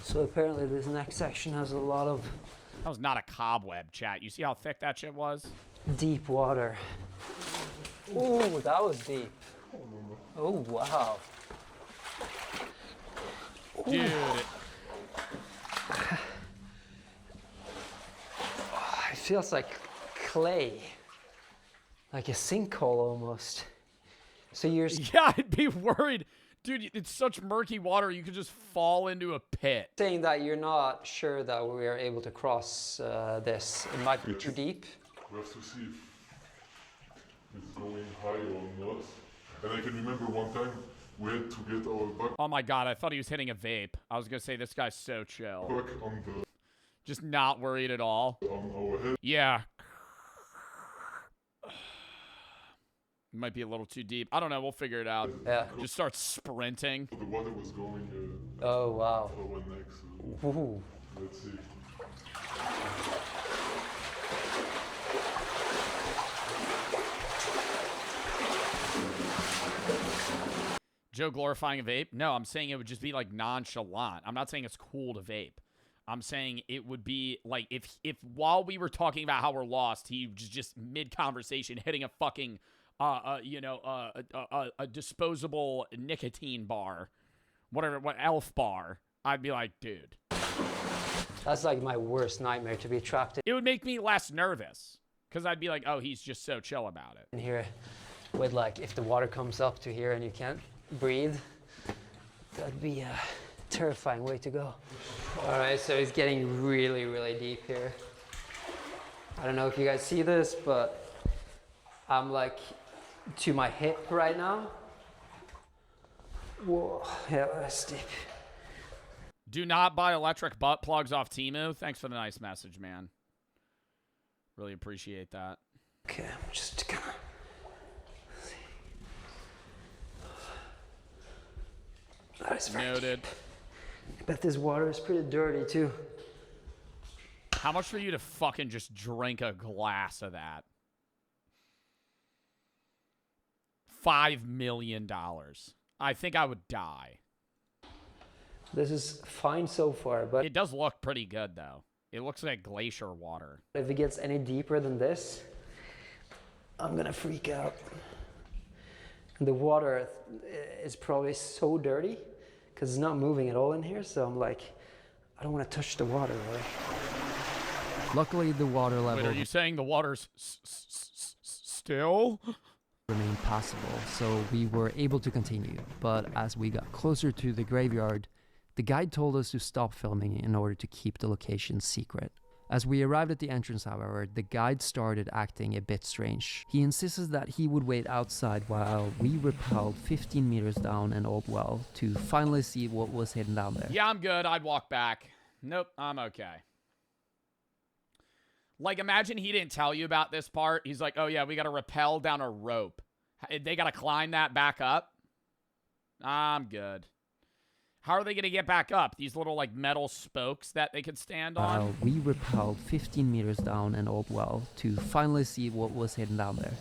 So apparently this next section has a lot of That was not a cobweb, chat. You see how thick that shit was? deep water. Ooh, that was deep. Oh, wow. Dude. It feels like clay. Like a sinkhole almost. So you're Yeah, I'd be worried. Dude, it's such murky water, you could just fall into a pit. saying that you're not sure that we are able to cross this. It might be too deep. We have to see if it's going high or not. And I can remember one time we had to get our Oh my god, I thought he was hitting a vape. I was gonna say, this guy's so chill. back on the... Just not worried at all. our head. Yeah. Might be a little too deep. I don't know. We'll figure it out. Yeah. Just start sprinting. The water was going Oh, wow. our necks. Ooh. Let's see. Joe glorifying a vape? No, I'm saying it would just be like nonchalant. I'm not saying it's cool to vape. I'm saying it would be like if while we were talking about how we're lost, he was just mid-conversation hitting a fucking a disposable nicotine bar, whatever, what elf bar. I'd be like, dude. That's like my worst nightmare, to be trapped It would make me less nervous because I'd be like, oh, he's just so chill about it. in here with, like, if the water comes up to here and you can't breathe, that'd be a terrifying way to go. All right, so it's getting really, really deep here. I don't know if you guys see this, but I'm like to my hip right now. Whoa, yeah, that's deep. Do not buy electric butt plugs off Temu. Thanks for the nice message, man. Really appreciate that. Okay, I'm just gonna. That is very Noted. deep. I bet this water is pretty dirty too. How much for you to fucking just drink a glass of that? $5 million. I think I would die. This is fine so far, but It does look pretty good, though. It looks like glacier water. if it gets any deeper than this, I'm gonna freak out. The water is probably so dirty because it's not moving at all in here, so I'm like, I don't want to touch the water, really. Luckily, the water level Wait, are you saying the water's still? remained passable, so we were able to continue. But as we got closer to the graveyard, the guide told us to stop filming in order to keep the location secret. As we arrived at the entrance, however, the guide started acting a bit strange. He insisted that he would wait outside while we rappelled 15 meters down an old well to finally see what was hidden down there. Yeah, I'm good. I'd walk back. Nope, I'm okay. Like, imagine he didn't tell you about this part. He's like, oh, yeah, we got to rappel down a rope. They got to climb that back up? I'm good. How are they going to get back up? These little, like, metal spokes that they could stand on? While we rappelled 15 meters down an old well to finally see what was hidden down there.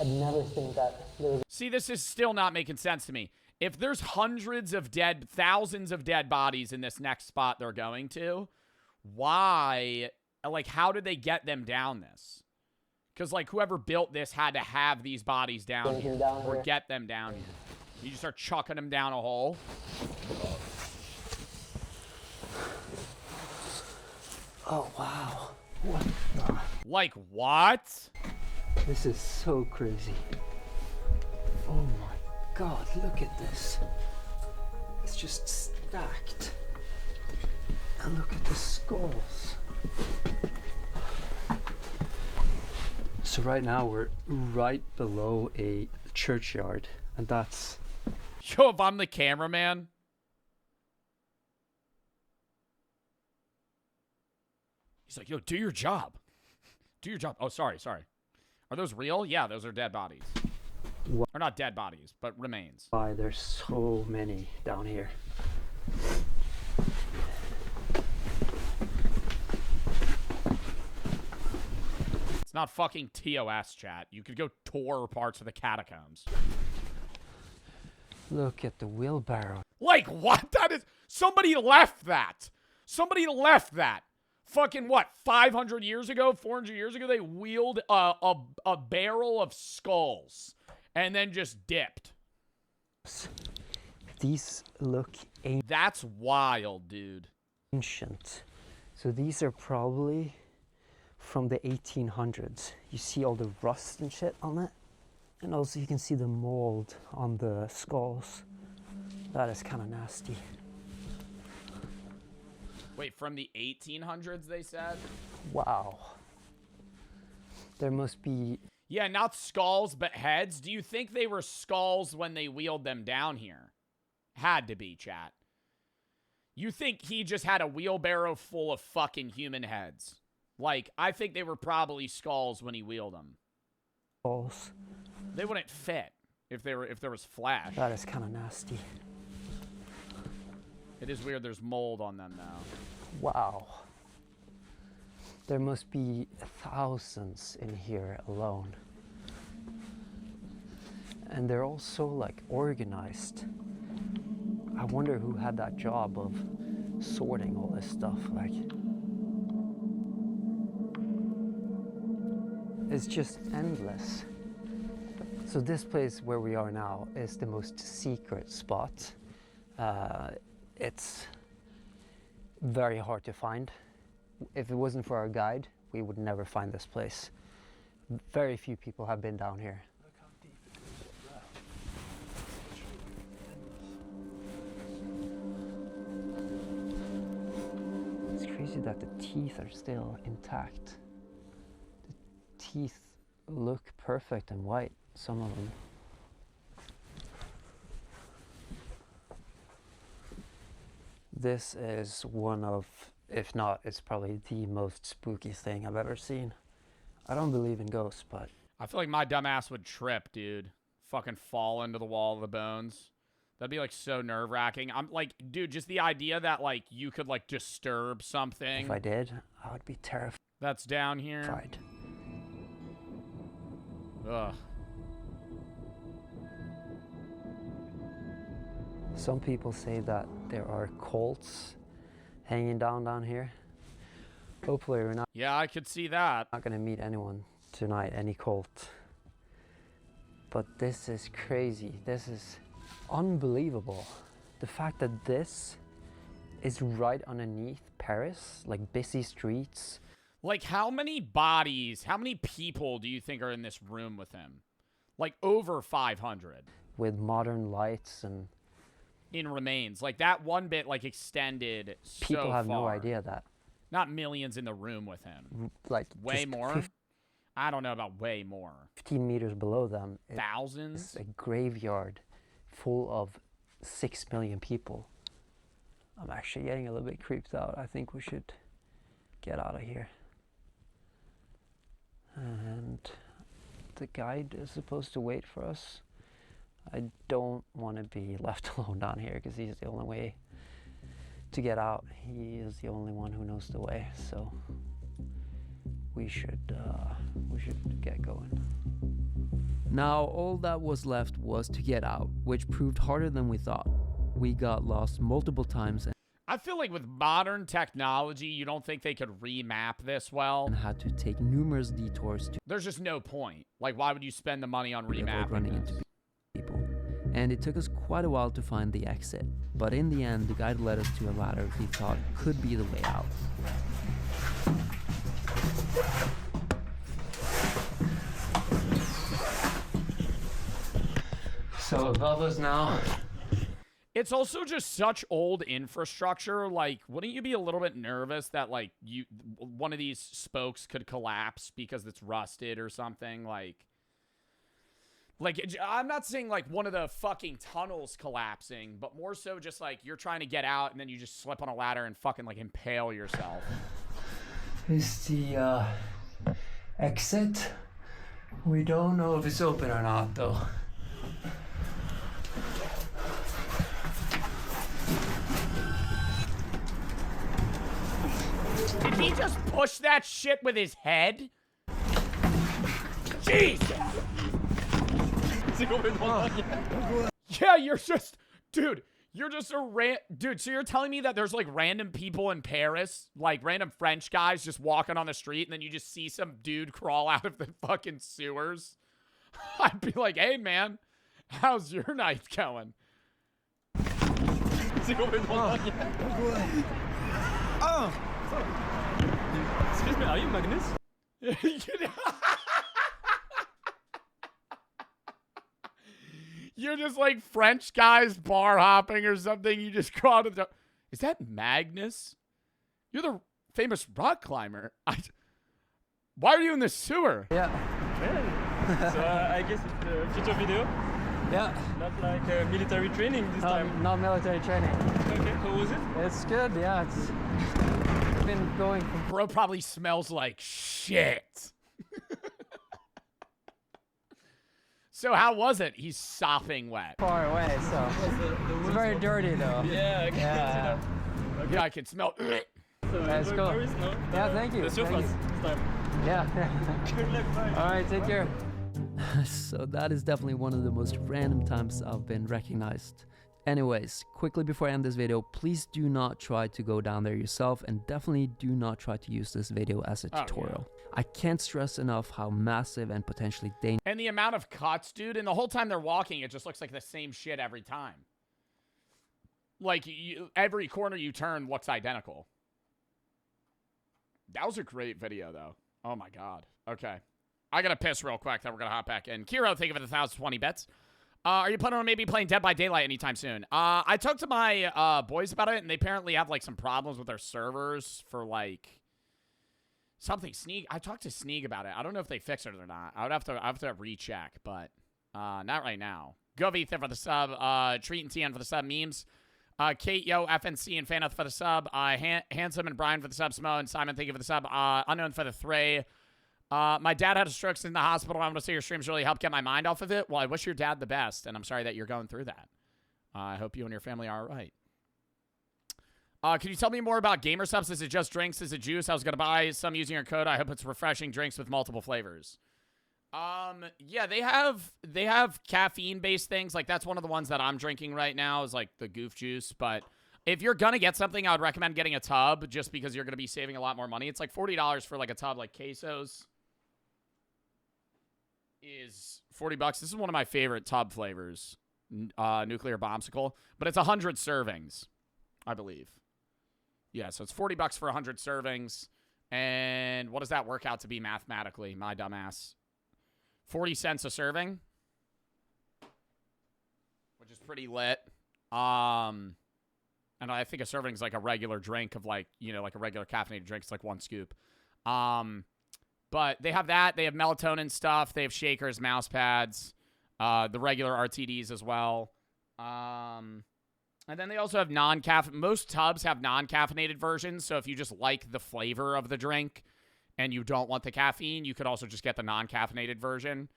I'd never think that there was See, this is still not making sense to me. If there's thousands of dead bodies in this next spot they're going to, why, like, how did they get them down this? Because, like, whoever built this had to have these bodies down here or get them down here. You just start chucking them down a hole. Oh, wow. What the? Like, what? This is so crazy. Oh my god, look at this. It's just stacked. And look at the skulls. So right now we're right below a churchyard, and that's... Yo, if I'm the cameraman. He's like, yo, do your job. Do your job. Oh, sorry. Are those real? Yeah, those are dead bodies. What? Or not dead bodies, but remains. Why there's so many down here. It's not fucking TOS, chat. You could go tour parts of the catacombs. Look at the wheelbarrow. Like, what? That is... Somebody left that. Somebody left that. Fucking what? 500 years ago? 400 years ago? They wheeled a barrel of skulls. And then just dipped. These look That's wild, dude. ancient. So these are probably from the 1800s. You see all the rust and shit on it. And also you can see the mold on the skulls. That is kind of nasty. Wait, from the 1800s, they said? Wow. There must be... Yeah, not skulls, but heads. Do you think they were skulls when they wheeled them down here? Had to be, chat. You think he just had a wheelbarrow full of fucking human heads? Like, I think they were probably skulls when he wheeled them. Balls. They wouldn't fit if there was flesh. That is kind of nasty. It is weird there's mold on them now. Wow. There must be thousands in here alone. And they're all so like organized. I wonder who had that job of sorting all this stuff. Like, it's just endless. So this place where we are now is the most secret spot. It's very hard to find. If it wasn't for our guide, we would never find this place. Very few people have been down here. Look how deep is that? It's endless. It's crazy that the teeth are still intact. The teeth look perfect and white, some of them. This is one of, if not, it's probably the most spooky thing I've ever seen. I don't believe in ghosts, but I feel like my dumbass would trip, dude. Fucking fall into the wall of the bones. That'd be like so nerve-wracking. I'm like, dude, just the idea that like you could like disturb something. if I did, I would be terrified. That's down here. Ugh. Some people say that there are cults hanging down here. Hopefully we're not Yeah, I could see that. gonna meet anyone tonight, any cult. But this is crazy. This is unbelievable. The fact that this is right underneath Paris, like busy streets. Like, how many bodies, how many people do you think are in this room with him? Like, over 500. With modern lights and In remains. Like, that one bit, like, extended so people have no far. idea that. Not millions in the room with him. Like Way just more? I don't know about way more. 15 meters below them is Thousands? a graveyard full of 6 million people. I'm actually getting a little bit creeped out. I think we should get out of here. And the guide is supposed to wait for us. I don't want to be left alone down here because he's the only way to get out. He is the only one who knows the way, so we should get going. Now, all that was left was to get out, which proved harder than we thought. We got lost multiple times I feel like with modern technology, you don't think they could remap this well. and had to take numerous detours to There's just no point. Like, why would you spend the money on avoid remapping running this? into people. And it took us quite a while to find the exit, but in the end, the guide led us to a ladder he thought could be the way out. So above us now. It's also just such old infrastructure. Like, wouldn't you be a little bit nervous that, like, one of these spokes could collapse because it's rusted or something? Like, I'm not saying, like, one of the fucking tunnels collapsing, but more so just, like, you're trying to get out and then you just slip on a ladder and fucking, like, impale yourself. Is the exit? We don't know if it's open or not, though. Did he just push that shit with his head? Jesus! Yeah, you're just... Dude, you're just a Dude, so you're telling me that there's, like, random people in Paris, like, random French guys just walking on the street, and then you just see some dude crawl out of the fucking sewers? I'd be like, hey, man, how's your night going? Excuse me, are you Magnus? You're just like French guys bar hopping or something. You just crawl out of the... Is that Magnus? You're the famous rock climber. Why are you in the sewer? Yeah. So I guess it's a future video. Yeah. Not like military training this time. Not military training. Okay, how was it? It's good, yeah. It's been going from Bro probably smells like shit. So how was it? He's sopping wet. far away, so it's very dirty though. Yeah, okay. Yeah. Yeah, I can smell. That's cool. No? Yeah, thank you. That's your Thank first you. time. Yeah. Good luck, bye. All right, take care. So that is definitely one of the most random times I've been recognized. Anyways, quickly before I end this video, please do not try to go down there yourself, and definitely do not try to use this video as a tutorial. I can't stress enough how massive and potentially dangerous. And the amount of cuts, dude, and the whole time they're walking, it just looks like the same shit every time. Like, every corner you turn looks identical. That was a great video, though. Oh, my God. Okay. I gotta piss real quick, then we're gonna hop back in. Kiro, thank you for the 1,020 bits. Are you planning on maybe playing Dead by Daylight anytime soon? I talked to my boys about it, and they apparently have, like, some problems with their servers for, like, something. Sneak. I talked to Sneak about it. I don't know if they fixed it or not. I have to recheck, but not right now. Govy, for the sub. Treat and TN for the sub. Memes. Kate, Yo, FNC, and Fanoth for the sub. Handsome and Brian for the sub. Smo and Simon, thank you for the sub. Unknown for the Thray. My dad had a stroke in the hospital. I want to say your streams really helped get my mind off of it. Well, I wish your dad the best, and I'm sorry that you're going through that. I hope you and your family are all right. Can you tell me more about Gamer Subs? Is it just drinks? Is it juice? I was going to buy some using your code. I hope it's refreshing drinks with multiple flavors. Yeah, they have caffeine-based things. Like, that's one of the ones that I'm drinking right now is, like, the Goof Juice. But if you're going to get something, I would recommend getting a tub just because you're going to be saving a lot more money. It's like $40 for, like, a tub like Quesos. Is $40. This is one of my favorite tub flavors, nuclear bombsicle, but it's 100 servings, I believe. Yeah, so it's $40 for 100 servings, and what does that work out to be mathematically? My dumbass, 40 cents a serving, which is pretty lit. And I think a serving is like a regular drink of like like a regular caffeinated drink. It's like one scoop. But they have that. They have melatonin stuff. They have shakers, mouse pads, the regular RTDs as well. And then they also have non-caffeinated. Most tubs have non-caffeinated versions. So if you just like the flavor of the drink and you don't want the caffeine, you could also just get the non-caffeinated version.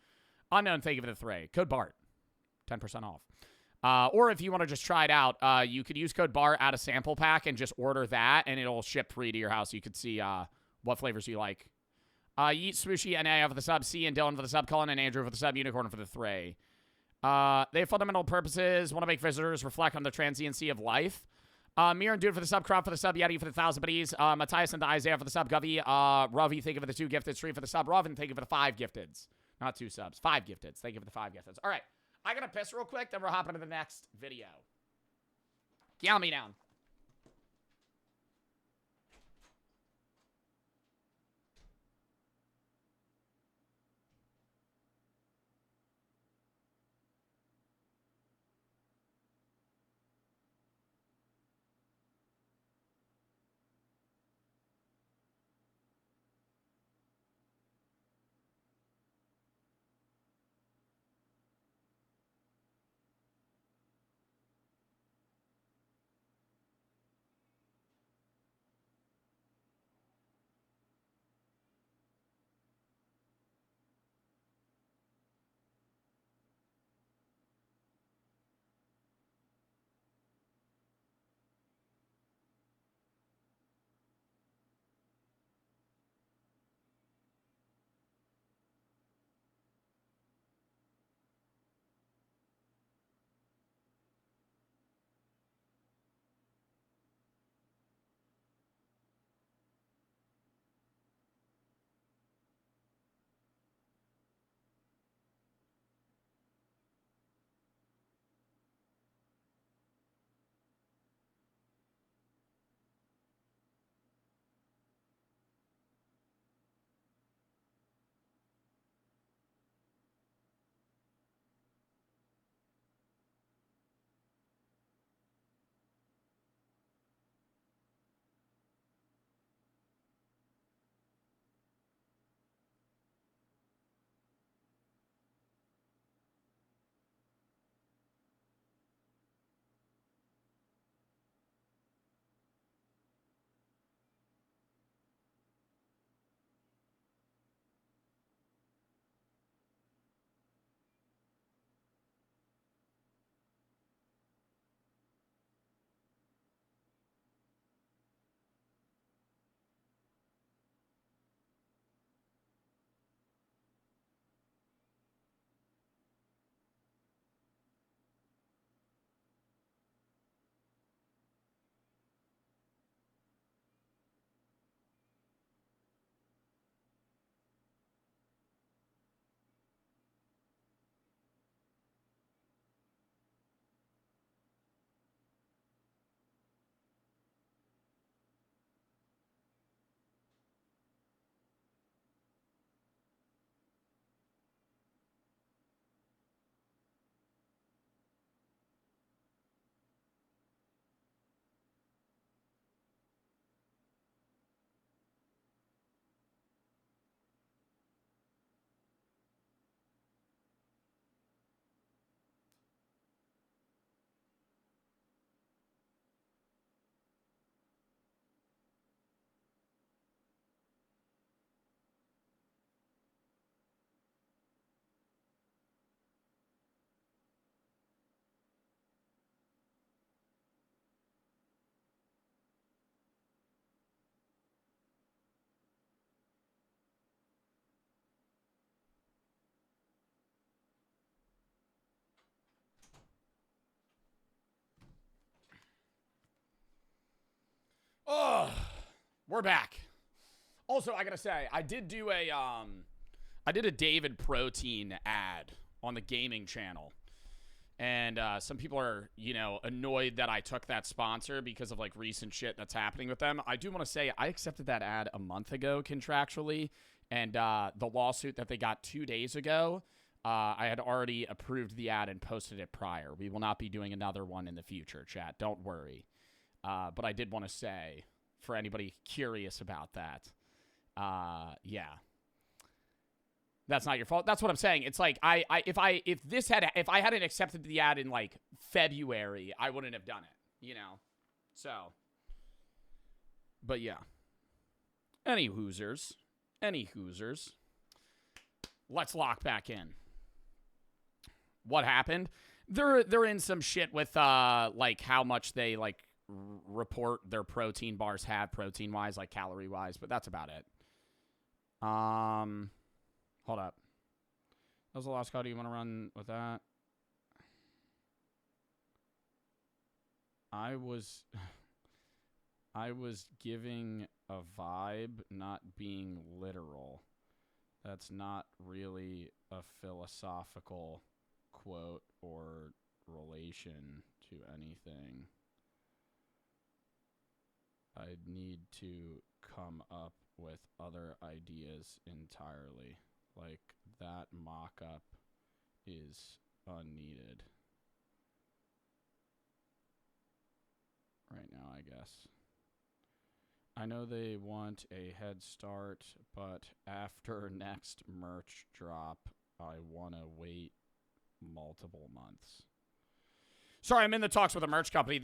Unknown, thank you for the Thray. Code BART, 10% off. Or if you want to just try it out, you could use code BART, add a sample pack, and just order that, and it'll ship free to your house. You could see what flavors you like. Yeet, Swooshy, and A for the sub, C, and Dylan for the sub, Colin and Andrew for the sub, Unicorn for the Thray. They have fundamental purposes, want to make visitors reflect on the transiency of life. Mir and Dude for the sub, Crop for the sub, Yeti for the 1,000 buddies, Matthias and the Isaiah for the sub, Govy, Ravi, thank you for the 2 gifted, Street for the sub, Rovin, thank you for the 5 gifteds. Not 2 subs, 5 gifteds. Thank you for the 5 gifteds. All right, I gotta piss real quick, then we're hopping to the next video. Count me down. We're back. Also, I gotta say, I did a David Protein ad on the gaming channel. And some people are, annoyed that I took that sponsor because of, like, recent shit that's happening with them. I do want to say I accepted that ad a month ago contractually. And the lawsuit that they got 2 days ago, I had already approved the ad and posted it prior. We will not be doing another one in the future, chat. Don't worry. But I did want to say, for anybody curious about that, yeah. That's not your fault. That's what I'm saying. It's like if I hadn't accepted the ad in like February, I wouldn't have done it, So, but yeah. Any Hoosers. Let's lock back in. What happened? They're in some shit with like how much they like report their protein bars have protein wise, like calorie wise, but that's about it. Hold up. That was the last call. Do you want to run with that? I was giving a vibe, not being literal. That's not really a philosophical quote or relation to anything. I'd need to come up with other ideas entirely. Like, that mock-up is unneeded. Right now, I guess. I know they want a head start, but after next merch drop, I want to wait multiple months. Sorry, I'm in the talks with a merch company.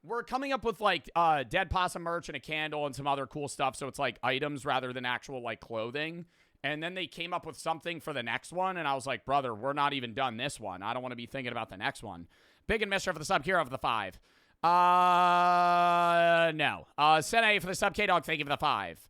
We're coming up with, like, Dead Possum merch and a candle and some other cool stuff, so it's, like, items rather than actual, like, clothing. And then they came up with something for the next one, and I was like, brother, we're not even done this one. I don't want to be thinking about the next one. Big and Mr. for the sub, Kira for the 5. No. Sene for the sub, K-Dog, thank you for the 5.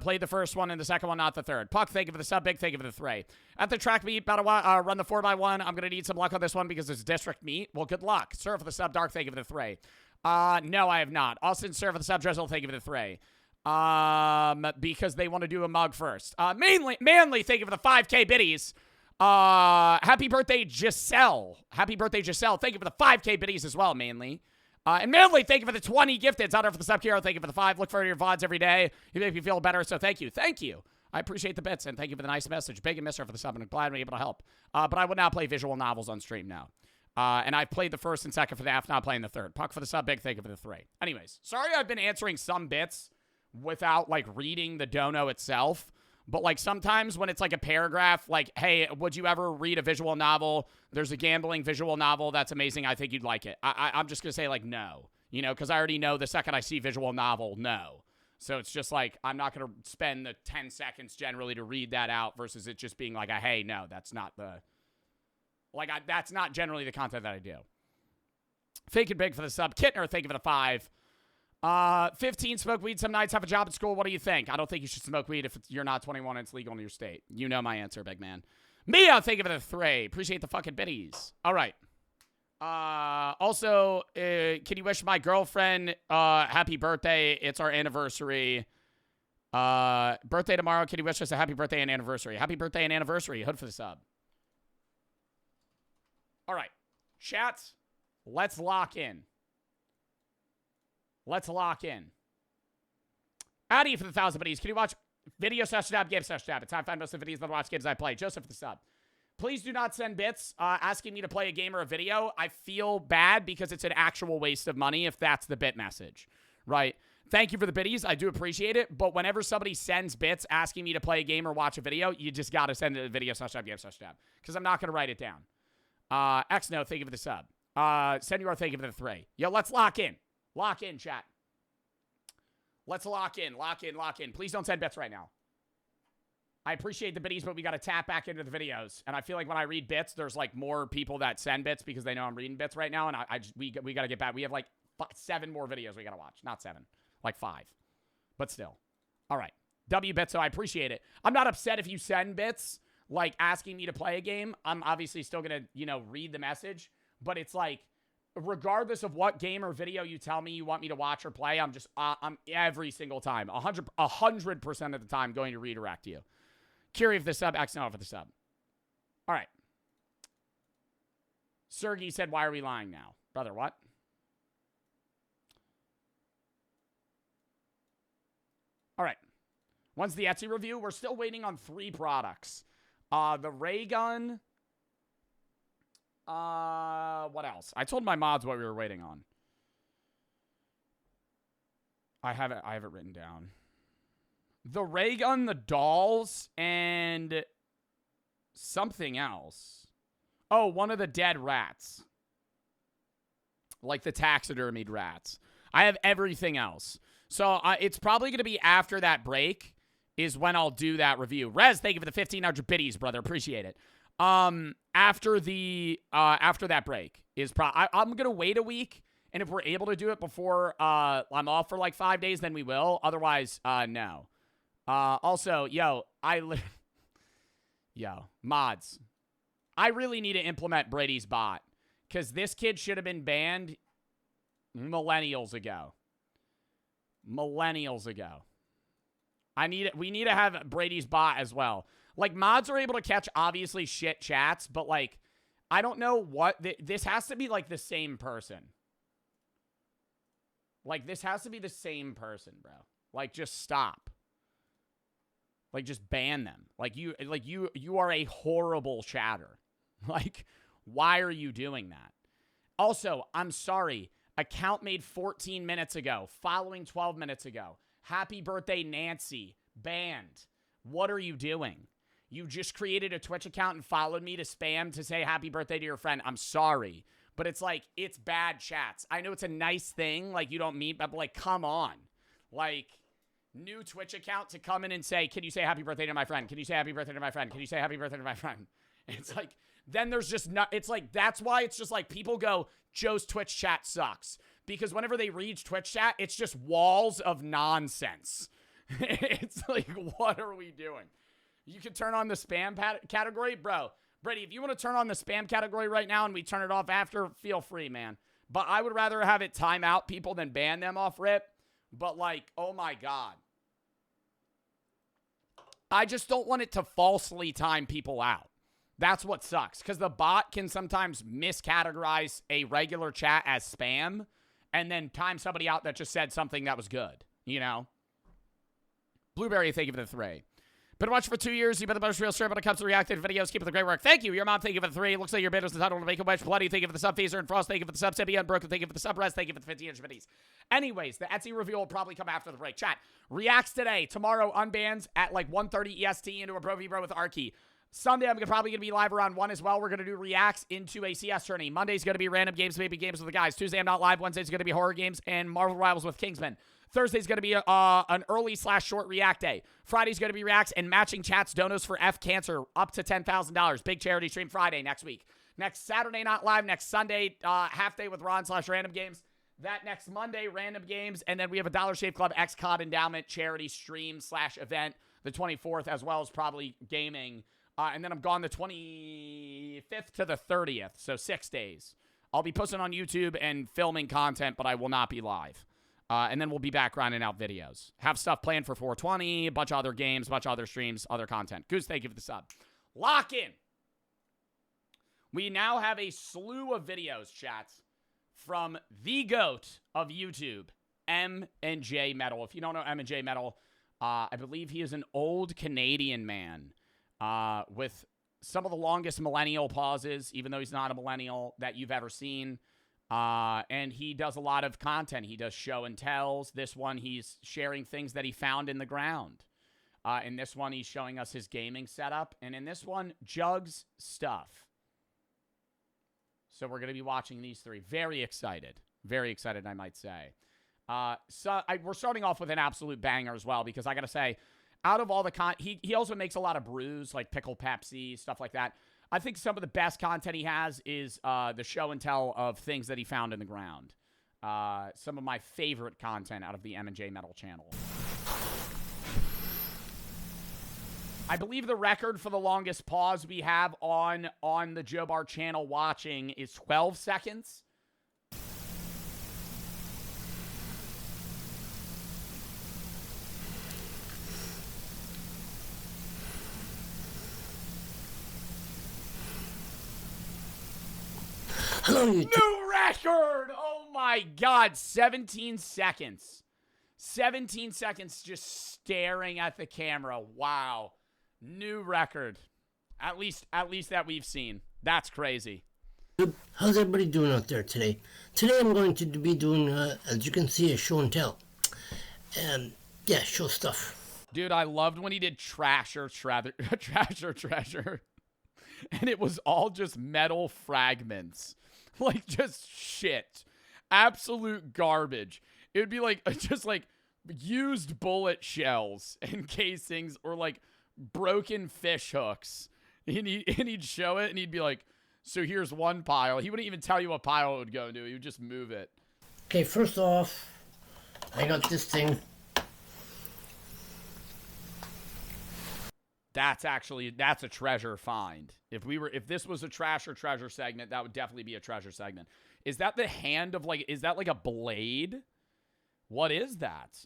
Played the first one and the second one, not the third. Puck, thank you for the sub, Big, thank you for the 3. At the track meet, run the 4x1. I'm going to need some luck on this one because it's district meet. Well, good luck. Sir for the sub, Dark, thank you for the 3. No, I have not. Austin, Sir for the sub, Drizzle, thank you for the 3. Because they want to do a mug first. Manly, thank you for the 5K biddies. Happy birthday, Giselle. Happy birthday, Giselle. Thank you for the 5K biddies as well, Manly. And Manly, thank you for the 20 gifted. Honor for the sub, Kiro. Thank you for the 5. Look for your VODs every day. You make me feel better, so thank you. Thank you. I appreciate the bits, and thank you for the nice message. Big and Mr. for the sub, and I'm glad I'm able to help. But I would not play visual novels on stream now. And I've played the first and second for the half, not playing the third. Puck for the sub, Big, thank you for the 3. Anyways, sorry I've been answering some bits without, like, reading the dono itself. But, like, sometimes when it's, like, a paragraph, like, hey, would you ever read a visual novel? There's a gambling visual novel. That's amazing. I think you'd like it. I'm just going to say, like, no. Because I already know the second I see visual novel, no. So it's just, like, I'm not going to spend the 10 seconds generally to read that out versus it just being like, hey, no, that's not the... Like, that's not generally the content that I do. Fake and Big for the sub. Kittner, thank you for the 5. 15, smoke weed some nights, have a job at school. What do you think? I don't think you should smoke weed if you're not 21 and it's legal in your state. You know my answer, big man. Mia, thank you for the 3. Appreciate the fucking biddies. All right. Also, can you wish my girlfriend happy birthday? It's our anniversary. Birthday tomorrow. Can you wish us a happy birthday and anniversary? Happy birthday and anniversary. Hood for the sub. All right. Chat, let's lock in. Let's lock in. Addy for the 1,000 biddies. Can you watch video /tab, game /tab? It's how I find most of the videos that I watch games I play. Joseph for the sub. Please do not send bits asking me to play a game or a video. I feel bad because it's an actual waste of money if that's the bit message, right? Thank you for the biddies. I do appreciate it. But whenever somebody sends bits asking me to play a game or watch a video, you just got to send it to video /tab, game /tab. Because I'm not going to write it down. Xno, thank you for the sub. Senor, thank you for the 3. Yo, let's lock in. Lock in, chat. Let's lock in, lock in, lock in. Please don't send bits right now. I appreciate the biddies, but we got to tap back into the videos. And I feel like when I read bits, there's like more people that send bits because they know I'm reading bits right now. And we got to get back. We have like 7 more videos we got to watch. Not 7, like 5. But still. All right. W bits, so I appreciate it. I'm not upset if you send bits, like asking me to play a game. I'm obviously still going to, read the message. But it's like, regardless of what game or video you tell me you want me to watch or play, I'm every single time, 100% of the time going to redirect you. Curie for the sub, X Noah for the sub. All right. Sergey said, why are we lying now? Brother, what? All right. When's the Etsy review? We're still waiting on 3 products. The ray gun. What else? I told my mods what we were waiting on. I have it written down. The ray gun, the dolls, and something else. Oh, one of the dead rats. Like the taxidermied rats. I have everything else. So it's probably going to be after that break is when I'll do that review. Rez, thank you for the 1,500 biddies, brother. Appreciate it. After that break is I'm going to wait a week, and if we're able to do it before I'm off for like 5 days, then we will. Otherwise, no. Also, mods. I really need to implement Brady's bot because this kid should have been banned millennials ago. We need to have Brady's bot as well. Like, mods are able to catch obviously shit chats, but like, I don't know what this has to be like the same person. Like, this has to be the same person, bro. Like, just stop. Like, just ban them. Like you are a horrible chatter. Like, why are you doing that? Also, I'm sorry. Account made 14 minutes ago. Following 12 minutes ago. Happy birthday, Nancy. Banned. What are you doing? You just created a Twitch account and followed me to spam to say happy birthday to your friend. I'm sorry. But it's like, it's bad chats. I know it's a nice thing. Like, you don't meet, but like, come on. Like, new Twitch account to come in and say, can you say happy birthday to my friend? Can you say happy birthday to my friend? Can you say happy birthday to my friend? And it's like, then there's just not, it's like, that's why it's just like people go, Joe's Twitch chat sucks. Because whenever they read Twitch chat, it's just walls of nonsense. It's like, what are we doing? You can turn on the spam category. Bro, Brady, if you want to turn on the spam category right now and we turn it off after, feel free, man. But I would rather have it time out people than ban them off rip. But like, oh my God. I just don't want it to falsely time people out. That's what sucks. Because the bot can sometimes miscategorize a regular chat as spam and then time somebody out that just said something that was good. You know? Blueberry, thank you for the 3. Been watching for 2 years. You've been the most real star when it comes to reacting to videos. Keep up the great work. Thank you. Your mom, thank you for the 3. Looks like your bid is entitled to make a wedge. Bloody, thank you for the sub. Feaser and Frost, thank you for the sub. Sibi Unbroken, thank you for the sub. Rest, thank you for the 15 biddies. Anyways, the Etsy reveal will probably come after the break. Chat. Reacts today. Tomorrow, unbans at like 1:30 EST into a Pro V Bro with Arky. Sunday, I'm probably going to be live around 1 as well. We're going to do reacts into a CS tourney. Monday's going to be random games, maybe games with the guys. Tuesday, I'm not live. Wednesday's going to be horror games and Marvel Rivals with Kingsman. Thursday's going to be an early/short react day. Friday's going to be reacts and matching chats donos for F Cancer up to $10,000. Big charity stream Friday next week. Next Saturday, not live. Next Sunday, half day with Ron/random games. That next Monday, random games. And then we have a Dollar Shave Club X-Cod Endowment charity stream/event the 24th, as well as probably gaming. And then I'm gone the 25th to the 30th, so 6 days. I'll be posting on YouTube and filming content, but I will not be live. And then we'll be back grinding out videos. Have stuff planned for 420, a bunch of other games, a bunch of other streams, other content. Goose, thank you for the sub. Lock in. We now have a slew of videos, chats, from the GOAT of YouTube, M&J Metal. If you don't know M&J Metal, I believe he is an old Canadian man with some of the longest millennial pauses, even though he's not a millennial, that you've ever seen. And he does a lot of content. He does show and tells. This one, he's sharing things that he found in the ground. In this one, he's showing us his gaming setup. And in this one, Jug's stuff. So we're going to be watching these 3. Very excited. Very excited, I might say. We're starting off with an absolute banger as well, because I got to say, out of all the he also makes a lot of brews, like Pickle Pepsi, stuff like that. I think some of the best content he has is the show and tell of things that he found in the ground. Some of my favorite content out of the M&J Metal channel. I believe the record for the longest pause we have on the Joe Bar channel watching is 12 seconds. Hello, you. New record! Oh my God, 17 seconds. 17 seconds just staring at the camera. Wow. New record. At least that we've seen. That's crazy. How's everybody doing out there today? Today I'm going to be doing, as you can see, a show and tell. Yeah, show stuff. Dude, I loved when he did Trasher Treasure. And it was all just metal fragments. Like, just shit. Absolute garbage. It would be like, just like used bullet shells and casings or like broken fish hooks. And he'd show it and he'd be like, so here's one pile. He wouldn't even tell you what pile it would go to. He would just move it. Okay, first off, I got this thing. That's a treasure find. If this was a trash or treasure segment, that would definitely be a treasure segment. Is that the hand of like, is that like a blade? What is that?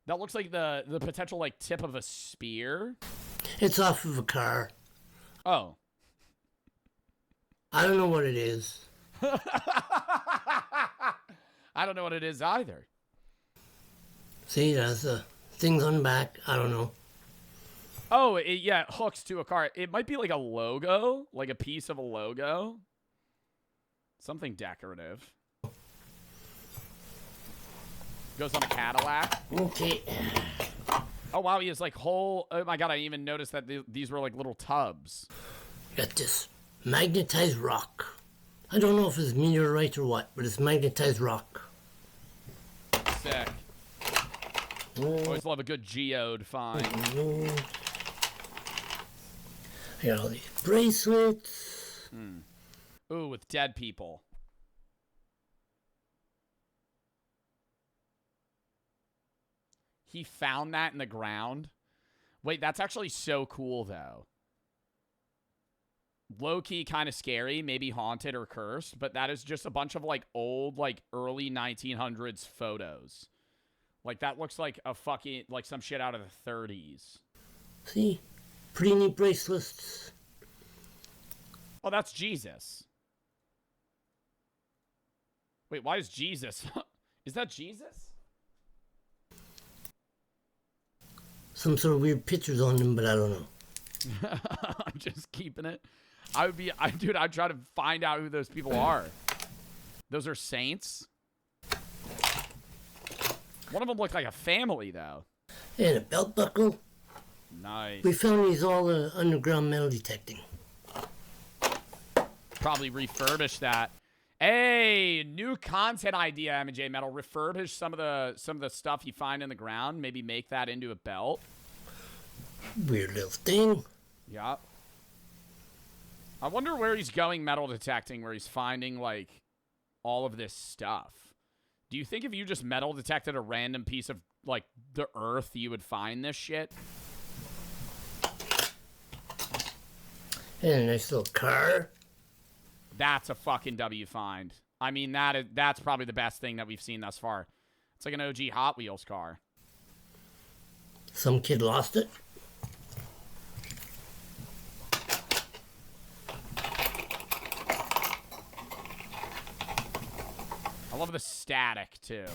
That looks like the potential like tip of a spear. It's off of a car. Oh. I don't know what it is. I don't know what it is either. See, there's things on the back. I don't know. Oh, yeah, it hooks to a car. It might be like a logo, like a piece of a logo. Something decorative. Goes on a Cadillac. Okay. Oh, wow, he has like whole... Oh, my God, I didn't even notice that these were like little tubs. Got this magnetized rock. I don't know if it's meteorite or what, but it's magnetized rock. Sick. Always love a good geode find. I got all these bracelets. Ooh, with dead people. He found that in the ground. Wait, that's actually so cool, though. Low-key kind of scary, maybe haunted or cursed, but that is just a bunch of, like, old, like, early 1900s photos. Like, that looks like a fucking, like, some shit out of the 30s. See? Pretty neat bracelets. Oh, that's Jesus. Wait, why is Jesus? Is that Jesus? Some sort of weird pictures on them, but I don't know. I'm just keeping it. Dude, I'd try to find out who those people are. Those are saints? One of them looked like a family, though. And a belt buckle. Nice. We found these all underground metal detecting. Probably refurbish that. Hey, new content idea, M&J Metal. Refurbish some of the stuff you find in the ground. Maybe make that into a belt. Weird little thing. Yeah. I wonder where he's going metal detecting, where he's finding, like, all of this stuff. Do you think if you just metal detected a random piece of, like, the earth, you would find this shit? And a nice little car. That's a fucking W find. I mean, that's probably the best thing that we've seen thus far. It's like an OG Hot Wheels car. Some kid lost it. I love the static, too.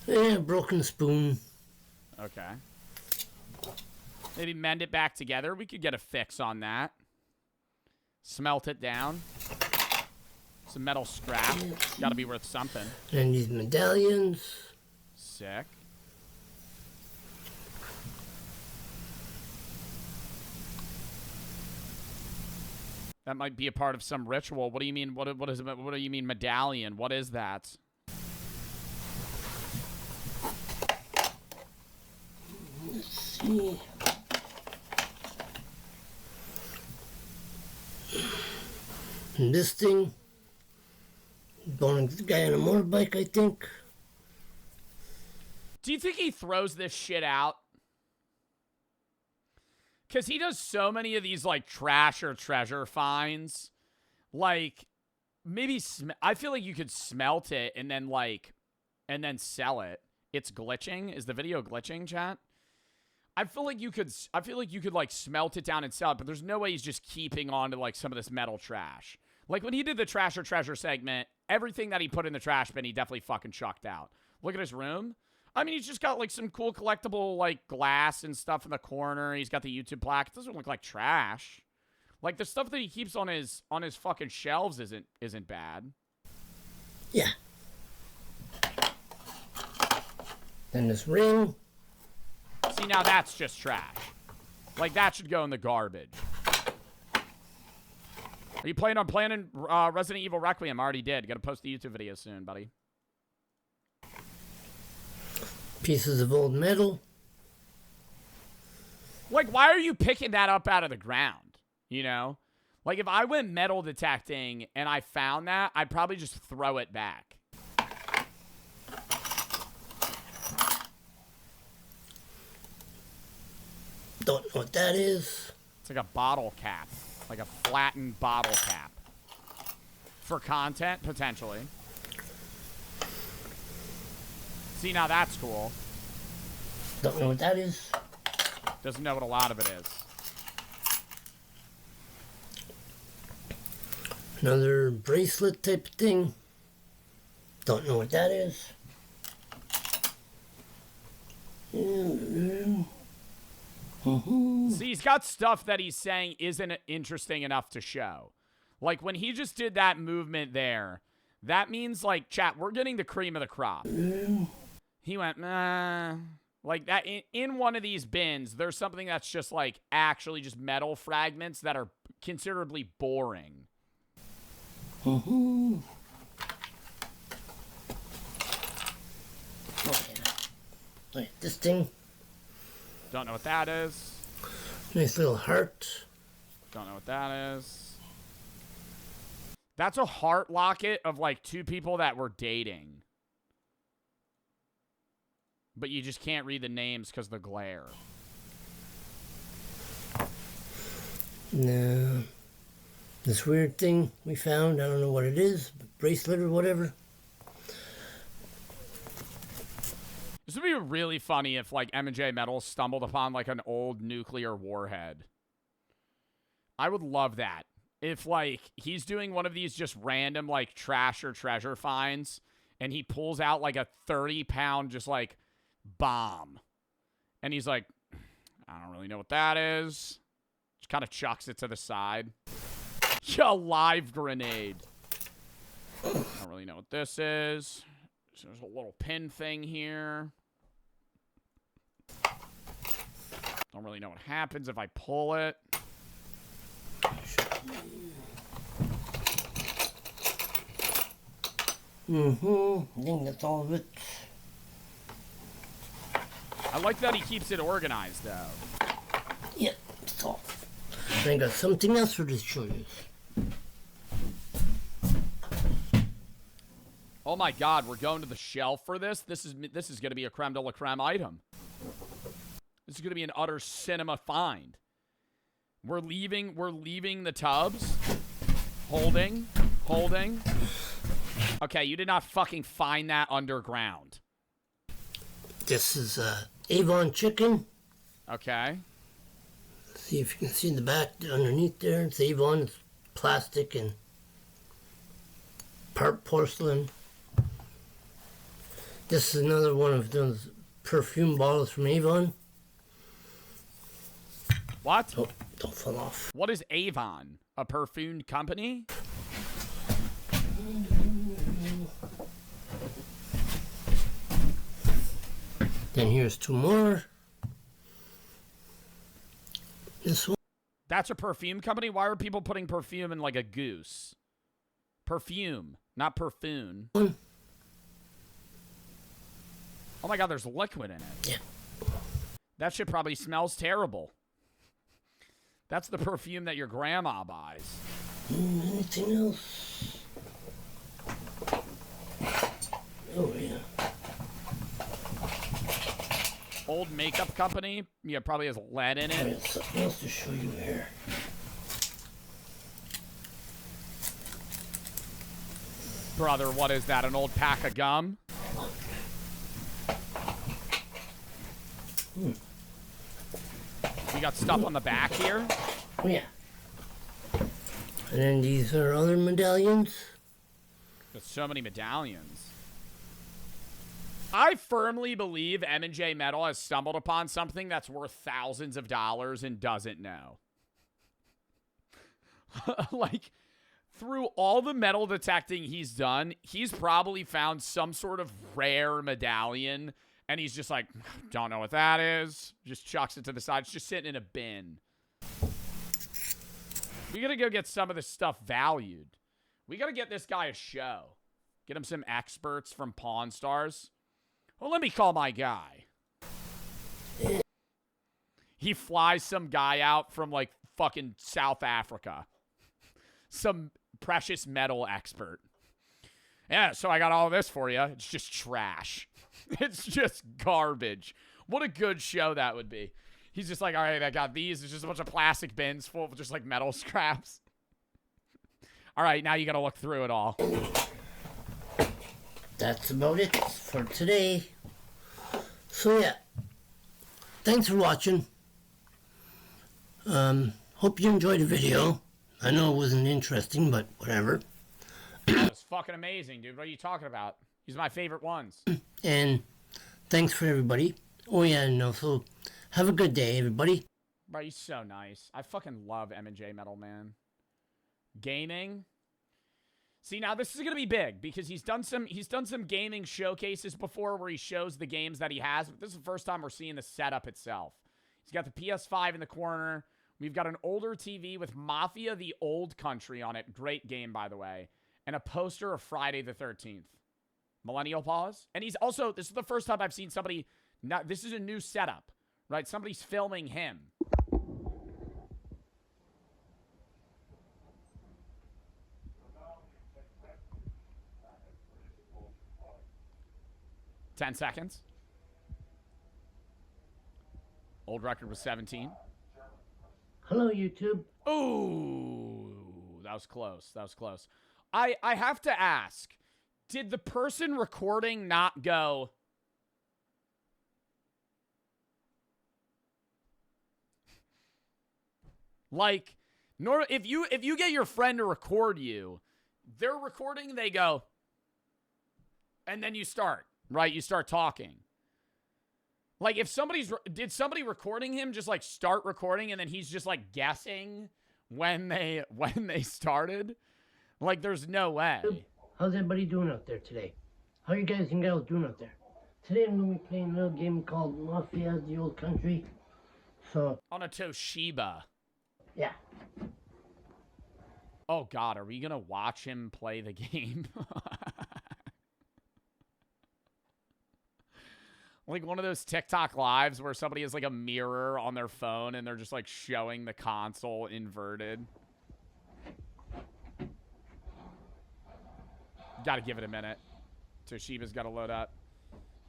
Yeah, broken spoon. Okay. Maybe mend it back together. We could get a fix on that. Smelt it down. Some metal scrap. Gotta be worth something. And these medallions. Sick. That might be a part of some ritual. What do you mean? What do you mean medallion? What is that? Let's see. And this thing, going to the guy on a motorbike, I think. Do you think he throws this shit out? Because he does so many of these, like, trash or treasure finds. Like, maybe, I feel like you could smelt it and then, like, and then sell it. It's glitching. Is the video glitching, chat? I feel like you could like smelt it down and sell it, but there's no way he's just keeping on to like some of this metal trash. Like when he did the trash or treasure segment, everything that he put in the trash bin, he definitely fucking chucked out. Look at his room. I mean, he's just got like some cool collectible like glass and stuff in the corner. He's got the YouTube plaque. It doesn't look like trash. Like the stuff that he keeps on his fucking shelves isn't bad. Yeah. Then this ring. See, now that's just trash. Like that should go in the garbage. Are you planning on playing Resident Evil Requiem? I already did. Got to post the YouTube video soon, buddy. Pieces of old metal. Like, why are you picking that up out of the ground? You know? Like, if I went metal detecting and I found that, I'd probably just throw it back. Don't know what that is. It's like a bottle cap. Like a flattened bottle cap. For content, potentially. See, now that's cool. Don't know what that is. Doesn't know what a lot of it is. Another bracelet type thing. Don't know what that is. See, he's got stuff that he's saying isn't interesting enough to show. Like, when he just did that movement there, that means, like, chat, we're getting the cream of the crop. He went, nah. Like, that in one of these bins, there's something that's just, like, actually just metal fragments that are considerably boring. Okay. Wait, this thing. Don't know what that is. Nice little heart. Don't know what that is. That's a heart locket of like two people that were dating. But you just can't read the names because of the glare. No. This weird thing we found, I don't know what it is, bracelet or whatever. This would be really funny if, like, M&J Metal stumbled upon, like, an old nuclear warhead. I would love that. If, like, he's doing one of these just random, like, trash or treasure finds, and he pulls out, like, a 30-pound just, like, bomb. And he's like, I don't really know what that is. Just kind of chucks it to the side. A live grenade. I don't really know what this is. There's a little pin thing here. Don't really know what happens if I pull it. I think that's all of it. I like that he keeps it organized, though. Yeah, that's all. And I got something else for this show you. Oh my God, we're going to the shelf for this? This is going to be a creme de la creme item. This is going to be an utter cinema find. We're leaving the tubs. Holding. Okay, you did not fucking find that underground. This is Avon chicken. Okay. See if you can see in the back underneath there. It's Avon. It's plastic and part porcelain. This is another one of those perfume bottles from Avon. What? Oh, don't fall off. What is Avon? A perfume company? Then here's two more. This one. That's a perfume company? Why are people putting perfume in like a goose? Perfume, not perfume. Oh my God, there's liquid in it. Yeah. That shit probably smells terrible. That's the perfume that your grandma buys. Anything else? Oh, yeah. Old makeup company? Yeah, probably has lead in it. I got something else to show you here. Brother, what is that? An old pack of gum? You got stuff on the back here? Oh, yeah. And then these are other medallions. There's so many medallions. I firmly believe M&J Metal has stumbled upon something that's worth thousands of dollars and doesn't know. Like, through all the metal detecting he's done, he's probably found some sort of rare medallion, and he's just like, don't know what that is. Just chucks it to the side. It's just sitting in a bin. We gotta go get some of this stuff valued. We gotta get this guy a show. Get him some experts from Pawn Stars. Well, let me call my guy. He flies some guy out from, like, fucking South Africa. Some precious metal expert. Yeah, so I got all this for you. It's just trash. It's just garbage. What a good show that would be. He's just like, all right, I got these. It's just a bunch of plastic bins full of just, like, metal scraps. All right, now you got to look through it all. That's about it for today. So, yeah. Thanks for watching. Hope you enjoyed the video. I know it wasn't interesting, but whatever. That was fucking amazing, dude. What are you talking about? These are my favorite ones. And thanks for everybody. Oh, yeah, no, so have a good day, everybody. Bro, he's so nice. I fucking love M&J Metal, man. Gaming. See, now this is going to be big because he's done some gaming showcases before where he shows the games that he has, but this is the first time we're seeing the setup itself. He's got the PS5 in the corner. We've got an older TV with Mafia: The Old Country on it. Great game, by the way. And a poster of Friday the 13th. Millennial pause. And he's also, this is the first time I've seen somebody, this is a new setup, right? Somebody's filming him. $10 seconds. Old record was 17. Hello, YouTube. Ooh, that was close. That was close. I have to ask, did the person recording not go, like, if you get your friend to record you, they're recording, they go, and then you start, right? You start talking. Like, if did somebody recording him just, like, start recording and then he's just, like, guessing when they started? Like, there's no way. How's everybody doing out there today? How you guys and gals doing out there? Today I'm going to be playing a little game called Mafia: The Old Country. So... on a Toshiba. Yeah. Oh, God, are we going to watch him play the game? Like one of those TikTok lives where somebody has like a mirror on their phone and they're just like showing the console inverted. Gotta give it a minute. Toshiba's gotta load up.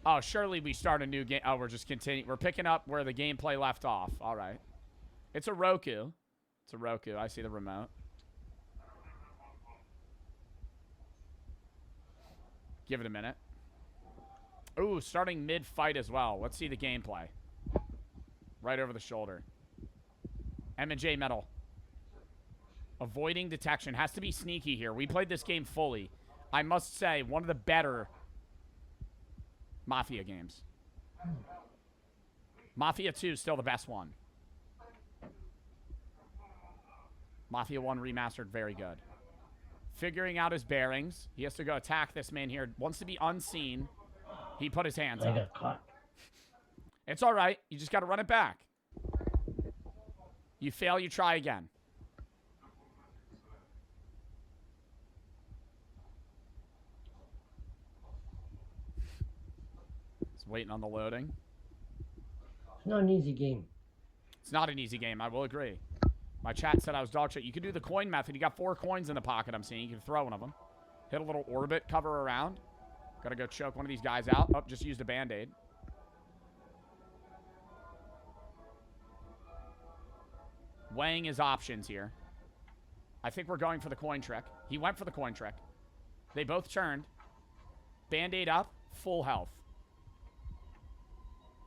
Oh, surely we start a new game. Oh, we're just continuing. We're picking up where the gameplay left off. All right. It's a Roku. It's a Roku. I see the remote. Give it a minute. Ooh, starting mid-fight as well. Let's see the gameplay. Right over the shoulder. M&J Metal. Avoiding detection. Has to be sneaky here. We played this game fully. I must say, one of the better Mafia games. Mafia 2 is still the best one. Mafia 1 remastered, very good. Figuring out his bearings. He has to go attack this man here. Wants to be unseen. He put his hands up. I got caught. It's all right. You just got to run it back. You fail, you try again. It's waiting on the loading. It's not an easy game. It's not an easy game, I will agree. My chat said I was dog shit. You can do the coin method. You got 4 coins in the pocket, I'm seeing. You can throw one of them. Hit a little orbit, cover around. Gotta go choke one of these guys out. Oh, just used a band-aid. Weighing his options here. I think we're going for the coin trick. He went for the coin trick. They both turned. Band-aid up. Full health.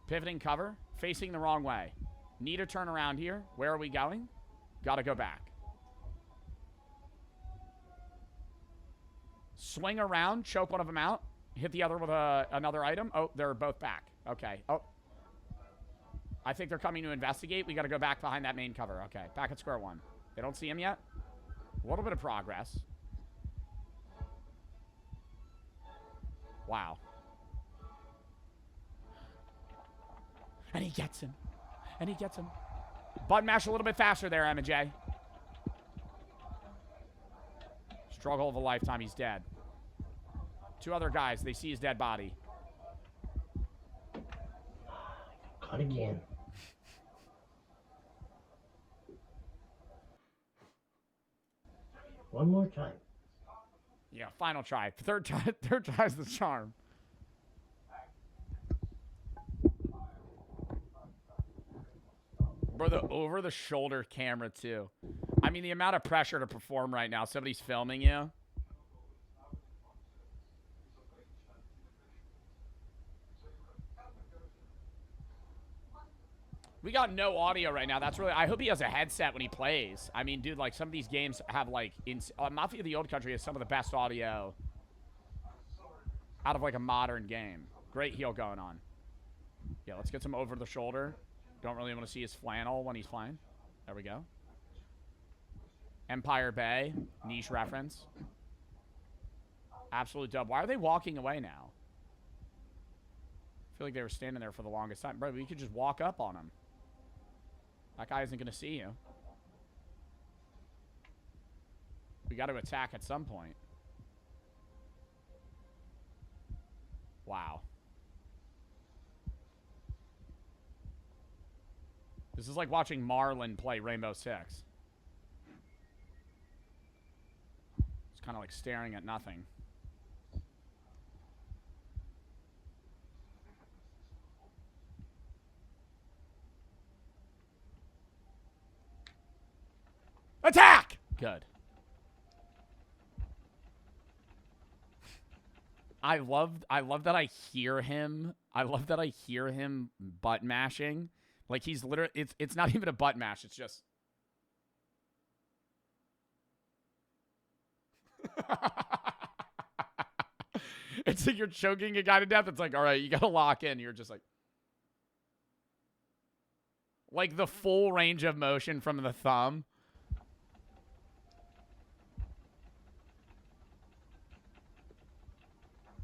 Pivoting cover. Facing the wrong way. Need to turn around here. Where are we going? Gotta go back. Swing around, choke one of them out. Hit the other with another item. Oh, they're both back. Okay. Oh. I think they're coming to investigate. We gotta go back behind that main cover. Okay, back at square one. They don't see him yet. A little bit of progress. Wow. And he gets him. And he gets him. Button mash a little bit faster there, M&J. Struggle of a lifetime. He's dead. Two other guys. They see his dead body. Caught again. One more time. Yeah, final try. Third try's the charm. Bro, the over-the-shoulder camera, too. I mean, the amount of pressure to perform right now. Somebody's filming you. We got no audio right now. That's really... I hope he has a headset when he plays. I mean, dude, like, some of these games have, like... Mafia of the Old Country has some of the best audio out of, like, a modern game. Great heel going on. Yeah, let's get some over-the-shoulder. Don't really want to see his flannel when he's playing. There we go. Empire Bay. Niche reference. Absolute dub. Why are they walking away now? I feel like they were standing there for the longest time. Bro, we could just walk up on him. That guy isn't going to see you. We got to attack at some point. Wow. This is like watching Marlon play Rainbow Six. It's kind of like staring at nothing. Attack! Good. I love that I hear him. I love that I hear him butt mashing. Like he's literally it's not even a butt mash, it's just it's like you're choking a guy to death. It's like, all right, you gotta lock in. You're just like the full range of motion from the thumb.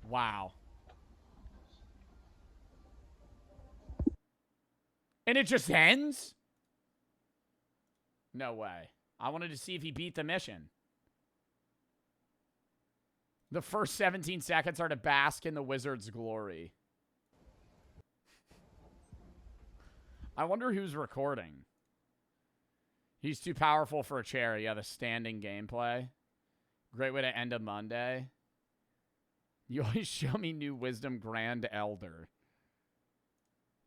Wow. And it just ends? No way. I wanted to see if he beat the mission. The first 17 seconds are to bask in the wizard's glory. I wonder who's recording. He's too powerful for a chair. Yeah, the standing gameplay. Great way to end a Monday. You always show me new wisdom, Grand Elder.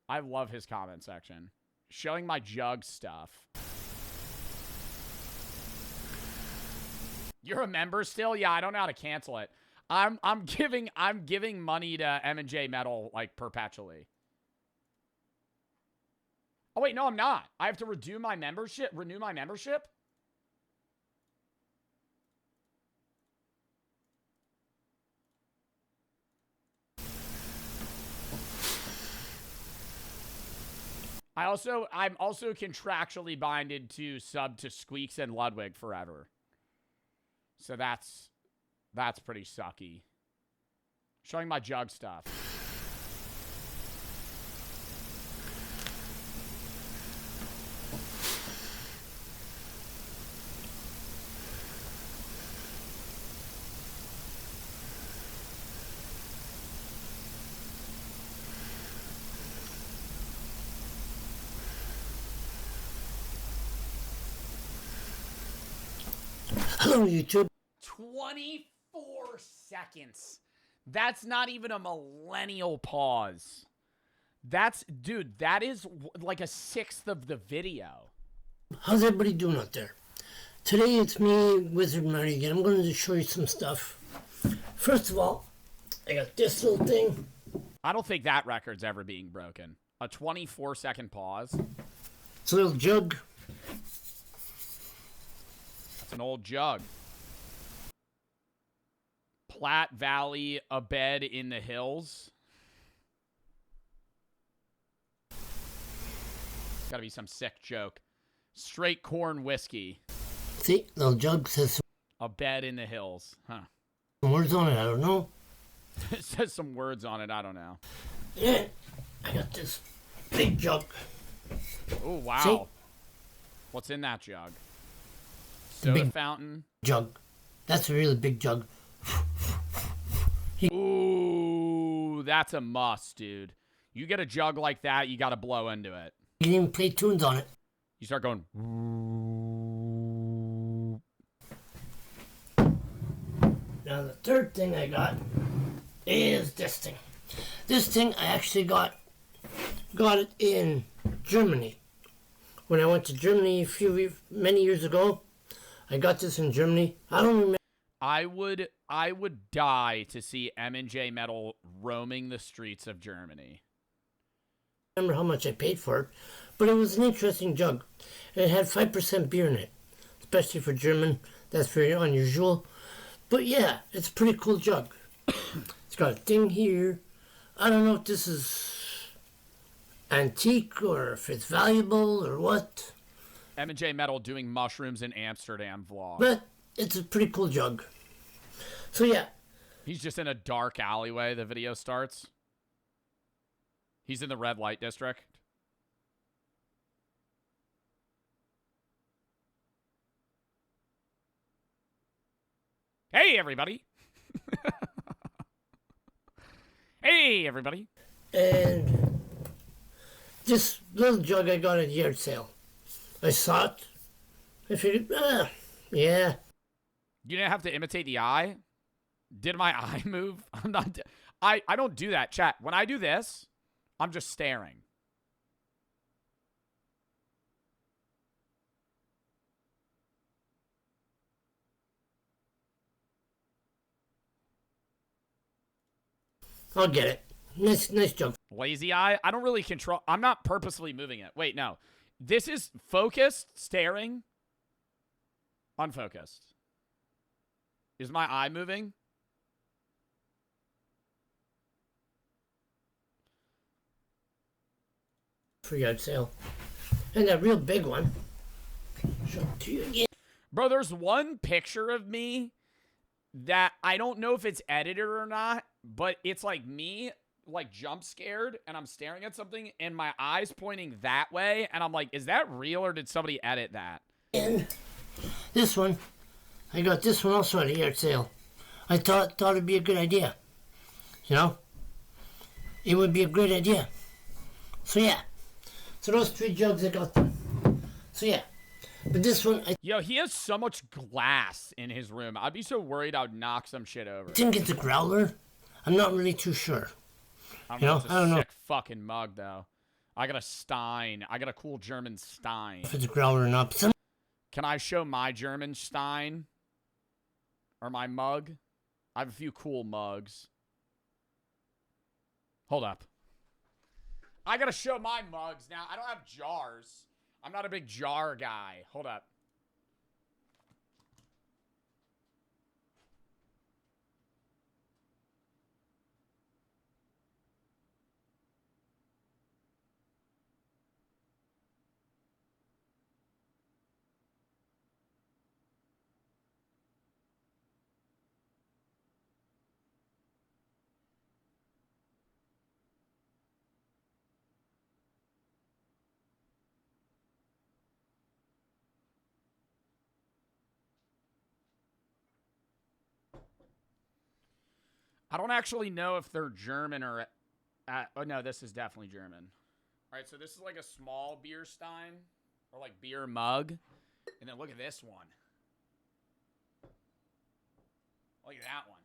I love his comment section. Showing my jug stuff. You're a member still? Yeah, I don't know how to cancel it. I'm giving money to M&J Metal like perpetually. Oh wait, no, I'm not. I have to renew my membership. I'm also contractually binded to sub to Squeaks and Ludwig forever. So that's pretty sucky. Showing my jug stuff. Hello, YouTube. 24 seconds. That's not even a millennial pause. Dude, that is like a sixth of the video. How's everybody doing out there? Today it's me, Wizard Mario again. I'm going to show you some stuff. First of all, I got this little thing. I don't think that record's ever being broken. A 24-second pause. It's a little jug. That's an old jug. Platte Valley, a bed in the hills. Gotta be some sick joke. Straight corn whiskey. See, little jug says A bed in the hills. Huh. some words on it. I don't know. It says some words on it. I don't know. Yeah, I got this big jug. Oh, wow. See? What's in that jug? Soda fountain. Jug. That's a really big jug. Ooh, that's a must, dude. You get a jug like that, you gotta blow into it. You can even play tunes on it. You start going. Now the third thing I got is this thing. This thing I actually got it in Germany. When I went to Germany many years ago, I got this in Germany. I don't remember. I would die to see M&J Metal roaming the streets of Germany. Remember how much I paid for it, but it was an interesting jug. And it had 5% beer in it, especially for German. That's very unusual. But yeah, it's a pretty cool jug. It's got a thing here. I don't know if this is antique or if it's valuable or what. M&J Metal doing mushrooms in Amsterdam vlog. But it's a pretty cool jug. So yeah. He's just in a dark alleyway. The video starts. He's in the red light district. Hey, everybody. Hey, everybody. And this little jug I got at a yard sale. I saw it. I figured, yeah. You didn't have to imitate the eye? Did my eye move? I'm not. I don't do that, chat. When I do this, I'm just staring. I'll get it. Nice jug. Lazy eye? I don't really control. I'm not purposely moving it. Wait, no. This is focused, staring, unfocused. Is my eye moving? For yard sale. And that real big one. Show it to you again. Bro, there's one picture of me that I don't know if it's edited or not, but it's like me, like jump scared, and I'm staring at something, and my eyes pointing that way, and I'm like, is that real, or did somebody edit that? And this one, I got this one also at a yard sale. I thought it'd be a good idea. You know? It would be a great idea. So yeah. So those three jugs I got them. So yeah. But this one, Yo, he has so much glass in his room. I'd be so worried I'd knock some shit over. I think it's a growler. I'm not really too sure. I don't know. It's a sick fucking mug, though. I got a Stein. I got a cool German Stein. If it's a growler or not. Can I show my German Stein? Or my mug? I have a few cool mugs. Hold up. I gotta show my mugs now. I don't have jars. I'm not a big jar guy. Hold up. I don't actually know if they're German or... oh, no, this is definitely German. All right, so this is like a small beer stein or like beer mug. And then look at this one. Look at that one.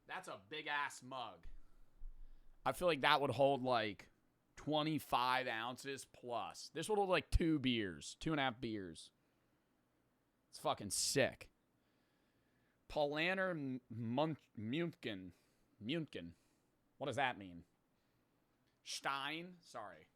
That's a big-ass mug. I feel like that would hold like 25 ounces plus. This would hold like 2 beers, 2.5 beers. It's fucking sick. Paulaner Munchen. What does that mean? Stein? Sorry.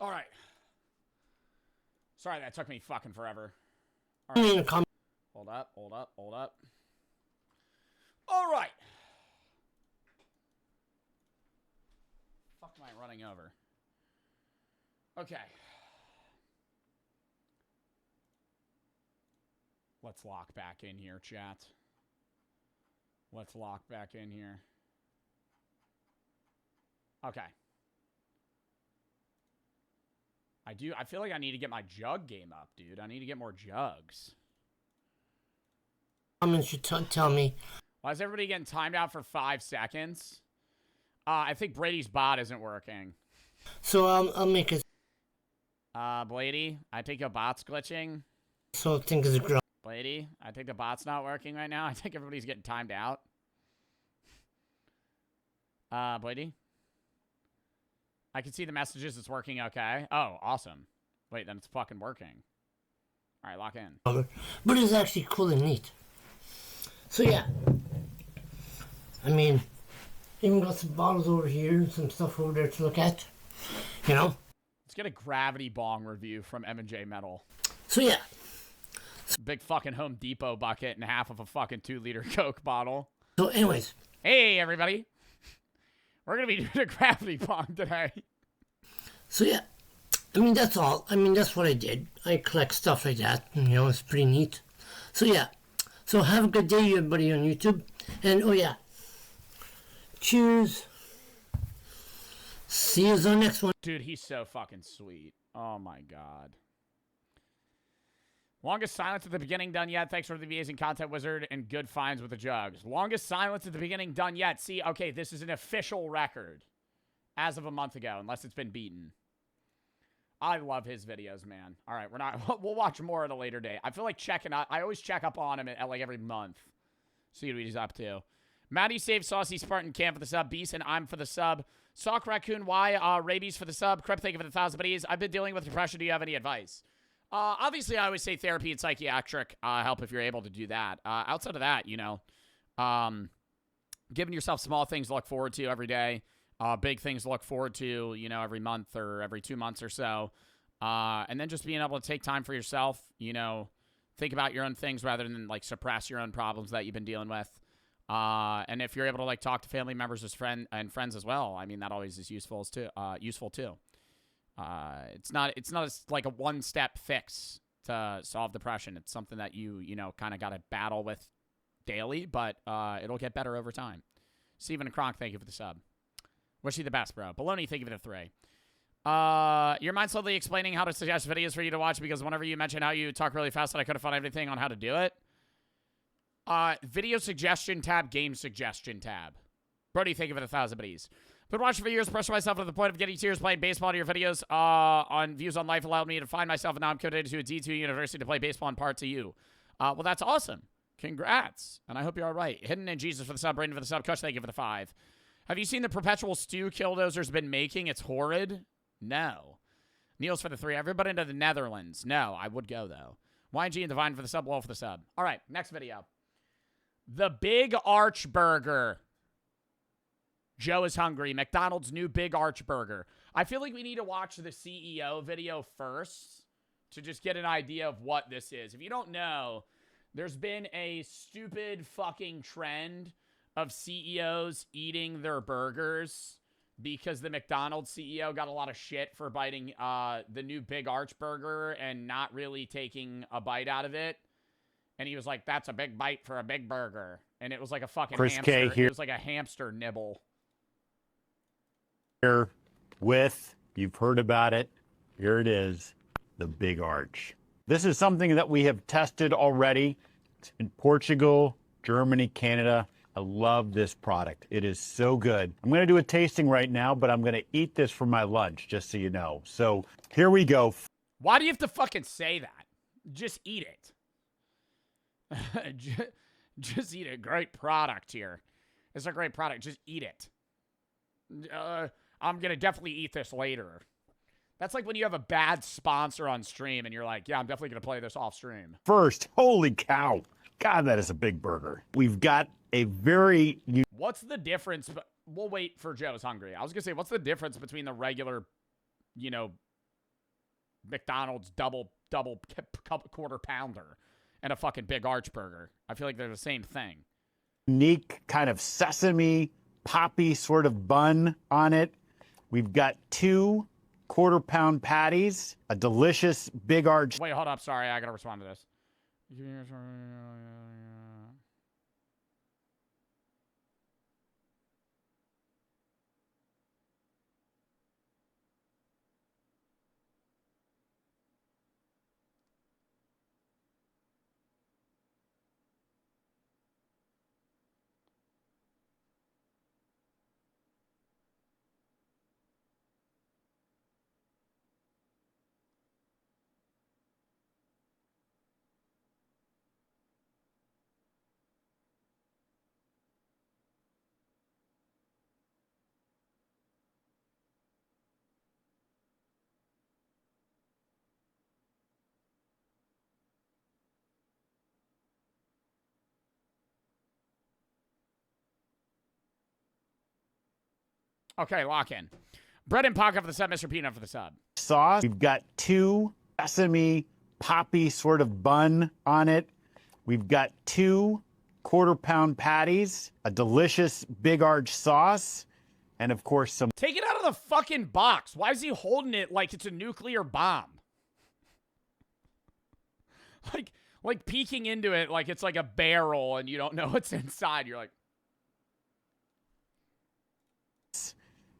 All right. Sorry, that took me fucking forever. All right. Hold up. All right. Fuck am I running over? Okay. Let's lock back in here, chat. Let's lock back in here. Okay. I feel like I need to get my jug game up, dude. I need to get more jugs. Comments should tell me. Why is everybody getting timed out for 5 seconds? I think Brady's bot isn't working. So I'll make it. Blady, I think your bot's glitching. So I think it's a girl. Blady, I think the bot's not working right now. I think everybody's getting timed out. Blady? I can see the messages. It's working okay. Oh, awesome. Wait, then it's fucking working. All right, lock in. But it's actually cool and neat. So yeah. I mean, even got some bottles over here and some stuff over there to look at. You know? Let's get a gravity bong review from M&J Metal. So yeah. Big fucking Home Depot bucket and half of a fucking 2-liter Coke bottle. So anyways. Hey, everybody. We're going to be doing a gravity bong today. So yeah. I mean, that's all. I mean, that's what I did. I collect stuff like that. And, you know, it's pretty neat. So yeah. So have a good day, everybody on YouTube. And, oh yeah. Cheers. See you on the next one. Dude, he's so fucking sweet. Oh, my God. Longest silence at the beginning done yet. Thanks for the amazing content, Wizard, and good finds with the jugs. Longest silence at the beginning done yet. See, okay, this is an official record as of a month ago, unless it's been beaten. I love his videos, man. All right, we'll watch more at a later date. I feel like checking out. I always check up on him at like every month. See what he's up to. Maddie saved Saucy Spartan Cam for the sub. Beast and I'm for the sub. Sock Raccoon Y, Rabies for the sub. Crep, thank you for the 1,000 buddies. I've been dealing with depression. Do you have any advice? Obviously, I always say therapy and psychiatric help if you're able to do that. Outside of that, you know, giving yourself small things to look forward to every day, big things to look forward to, you know, every month or every 2 months or so, and then just being able to take time for yourself, you know, think about your own things rather than, like, suppress your own problems that you've been dealing with. And if you're able to, like, talk to family members as friends as well, I mean, that always is useful too. It's not like a one-step fix to solve depression. It's something that you know, kind of got to battle with daily, but it'll get better over time. Steven and Kronk, thank you for the sub. Wish you the best, bro. Baloney, thank you for the 3. Your mind slowly explaining how to suggest videos for you to watch, because whenever you mention how you talk really fast, that I couldn't find everything on how to do it. Video suggestion tab, game suggestion tab. Brody, thank you for the 1,000 buddies. Been watching for years, pressure myself to the point of getting tears playing baseball. To your videos on Views on Life allowed me to find myself, and now I'm committed to a D2 university to play baseball in part to you. Well, that's awesome. Congrats. And I hope you're all right. Hidden and Jesus for the sub, Brandon for the sub, Kush, thank you for the 5. Have you seen the perpetual stew Killdozer's been making? It's horrid. No. Niels for the 3. Everybody into the Netherlands. No, I would go, though. YG and Divine for the sub, Lowell for the sub. All right, next video. The Big Arch Burger. Joe is hungry. McDonald's new Big Arch Burger. I feel like we need to watch the CEO video first to just get an idea of what this is. If you don't know, there's been a stupid fucking trend of CEOs eating their burgers because the McDonald's CEO got a lot of shit for biting the new Big Arch Burger and not really taking a bite out of it. And he was like, that's a big bite for a big burger. And it was like a fucking Chris hamster. K here. It was like a hamster nibble. Here with, you've heard about it, here it is, the Big Arch. This is something that we have tested already. It's in Portugal, Germany, Canada. I love this product. It is so good. I'm going to do a tasting right now, but I'm going to eat this for my lunch, just so you know. So here we go. Why do you have to fucking say that? Just eat it. Just eat it. Great product here. It's a great product. Just eat it. I'm going to definitely eat this later. That's like when you have a bad sponsor on stream and you're like, yeah, I'm definitely going to play this off stream. First, holy cow. God, that is a big burger. We've got a very... What's the difference? We'll wait for Joe's hungry. I was going to say, what's the difference between the regular, you know, McDonald's double quarter pounder and a fucking big arch burger. I feel like they're the same thing. Unique kind of sesame poppy sort of bun on it. We've got 2 quarter-pound patties, a delicious big arch. Wait, hold up. Sorry, I gotta respond to this. Okay, lock in. Bread and Pocket for the sub, Mr. Peanut for the sub. Sauce. We've got 2 sesame poppy sort of bun on it. We've got 2 quarter-pound patties, a delicious big arch sauce, and of course some... Take it out of the fucking box. Why is he holding it like it's a nuclear bomb? Like peeking into it like it's like a barrel and you don't know what's inside. You're like...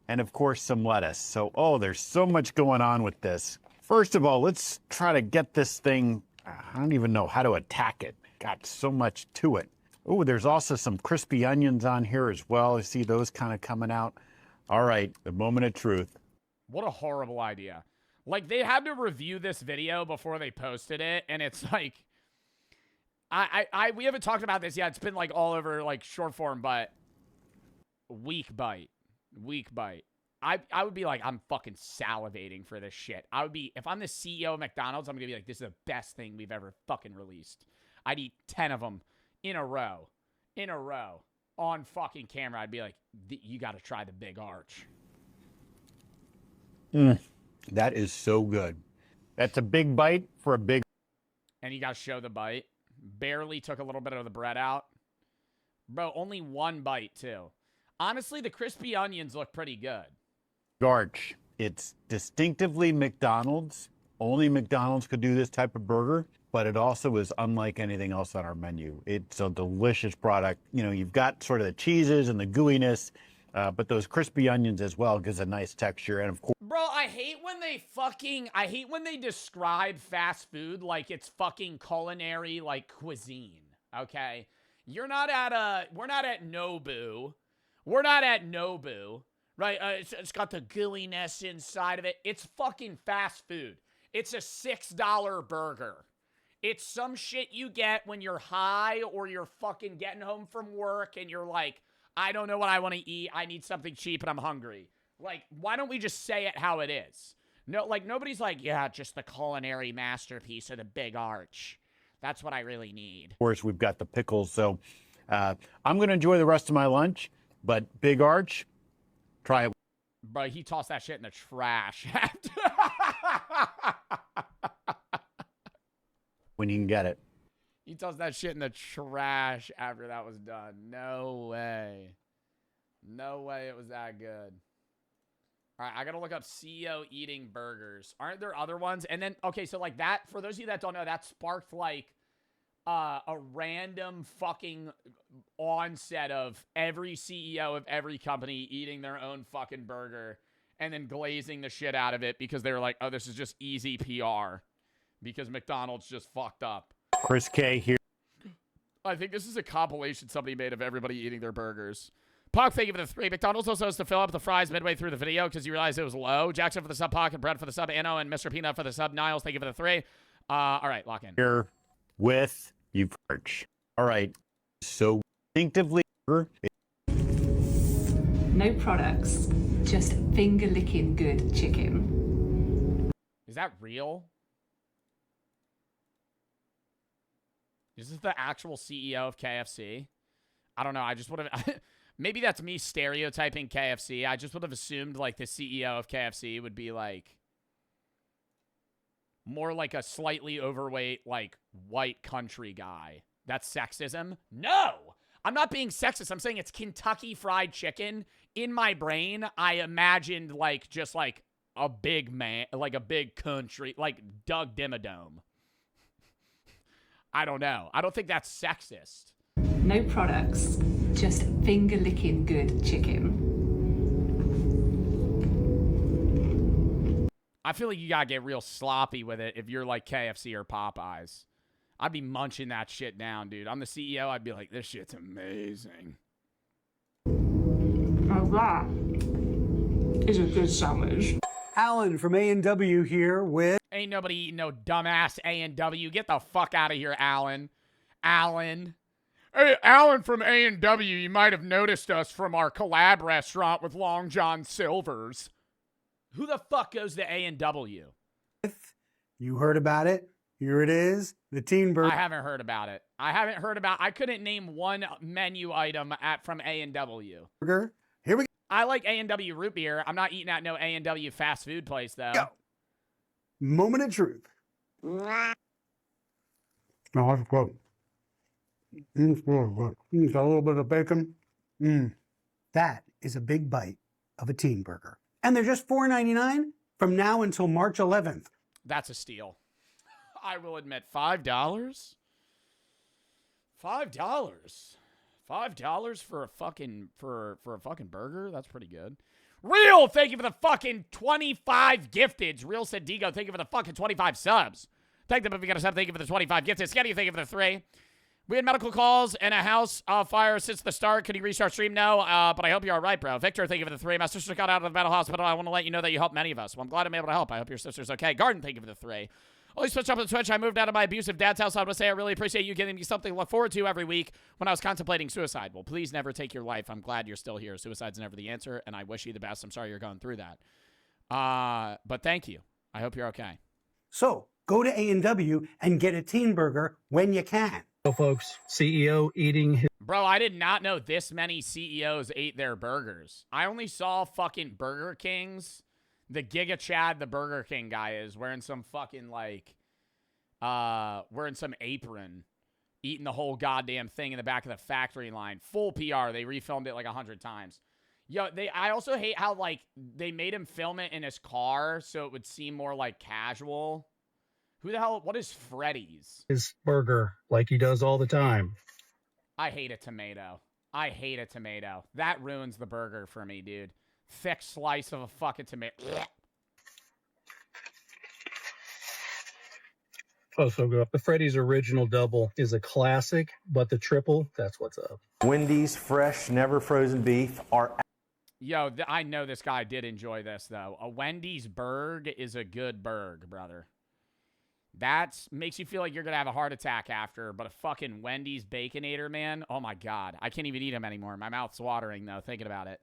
And of course some lettuce. So, oh, there's so much going on with this. First of all, let's try to get this thing, I don't even know how to attack it. Got so much to it. Oh, there's also some crispy onions on here as well. I see those kind of coming out. All right, the moment of truth. What a horrible idea. Like, they had to review this video before they posted it, and it's like... we haven't talked about this yet. It's been, like, all over, like, short form, but... Weak bite. I would be like, I'm fucking salivating for this shit. I would be, if I'm the CEO of McDonald's, I'm gonna be like, this is the best thing we've ever fucking released. I'd eat 10 of them in a row, on fucking camera. I'd be like, you gotta try the big arch. That is so good. That's a big bite for a big... And you gotta show the bite. Barely took a little bit of the bread out. Bro, only one bite, too. Honestly, the crispy onions look pretty good. Arch. It's distinctively McDonald's. Only McDonald's could do this type of burger, but it also is unlike anything else on our menu. It's a delicious product. You know, you've got sort of the cheeses and the gooiness, but those crispy onions as well gives a nice texture. And of course... Bro, I hate when they describe fast food like it's fucking culinary, like, cuisine, okay? We're not at Nobu. We're not at Nobu, right? It's got the gooiness inside of it. It's fucking fast food. It's a $6 burger. It's some shit you get when you're high or you're fucking getting home from work and you're like, I don't know what I want to eat. I need something cheap and I'm hungry. Like, why don't we just say it how it is? No, like, nobody's like, yeah, just the culinary masterpiece of the big arch. That's what I really need. Of course, we've got the pickles. So I'm going to enjoy the rest of my lunch. But big arch, try it. Bro, he tossed that shit in the trash. When you can get it. He tossed that shit in the trash after that was done. No way. No way it was that good. All right, I got to look up CEO eating burgers. Aren't there other ones? And then, okay, so like that, for those of you that don't know, that sparked like a random fucking onset of every CEO of every company eating their own fucking burger and then glazing the shit out of it because they were like, oh, this is just easy PR because McDonald's just fucked up. Chris K here. I think this is a compilation somebody made of everybody eating their burgers. Pog, thank you for the 3. McDonald's also has to fill up the fries midway through the video because you realized it was low. Jackson for the sub, Pog, and Brett for the sub, Anno, and Mr. Peanut for the sub. Niles, thank you for the 3. All right, lock in. Here with you, Arch. All right, so distinctively... No products, just finger-licking good chicken. Is that real? Is this the actual CEO of KFC? I don't know. I just would have... Maybe that's me stereotyping KFC. I just would have assumed, like, the CEO of KFC would be, like... More like a slightly overweight, like, white country guy. That's sexism? No! I'm not being sexist. I'm saying it's Kentucky Fried Chicken. In my brain, I imagined, like, just, like, a big man, like a big country, like Doug Dimmadome. I don't know. I don't think that's sexist. No products, just finger-licking good chicken. I feel like you gotta get real sloppy with it if you're like KFC or Popeyes. I'd be munching that shit down, dude. I'm the CEO. I'd be like, this shit's amazing. Now that is a good sandwich. Alan from A&W here with... Ain't nobody eating no dumbass A&W. Get the fuck out of here, Alan. Alan. Hey, Alan from A&W. You might have noticed us from our collab restaurant with Long John Silver's. Who the fuck goes to A&W? You heard about it. Here it is. The Teen Burger. I haven't heard about it. I couldn't name one menu item from A&W. Here we go. I like A&W root beer. I'm not eating at no A&W fast food place, though. Go. Moment of truth. Oh, that's good. It's really good. Got a little bit of bacon. That is a big bite of a Teen Burger. And they're just $4.99 from now until March 11th. That's a steal. I will admit, $5? $5 for a fucking burger? That's pretty good. Real, thank you for the fucking 25 gifteds. Real said Digo, thank you for the fucking 25 subs. Thank them if you got a sub. Thank you for the 25 gifted. Scatty, thank you for the 3. We had medical calls and a house fire since the start. Could you restart stream? No, but I hope you're all right, bro. Victor, thank you for the 3. My sister got out of the mental hospital. I want to let you know that you helped many of us. Well, I'm glad I'm able to help. I hope your sister's okay. Garden, thank you for the 3. Always switch up on Twitch. I moved out of my abusive dad's house. I want to say I really appreciate you giving me something to look forward to every week when I was contemplating suicide. Well, please never take your life. I'm glad you're still here. Suicide's never the answer, and I wish you the best. I'm sorry you're going through that. But thank you. I hope you're okay. So go to A&W and get a Teen Burger when you can. So, folks, CEO eating his... Bro, I did not know this many CEOs ate their burgers. I only saw fucking Burger Kings. The Giga Chad, the Burger King guy, is wearing some fucking, like, wearing some apron, eating the whole goddamn thing in the back of the factory line. Full PR. They refilmed it like 100 times. Yo, I also hate how, like, they made him film it in his car so it would seem more, like, casual. Who the hell, what is Freddy's? His burger like he does all the time. I hate a tomato. I hate a tomato. That ruins the burger for me, dude. Thick slice of a fucking tomato. Oh, so good. The Freddy's original double is a classic, but the triple, that's what's up. Wendy's fresh, never frozen beef are... Yo, I know this guy did enjoy this, though. A Wendy's burg is a good burg, brother. That makes you feel like you're going to have a heart attack after, but a fucking Wendy's Baconator, man. Oh, my God. I can't even eat them anymore. My mouth's watering, though, thinking about it.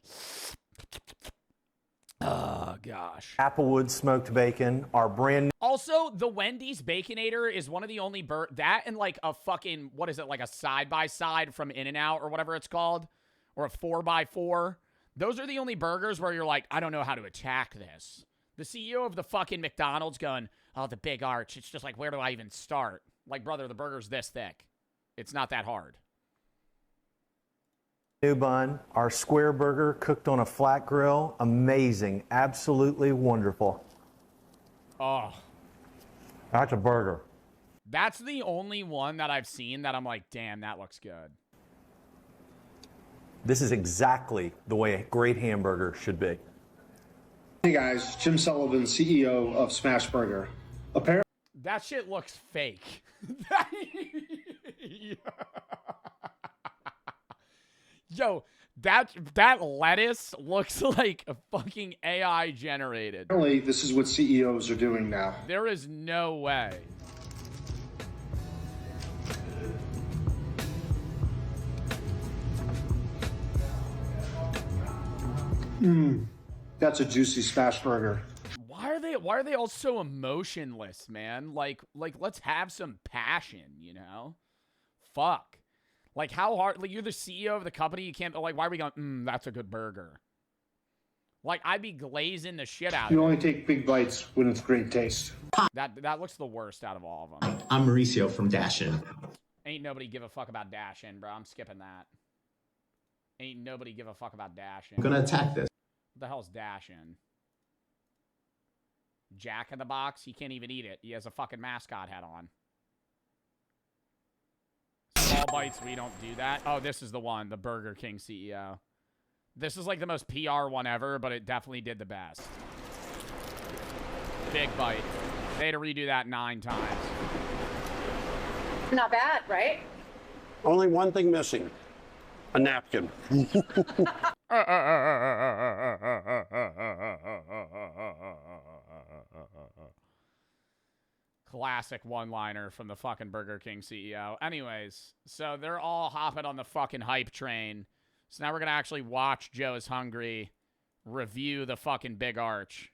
Oh, gosh. Applewood smoked bacon are brand new. Also, the Wendy's Baconator is one of the only that and like a fucking, what is it, like a side-by-side from In-N-Out or whatever it's called, or a 4x4. Those are the only burgers where you're like, I don't know how to attack this. The CEO of the fucking McDonald's going, oh, the big arch. It's just like, where do I even start? Like, brother, the burger's this thick. It's not that hard. New bun, our square burger cooked on a flat grill. Amazing. Absolutely wonderful. Oh. That's a burger. That's the only one that I've seen that I'm like, damn, that looks good. This is exactly the way a great hamburger should be. Hey guys, Jim Sullivan, CEO of Smashburger. Apparently, that shit looks fake. Yo, that lettuce looks like a fucking AI generated. apparently this is what CEOs are doing now. There is no way. That's a juicy Smashburger. Why are they all so emotionless, man? Like let's have some passion, you know? Fuck. Like, how hard, like, you're the CEO of the company, you can't, like, why are we going, that's a good burger? Like, I'd be glazing the shit out of it. You only take big bites when it's great taste. That looks the worst out of all of them. I'm Mauricio from Dashin. Ain't nobody give a fuck about Dashin, bro. I'm skipping that. Ain't nobody give a fuck about Dashin. I'm gonna attack this. What the hell's Dashin? Jack in the Box? He can't even eat it. He has a fucking mascot hat on. Small bites, we don't do that. Oh, this is the one, the Burger King CEO. This is like the most PR one ever, but it definitely did the best. Big bite. They had to redo that 9 times. Not bad, right? Only one thing missing. A napkin. Classic one-liner from the fucking Burger King CEO. Anyways, so they're all hopping on the fucking hype train. So now we're going to actually watch Joe is Hungry review the fucking Big Arch.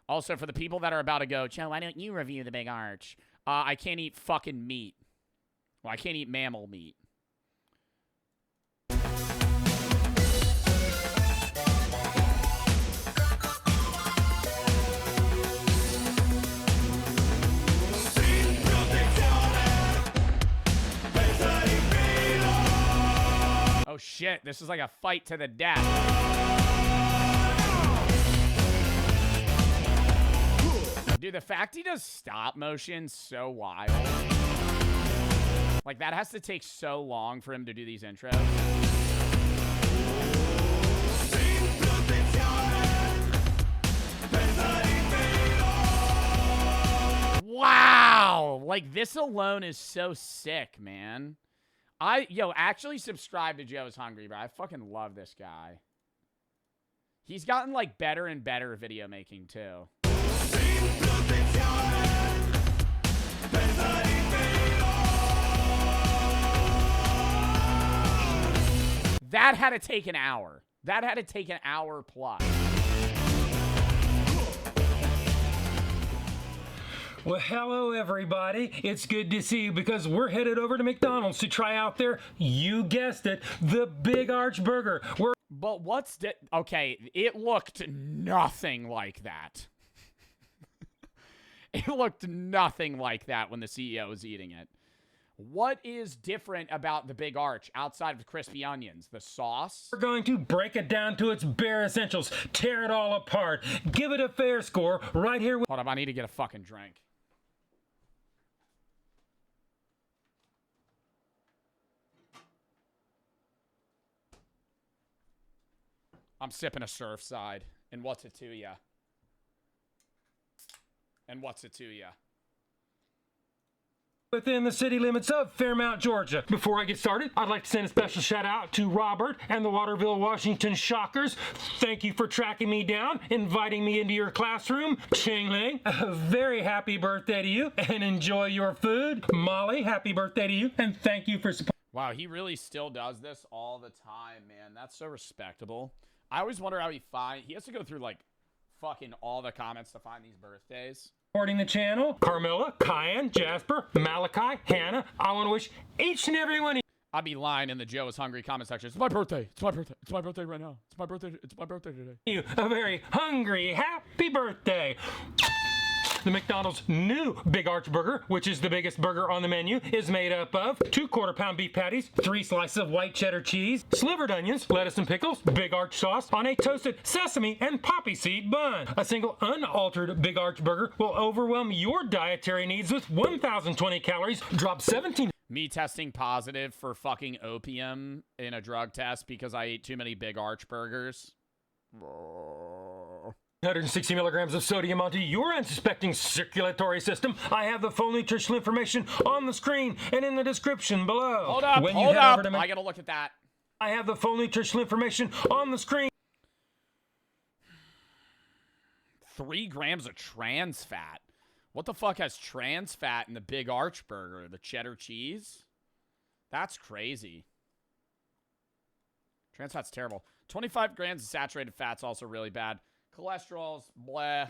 Also, for the people that are about to go, Joe, why don't you review the Big Arch? I can't eat fucking meat. Well, I can't eat mammal meat. Oh shit, this is like a fight to the death. Dude, the fact he does stop motion so wild. Like, that has to take so long for him to do these intros. Wow! Like, this alone is so sick, man. Actually subscribe to Joe is Hungry, bro. I fucking love this guy. He's gotten, like, better and better video making, too. That had to take an hour. That had to take an hour plus. Well, hello, everybody. It's good to see you because we're headed over to McDonald's to try out their, you guessed it, the Big Arch Burger. But what's the... Okay, it looked nothing like that. It looked nothing like that when the CEO was eating it. What is different about the Big Arch outside of the crispy onions? The sauce? We're going to break it down to its bare essentials, tear it all apart, give it a fair score right here. Hold up, I need to get a fucking drink. I'm sipping a Surfside. And what's it to ya? And what's it to ya? Within the city limits of Fairmount, Georgia. Before I get started, I'd like to send a special shout out to Robert and the Waterville, Washington Shockers. Thank you for tracking me down, inviting me into your classroom. Ching Ling, a very happy birthday to you and enjoy your food. Molly, happy birthday to you and thank you for supporting. Wow, he really still does this all the time, man. That's so respectable. I always wonder how he has to go through like fucking all the comments to find these birthdays. Supporting the channel, Carmilla, Kyan, Jasper, Malachi, Hannah. I want to wish each and every one. I'd be lying in the Joe is Hungry comment section. It's my birthday. It's my birthday. It's my birthday right now. It's my birthday. It's my birthday today. You a very hungry, happy birthday. The McDonald's new Big Arch Burger, which is the biggest burger on the menu, is made up of 2 quarter-pound beef patties, 3 slices of white cheddar cheese, slivered onions, lettuce and pickles, Big Arch sauce on a toasted sesame and poppy seed bun. A single unaltered Big Arch Burger will overwhelm your dietary needs with 1,020 calories, drop 17... Me testing positive for fucking opium in a drug test because I ate too many Big Arch burgers. 160 milligrams of sodium onto your unsuspecting circulatory system. I have the full nutritional information on the screen and in the description below. Hold up, hold up. I gotta look at that. I have the full nutritional information on the screen. 3 grams of trans fat. What the fuck has trans fat in the Big Arch burger? The cheddar cheese? That's crazy. Trans fat's terrible. 25 grams of saturated fat's also really bad. Cholesterol's bleh.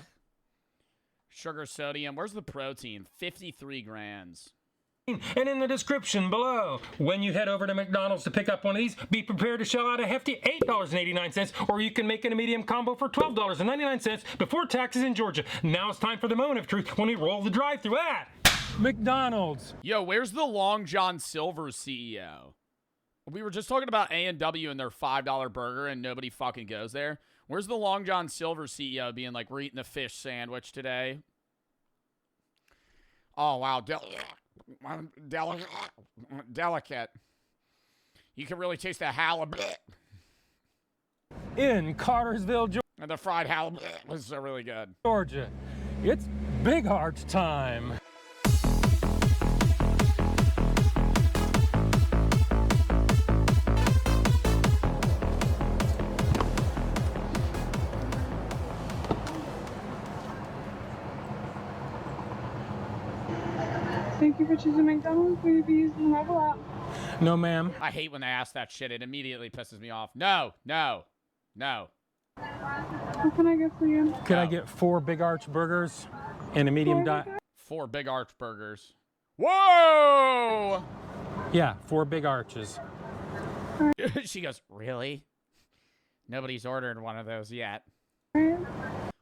Sugar, sodium. Where's the protein? 53 grams. and in the description below. When you head over to McDonald's to pick up one of these, be prepared to shell out a hefty $8.89, or you can make it a medium combo for $12.99 before taxes in Georgia. Now it's time for the moment of truth when we roll the drive-thru at McDonald's. Yo, where's the Long John Silver CEO? We were just talking about A&W and their $5 burger, and nobody fucking goes there. Where's the Long John Silver CEO being like, we're eating a fish sandwich today? Oh, wow. Delicate. You can really taste the halibut. In Cartersville, Georgia. And the fried halibut was really good. Georgia. It's Big Arch time. Thank you for choosing McDonald's. Will you be using the mobile app? No, ma'am. I hate when they ask that shit. It immediately pisses me off. No. What can I get for you? Could I get 4 Big Arch burgers and a medium diet? 4 Big Arch burgers. Whoa! Yeah, 4 Big Arches. She goes, really? Nobody's ordered one of those yet.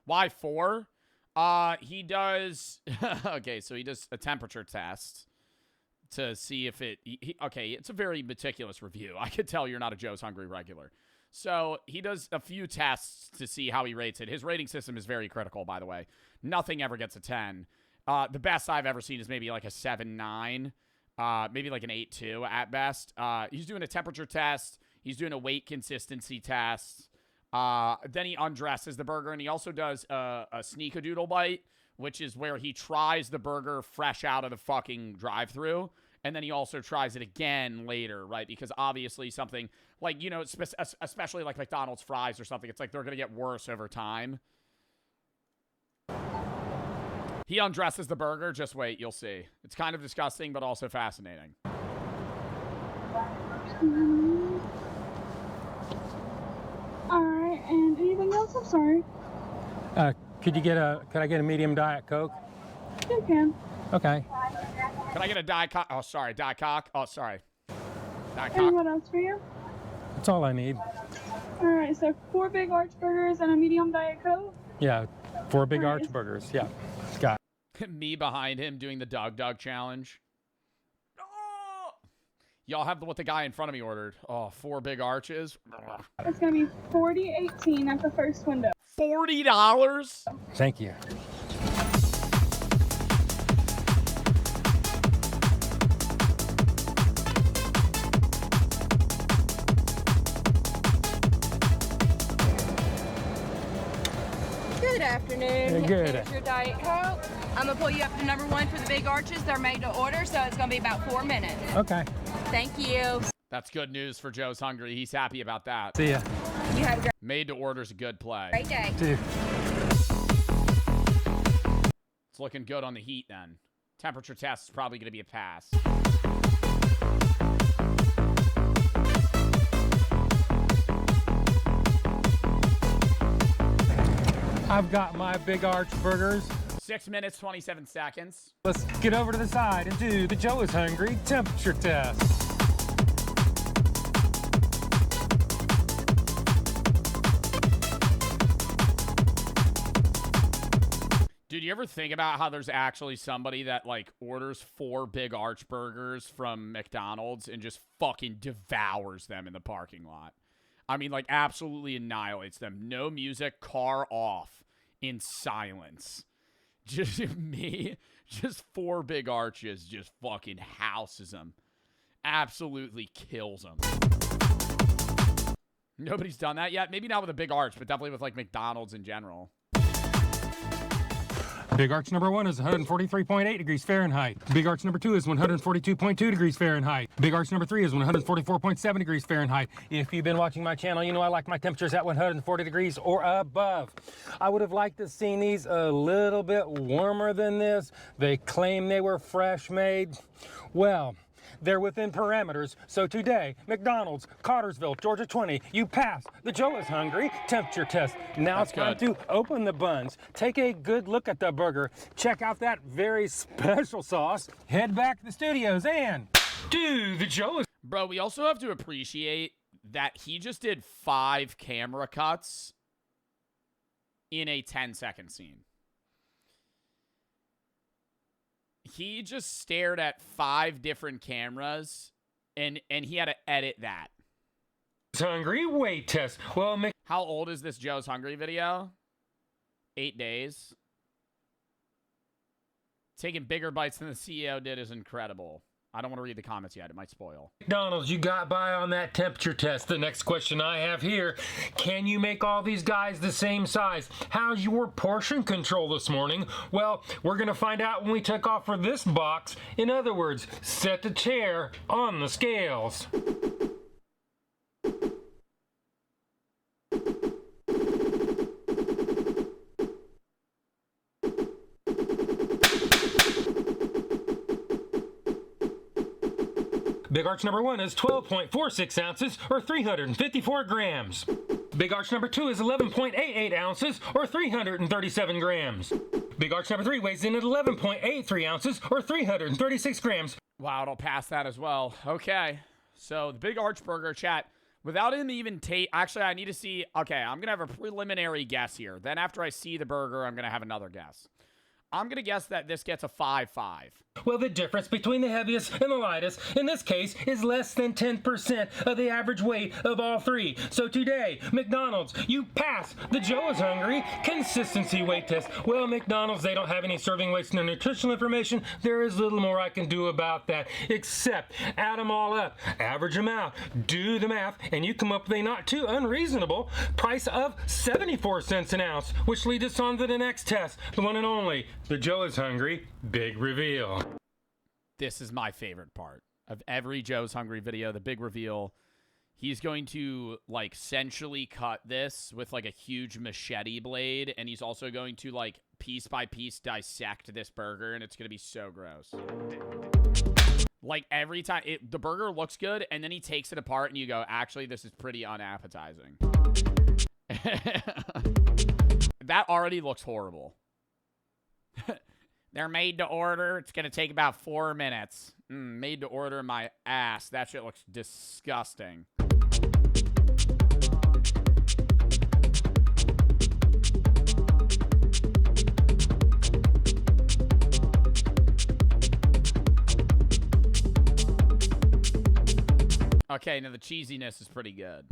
Why 4? He does, okay, so he does a temperature test to see if okay, it's a very meticulous review. I could tell you're not a Joe's Hungry regular. So he does a few tests to see how he rates it. His rating system is very critical, by the way. Nothing ever gets a 10. The best I've ever seen is maybe like a 7.9, maybe like an 8.2 at best. He's doing a temperature test. He's doing a weight consistency test. Then he undresses the burger, and he also does a sneakadoodle bite, which is where he tries the burger fresh out of the fucking drive-thru, and then he also tries it again later, right? Because obviously something like, you know, especially like McDonald's fries or something, it's like they're going to get worse over time. He undresses the burger. Just wait, you'll see. It's kind of disgusting, but also fascinating. Alright, and anything else? I'm sorry. Could I get a medium Diet Coke? You can. Okay. Can I get a Diet Coke? Oh, sorry, Diet Coke. Oh, sorry. Diet And Coke. what else for you? That's all I need. Alright, so 4 Big Arch burgers and a medium Diet Coke? Yeah, 4 Big Arch burgers. Yeah, got it. Me behind him doing the Dog challenge. Oh! Y'all have what the guy in front of me ordered. Oh, 4 Big Arches. It's going to be $40.18 at the first window. $40? Thank you. Good afternoon. Good. Here's your Diet Coke. I'm going to pull you up to number 1 for the Big Arches. They're made to order, so it's going to be about 4 minutes. Okay. Thank you. That's good news for Joe's Hungry. He's happy about that. See ya. You have a Made to order's a good play. great day. See ya. It's looking good on the heat then. Temperature test is probably going to be a pass. I've got my Big Arch burgers. 6 minutes, 27 seconds. Let's get over to the side and do the Joe is Hungry temperature test. Dude, you ever think about how there's actually somebody that, like, orders 4 Big Arch burgers from McDonald's and just fucking devours them in the parking lot? I mean, like, absolutely annihilates them. No music, car off, in silence. Just me, just 4 Big Arches, just fucking houses them. Absolutely kills them. Nobody's done that yet? Maybe not with a Big Arch, but definitely with, like, McDonald's in general. Big Arch number 1 is 143.8 degrees Fahrenheit. Big Arch number 2 is 142.2 degrees Fahrenheit. Big Arch number 3 is 144.7 degrees Fahrenheit. If you've been watching my channel, you know I like my temperatures at 140 degrees or above. I would have liked to see these a little bit warmer than this. They claim they were fresh made. Well, they're within parameters. So today, McDonald's, Cartersville, Georgia 20, you passed the Joe is Hungry temperature test. Now it's time to open the buns, take a good look at the burger, check out that very special sauce, head back to the studios, and do the Joe is... Bro, we also have to appreciate that he just did 5 camera cuts in a 10-second scene. He just stared at 5 different cameras, and he had to edit that. Hungry weight test. Well, how old is this Joe's Hungry video? 8 days. Taking bigger bites than the CEO did is incredible. I don't want to read the comments yet. It might spoil. McDonald's, you got by on that temperature test. The next question I have here, can you make all these guys the same size? How's your portion control this morning? Well, we're going to find out when we take off for this box. In other words, set the chair on the scales. Big arch number 1 is 12.46 ounces, or 354 grams. Big arch number 2 is 11.88 ounces, or 337 grams. Big arch number 3 weighs in at 11.83 ounces, or 336 grams. Wow, it'll pass that as well. Okay, so the Big Arch Burger, chat, without him even actually, I need to see, okay, I'm going to have a preliminary guess here. Then after I see the burger, I'm going to have another guess. I'm going to guess that this gets a 5-5. Well, the difference between the heaviest and the lightest, in this case, is less than 10% of the average weight of all 3. So today, McDonald's, you pass the Joe is Hungry consistency weight test. Well, McDonald's, they don't have any serving weights and nutritional information. There is little more I can do about that, except add them all up, average them out, do the math, and you come up with a not too unreasonable price of 74 cents an ounce, which leads us on to the next test, the one and only, the Joe is Hungry big reveal. This is my favorite part of every Joe's Hungry video, the big reveal. He's going to, like, sensually cut this with, like, a huge machete blade, and he's also going to, like, piece by piece dissect this burger, and it's going to be so gross. Like, every time, the burger looks good, and then he takes it apart, and you go, actually, this is pretty unappetizing. That already looks horrible. They're made to order. It's going to take about 4 minutes. Made to order my ass. That shit looks disgusting. Okay, now the cheesiness is pretty good.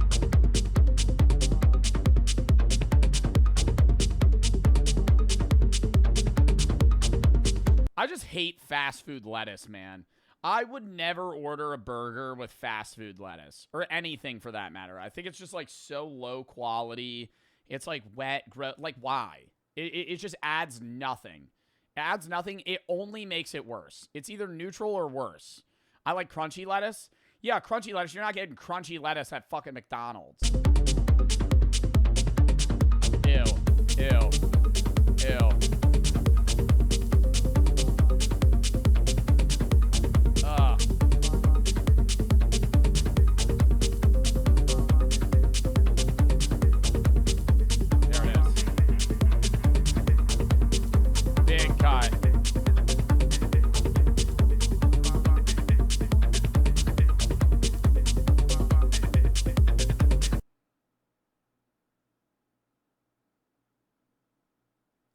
I just hate fast food lettuce, man. I would never order a burger with fast food lettuce, or anything for that matter. I think it's just, like, so low quality. It's, like, wet, gross. Like, why? It just adds nothing. It adds nothing. It only makes it worse. It's either neutral or worse. I like crunchy lettuce. Yeah, crunchy lettuce. You're not getting crunchy lettuce at fucking McDonald's. Ew. Ew. Ew.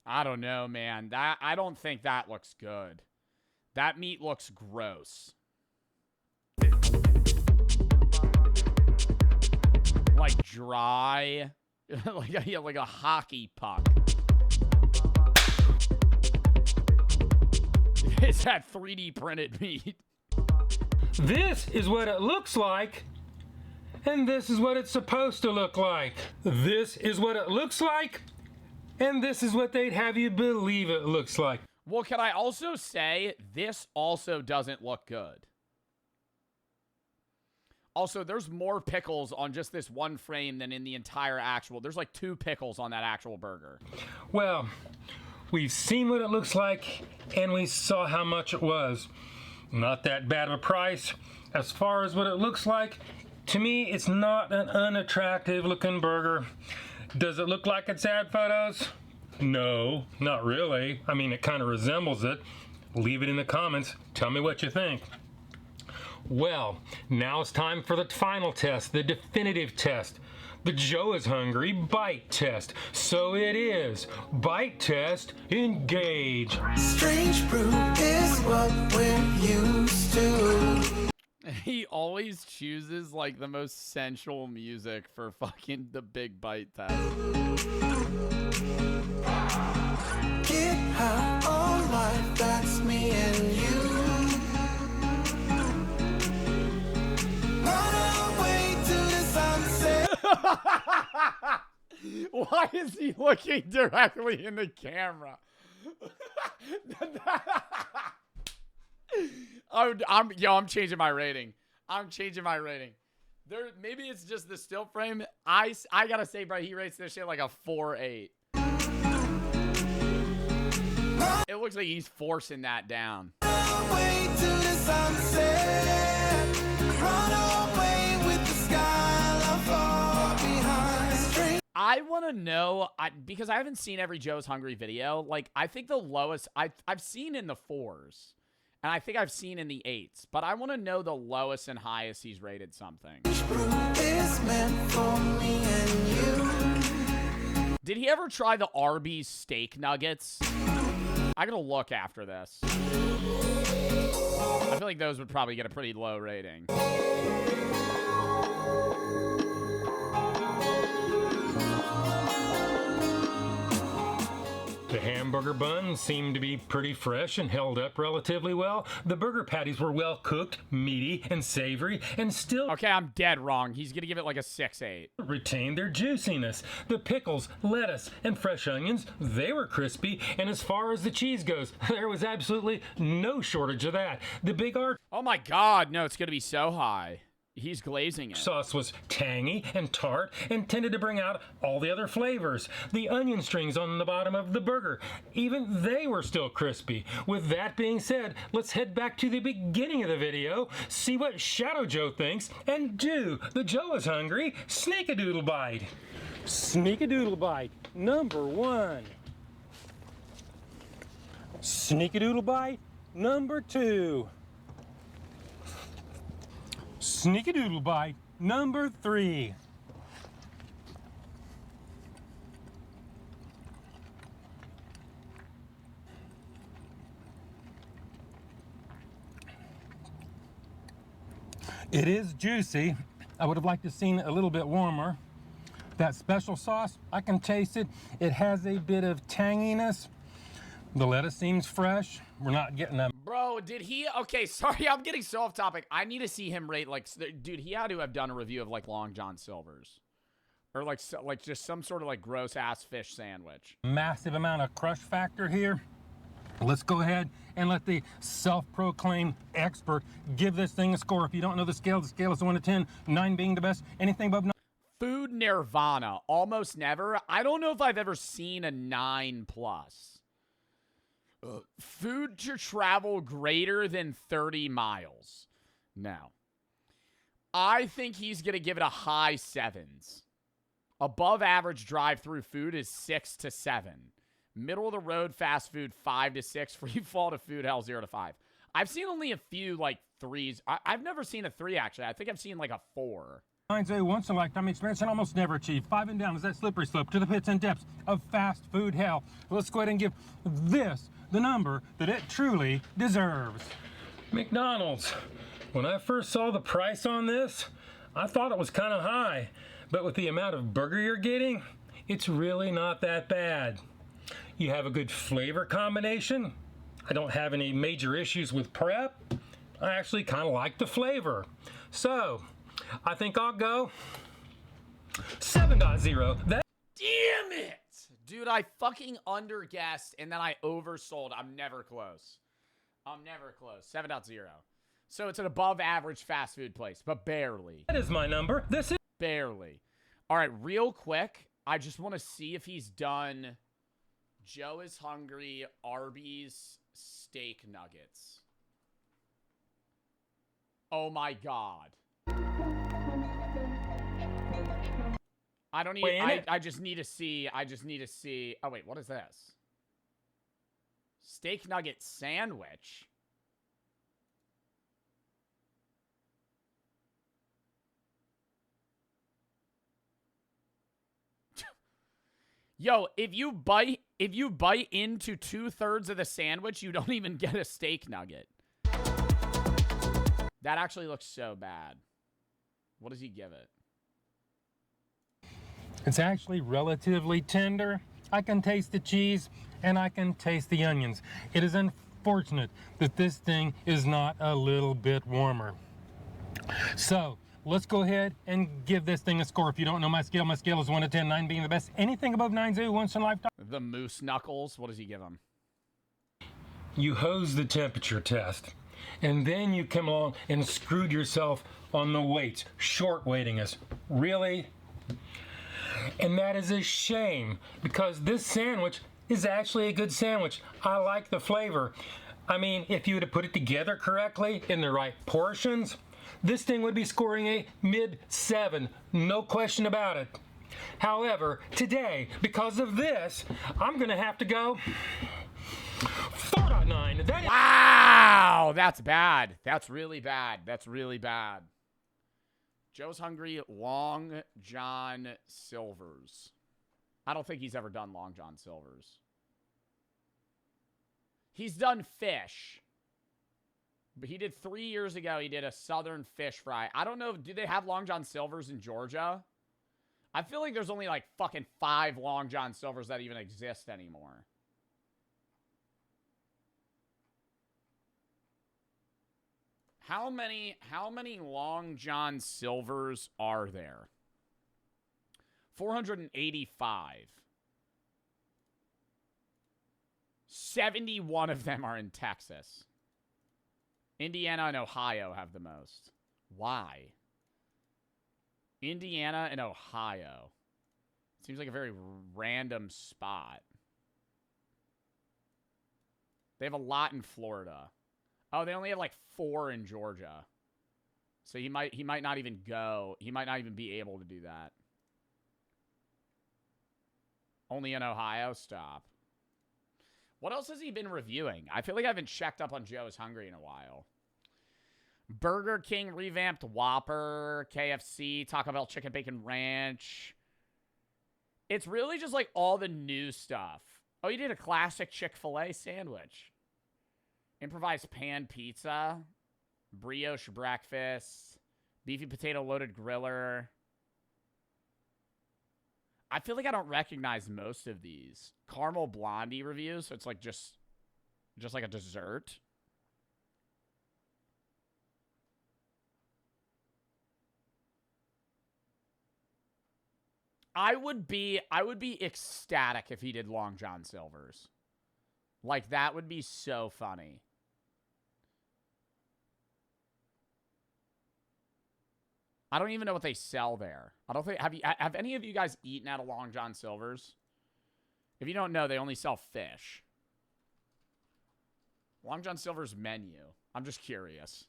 I don't know, man. I don't think that looks good. That meat looks gross. Like dry. like a hockey puck. It's that 3D printed meat. This is what it looks like, and this is what it's supposed to look like. This is what it looks like, and this is what they'd have you believe it looks like. Well, can I also say, this also doesn't look good. Also, there's more pickles on just this one frame than in the entire actual. There's like 2 pickles on that actual burger. Well, we've seen what it looks like, and we saw how much it was. not that bad of a price. As far as what it looks like, to me, it's not an unattractive looking burger. Does it look like its ad photos? No, not really. I mean, it kind of resembles it. Leave it in the comments. Tell me what you think. Well, now it's time for the final test, the definitive test. The Joe is Hungry bite test. So it is. Bite test, engage. Strange brew is what we're used to. He always chooses like the most sensual music for fucking the big bite test. Get high on life, that's me and you. Run away to the sunset. Why is he looking directly in the camera? I'm changing my rating. I'm changing my rating. Maybe it's just the still frame. I gotta say, bro, he rates this shit like a 4.8. It looks like he's forcing that down. Run away to the sunset. Run away with the sky, love far behind. I want to know, because I haven't seen every Joe's Hungry video. Like, I think the lowest I've seen in the 4s. And I think I've seen in the 8s, but I want to know the lowest and highest he's rated something. Did he ever try the Arby's steak nuggets? I gotta look after this. I feel like those would probably get a pretty low rating. The hamburger buns seemed to be pretty fresh and held up relatively well. The burger patties were well cooked, meaty, and savory, and still... Okay, I'm dead wrong. He's gonna give it like a 6.8. ...retained their juiciness. The pickles, lettuce, and fresh onions, they were crispy, and as far as the cheese goes, there was absolutely no shortage of that. The big arch... Oh my god, no, it's gonna be so high. He's glazing it. Sauce was tangy and tart and tended to bring out all the other flavors. The onion strings on the bottom of the burger, even they were still crispy. With that being said, let's head back to the beginning of the video, see what Shadow Joe thinks, and do the Joe is Hungry Sneak-a-Doodle Bite. Sneak-a-Doodle Bite, number 1. Sneak-a-Doodle Bite, number 2. Sneak-a-Doodle Bite, number 3. It is juicy. I would have liked to have seen it a little bit warmer. That special sauce, I can taste it. It has a bit of tanginess. The lettuce seems fresh. We're not getting a... Bro, did he... Okay, sorry, I'm getting so off topic. I need to see him rate, like... Dude, he had to have done a review of, like, Long John Silver's. Or, like just some sort of, like, gross-ass fish sandwich. Massive amount of crush factor here. Let's go ahead and let the self-proclaimed expert give this thing a score. If you don't know the scale is 1 to 10, 9 being the best. Anything above 9... Food Nirvana. Almost never. I don't know if I've ever seen a 9+. Food to travel greater than 30 miles. No. I think he's going to give it a high 7s. Above average drive-through food is 6 to 7. Middle of the road fast food 5 to 6. Free fall to food hell 0 to 5. I've seen only a few like 3s. I've never seen a 3 actually. I think I've seen like a 4. Mine's a once-in-a-lifetime experience and almost never achieved. 5 and down is that slippery slope to the pits and depths of fast food hell. Let's go ahead and give this the number that it truly deserves. McDonald's. When I first saw the price on this, I thought it was kind of high. But with the amount of burger you're getting, it's really not that bad. You have a good flavor combination. I don't have any major issues with prep. I actually kind of like the flavor. So, I think I'll go 7.0. Damn it! Dude, I fucking underguessed and then I oversold. I'm never close. 7.0. So it's an above average fast food place, but barely. That is my number. This is barely. All right, real quick. I just want to see if he's done Joe is Hungry Arby's steak nuggets. Oh my God. I don't Wait, need, I just need to see, oh wait, what is this? Steak nugget sandwich? Yo, if you bite into 2/3 of the sandwich, you don't even get a steak nugget. That actually looks so bad. What does he give it? It's actually relatively tender. I can taste the cheese and I can taste the onions. It is unfortunate that this thing is not a little bit warmer. So let's go ahead and give this thing a score. If you don't know my scale is 1 to 10, 9 being the best. Anything above 9's a once in a lifetime. The moose knuckles, what does he give him? You hose the temperature test, and then you come along and screwed yourself on the weights. Short weighting us. Really? And that is a shame, because this sandwich is actually a good sandwich. I like the flavor. I mean, if you would have put it together correctly in the right portions, this thing would be scoring a mid-7, no question about it. However, today, because of this, I'm going to have to go 4.9. Wow, that's bad. That's really bad. That's really bad. Joe's hungry. Long John Silver's. I don't think he's ever done Long John Silver's. He's done fish. But he did 3 years ago, he did a southern fish fry. I don't know, do they have Long John Silver's in Georgia? I feel like there's only like fucking 5 Long John Silver's that even exist anymore. How many Long John Silver's are there? 485. 71 of them are in Texas. Indiana and Ohio have the most. Why? Indiana and Ohio. Seems like a very random spot. They have a lot in Florida. Oh, they only have like 4 in Georgia. So he might not even go. He might not even be able to do that. Only in Ohio? Stop. What else has he been reviewing? I feel like I haven't checked up on Joe's Hungry in a while. Burger King revamped Whopper, KFC, Taco Bell Chicken Bacon Ranch. It's really just like all the new stuff. Oh, you did a classic Chick-fil-A sandwich. Improvised pan pizza. Brioche breakfast. Beefy potato loaded griller. I feel like I don't recognize most of these. Caramel Blondie reviews, so it's like just like a dessert. I would be ecstatic if he did Long John Silver's. Like, that would be so funny. I don't even know what they sell there. I don't think, have any of you guys eaten at a Long John Silver's? If you don't know, they only sell fish. Long John Silver's menu. I'm just curious.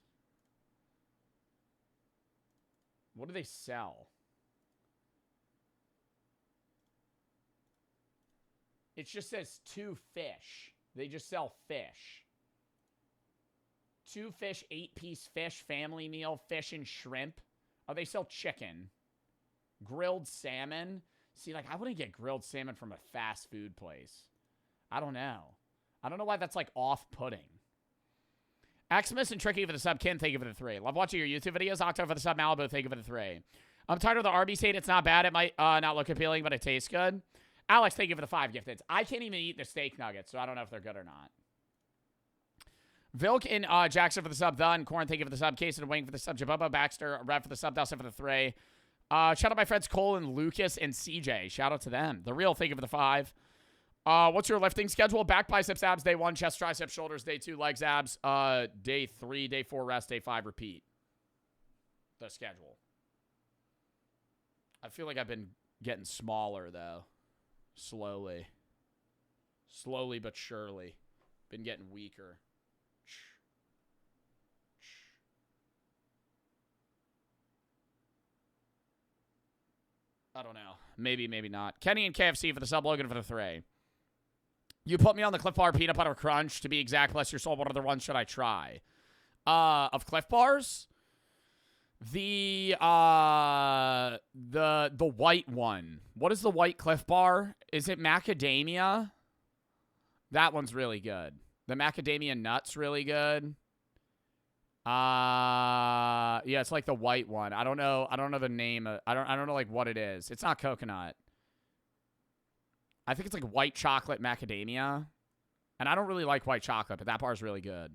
What do they sell? It just says 2 fish. They just sell fish. 2 fish, 8-piece fish, family meal, fish and shrimp. Oh, they sell chicken. Grilled salmon. See, like, I wouldn't get grilled salmon from a fast food place. I don't know. I don't know why that's, like, off-putting. Xmas and Tricky for the sub. Ken, thank you for the 3. Love watching your YouTube videos. Octo for the sub. Malibu, thank you for the 3. I'm tired of the Arby's hate. It's not bad. It might not look appealing, but it tastes good. Alex, thank you for the 5 gifted. I can't even eat the steak nuggets, so I don't know if they're good or not. Vilk and Jackson for the sub. The and Corn, thank you for the sub. Case and Wing for the sub. Jabubba, Baxter, Rev for the sub. Dustin for the 3. Shout out my friends Cole and Lucas and CJ. Shout out to them. The Real, thank you for the 5. What's your lifting schedule? Back, biceps, abs, day 1. Chest, triceps, shoulders, day 2. Legs, abs, day 3. Day 4, rest. Day 5, repeat. The schedule. I feel like I've been getting smaller, though. Slowly but surely. Been getting weaker. I don't know. Maybe, maybe not. Kenny and KFC for the sub, Logan for the 3. You put me on the Cliff Bar Peanut Butter Crunch. To be exact, bless your soul, what other ones should I try? Of Cliff Bars? The white one. What is the white Cliff Bar? Is it macadamia? That one's really good. The macadamia nut's really good. Yeah, it's like the white one. I don't know the name. I don't know like what it is. It's not coconut. I think it's like white chocolate macadamia. And I don't really like white chocolate, but that bar is really good.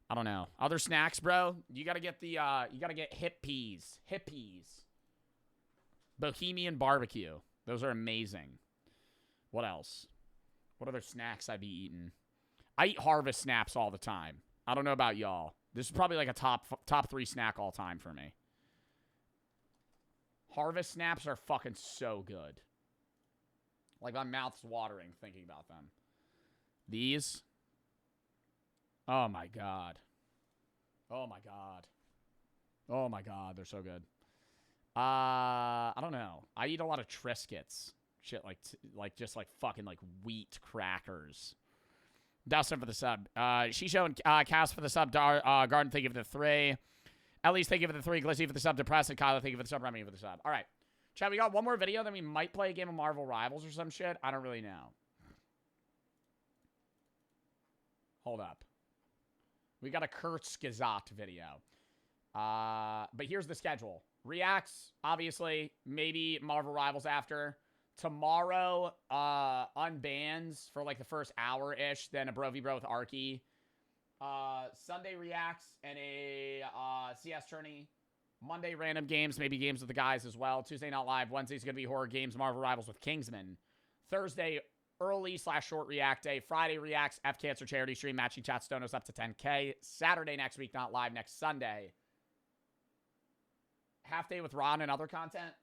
I don't know. Other snacks, bro? You gotta get the you gotta get hip peas. Hip peas. Bohemian barbecue. Those are amazing. What else? What other snacks I'd be eating? I eat Harvest Snaps all the time. I don't know about y'all. This is probably like a top 3 snack all time for me. Harvest Snaps are fucking so good. Like, my mouth's watering thinking about them. These. Oh, my God. Oh, my God. Oh, my God. They're so good. I don't know. I eat a lot of Triscuits. Shit, like just like fucking like wheat crackers. Dustin for the sub. Shisho and Cass for the sub. Garden, thank you for the 3. Ellie's, thank you for the 3. Glissy for the sub. Depressed and Kyla, thank you for the sub. Remy for the sub. All right. Chat, we got one more video, then we might play a game of Marvel Rivals or some shit. I don't really know. Hold up. We got a Kurt Skazat video. But here's the schedule. Reacts, obviously. Maybe Marvel Rivals after. Tomorrow, unbans for like the first hour-ish, then a Bro v Bro with Arky. Sunday reacts and a CS tourney. Monday, random games, maybe games with the guys as well. Tuesday, not live. Wednesday's going to be horror games, Marvel Rivals with Kingsman. Thursday, early/short react day. Friday, reacts, F Cancer charity stream, matching chat stonos up to 10K. Saturday next week, not live. Next Sunday, half day with Ron and other content.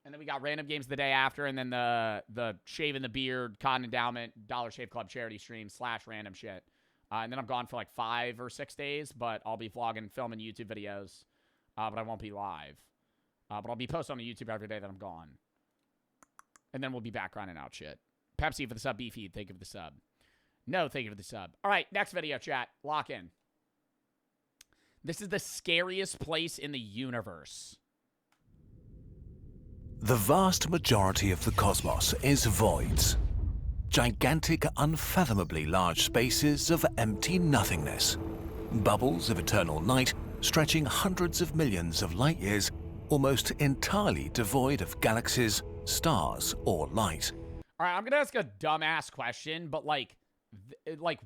And then we got random games the day after, and then the shaving the beard, Cotton Endowment, Dollar Shave Club charity stream / random shit. And then I'm gone for like 5 or 6 days, but I'll be vlogging, filming YouTube videos. But I won't be live. But I'll be posting on the YouTube every day that I'm gone. And then we'll be back grinding out shit. Pepsi for the sub, B-Feed, thank you for the sub. No, thank you for the sub. All right, next video, chat. Lock in. This is the scariest place in the universe. The vast majority of the cosmos is voids. Gigantic, unfathomably large spaces of empty nothingness. Bubbles of eternal night stretching hundreds of millions of light years, almost entirely devoid of galaxies, stars, or light. All right, I'm going to ask a dumbass question, but like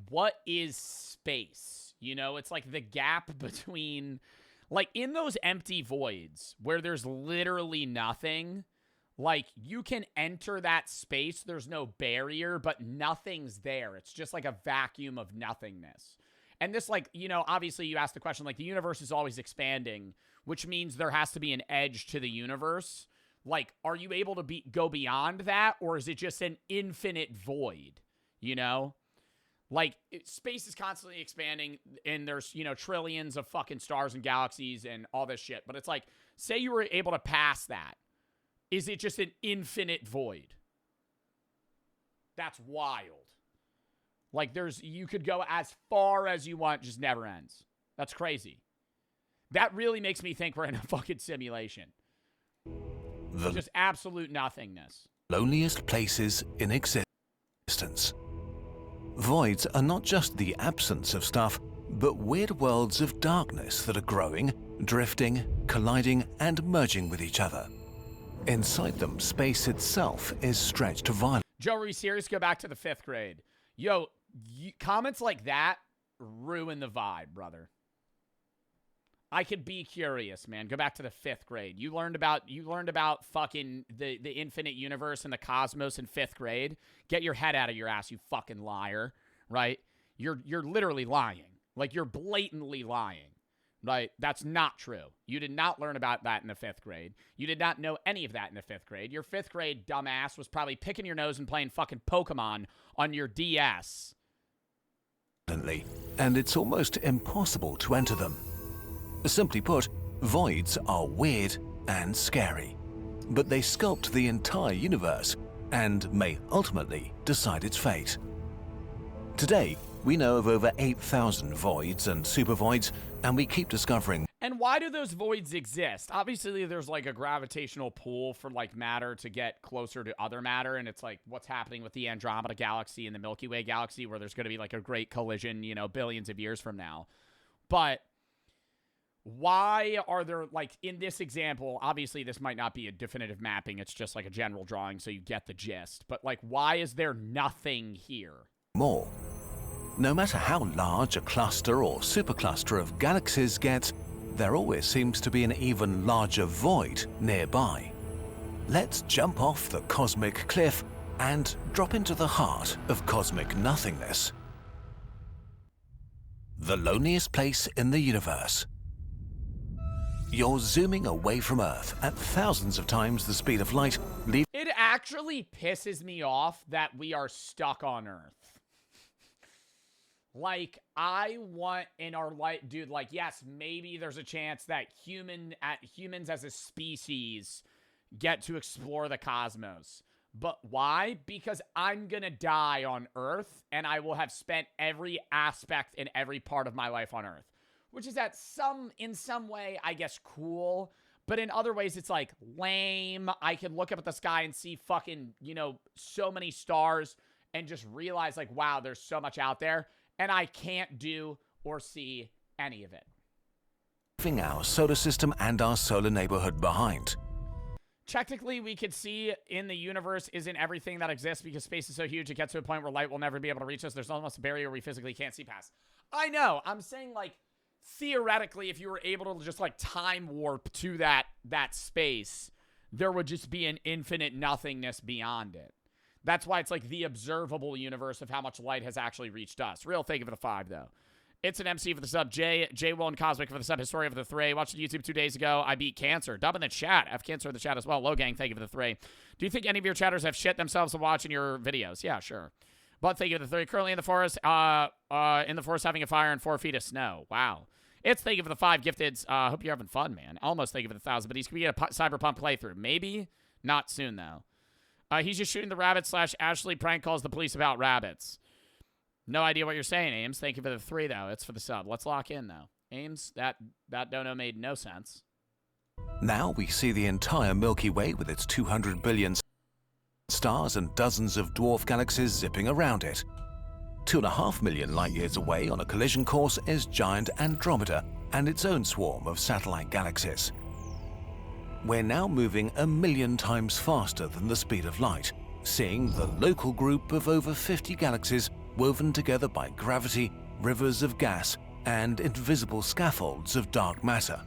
what is space? You know, it's like the gap between, like in those empty voids where there's literally nothing, like you can enter that space, there's no barrier, but nothing's there. It's just like a vacuum of nothingness. And this, like, you know, obviously you asked the question, like the universe is always expanding, which means there has to be an edge to the universe. Like, are you able to go beyond that, or is it just an infinite void, you know? Like, space is constantly expanding, and there's, you know, trillions of fucking stars and galaxies and all this shit. But it's like, say you were able to pass that. Is it just an infinite void? That's wild. Like, you could go as far as you want, just never ends. That's crazy. That really makes me think we're in a fucking simulation. Just absolute nothingness. Loneliest places in existence. Voids are not just the absence of stuff, but weird worlds of darkness that are growing, drifting, colliding, and merging with each other. Inside them, space itself is stretched violently. Joe, are you serious? Go back to the 5th grade. Yo, comments like that ruin the vibe, brother. I could be curious, man. Go back to the 5th grade. You learned about fucking the infinite universe and the cosmos in 5th grade. Get your head out of your ass, you fucking liar, right? You're literally lying. Like, you're blatantly lying, right? That's not true. You did not learn about that in the 5th grade. You did not know any of that in the 5th grade. Your 5th grade dumbass was probably picking your nose and playing fucking Pokemon on your DS. And it's almost impossible to enter them. Simply put, voids are weird and scary. but they sculpt the entire universe and may ultimately decide its fate. Today, we know of over 8,000 voids and supervoids, and we keep discovering. And why do those voids exist? Obviously, there's like a gravitational pull for like matter to get closer to other matter, and it's like what's happening with the Andromeda Galaxy and the Milky Way Galaxy, where there's going to be like a great collision, you know, billions of years from now. But why are there, like, in this example, obviously this might not be a definitive mapping, it's just like a general drawing, so you get the gist. But, like, why is there nothing here? More. No matter how large a cluster or supercluster of galaxies gets, there always seems to be an even larger void nearby. Let's jump off the cosmic cliff and drop into the heart of cosmic nothingness. The loneliest place in the universe. You're zooming away from Earth at thousands of times the speed of light. It actually pisses me off that we are stuck on Earth. Like, I want in our life, dude, like, yes, maybe there's a chance that humans as a species get to explore the cosmos. But why? Because I'm gonna die on Earth, and I will have spent every aspect and every part of my life on Earth. Which is in some way, I guess, cool. But in other ways, it's like lame. I can look up at the sky and see fucking, you know, so many stars and just realize like, wow, there's so much out there. And I can't do or see any of it. Leaving our solar system and our solar neighborhood behind. Technically, we could see in the universe isn't everything that exists because space is so huge it gets to a point where light will never be able to reach us. There's almost a barrier we physically can't see past. I know. I'm saying, like, theoretically, if you were able to just, like, time warp to that space, there would just be an infinite nothingness beyond it. That's why it's like the observable universe of how much light has actually reached us. Real thank you for the 5, though. It's an MC for the sub. J Will and Cosmic for the sub. Historia for the 3. Watched YouTube 2 days ago. I beat cancer. Dub in the chat. F cancer in the chat as well. Low gang, thank you for the 3. Do you think any of your chatters have shit themselves to watching your videos? Yeah, sure. But thank you for the 3. Currently in the forest, having a fire and 4 feet of snow. Wow. It's thank you for the 5 gifteds. Hope you're having fun, man. Almost thank you for the 1,000. But he's going to get a Cyberpunk playthrough. Maybe. Not soon, though. He's just shooting the rabbits / Ashley prank calls the police about rabbits. No idea what you're saying, Ames. Thank you for the 3, though. It's for the sub. Let's lock in, though. Ames, that dono made no sense. Now we see the entire Milky Way with its 200 billion stars and dozens of dwarf galaxies zipping around it. 2.5 million light-years away on a collision course is giant Andromeda and its own swarm of satellite galaxies. We're now moving 1 million times faster than the speed of light, seeing the local group of over 50 galaxies woven together by gravity, rivers of gas, and invisible scaffolds of dark matter.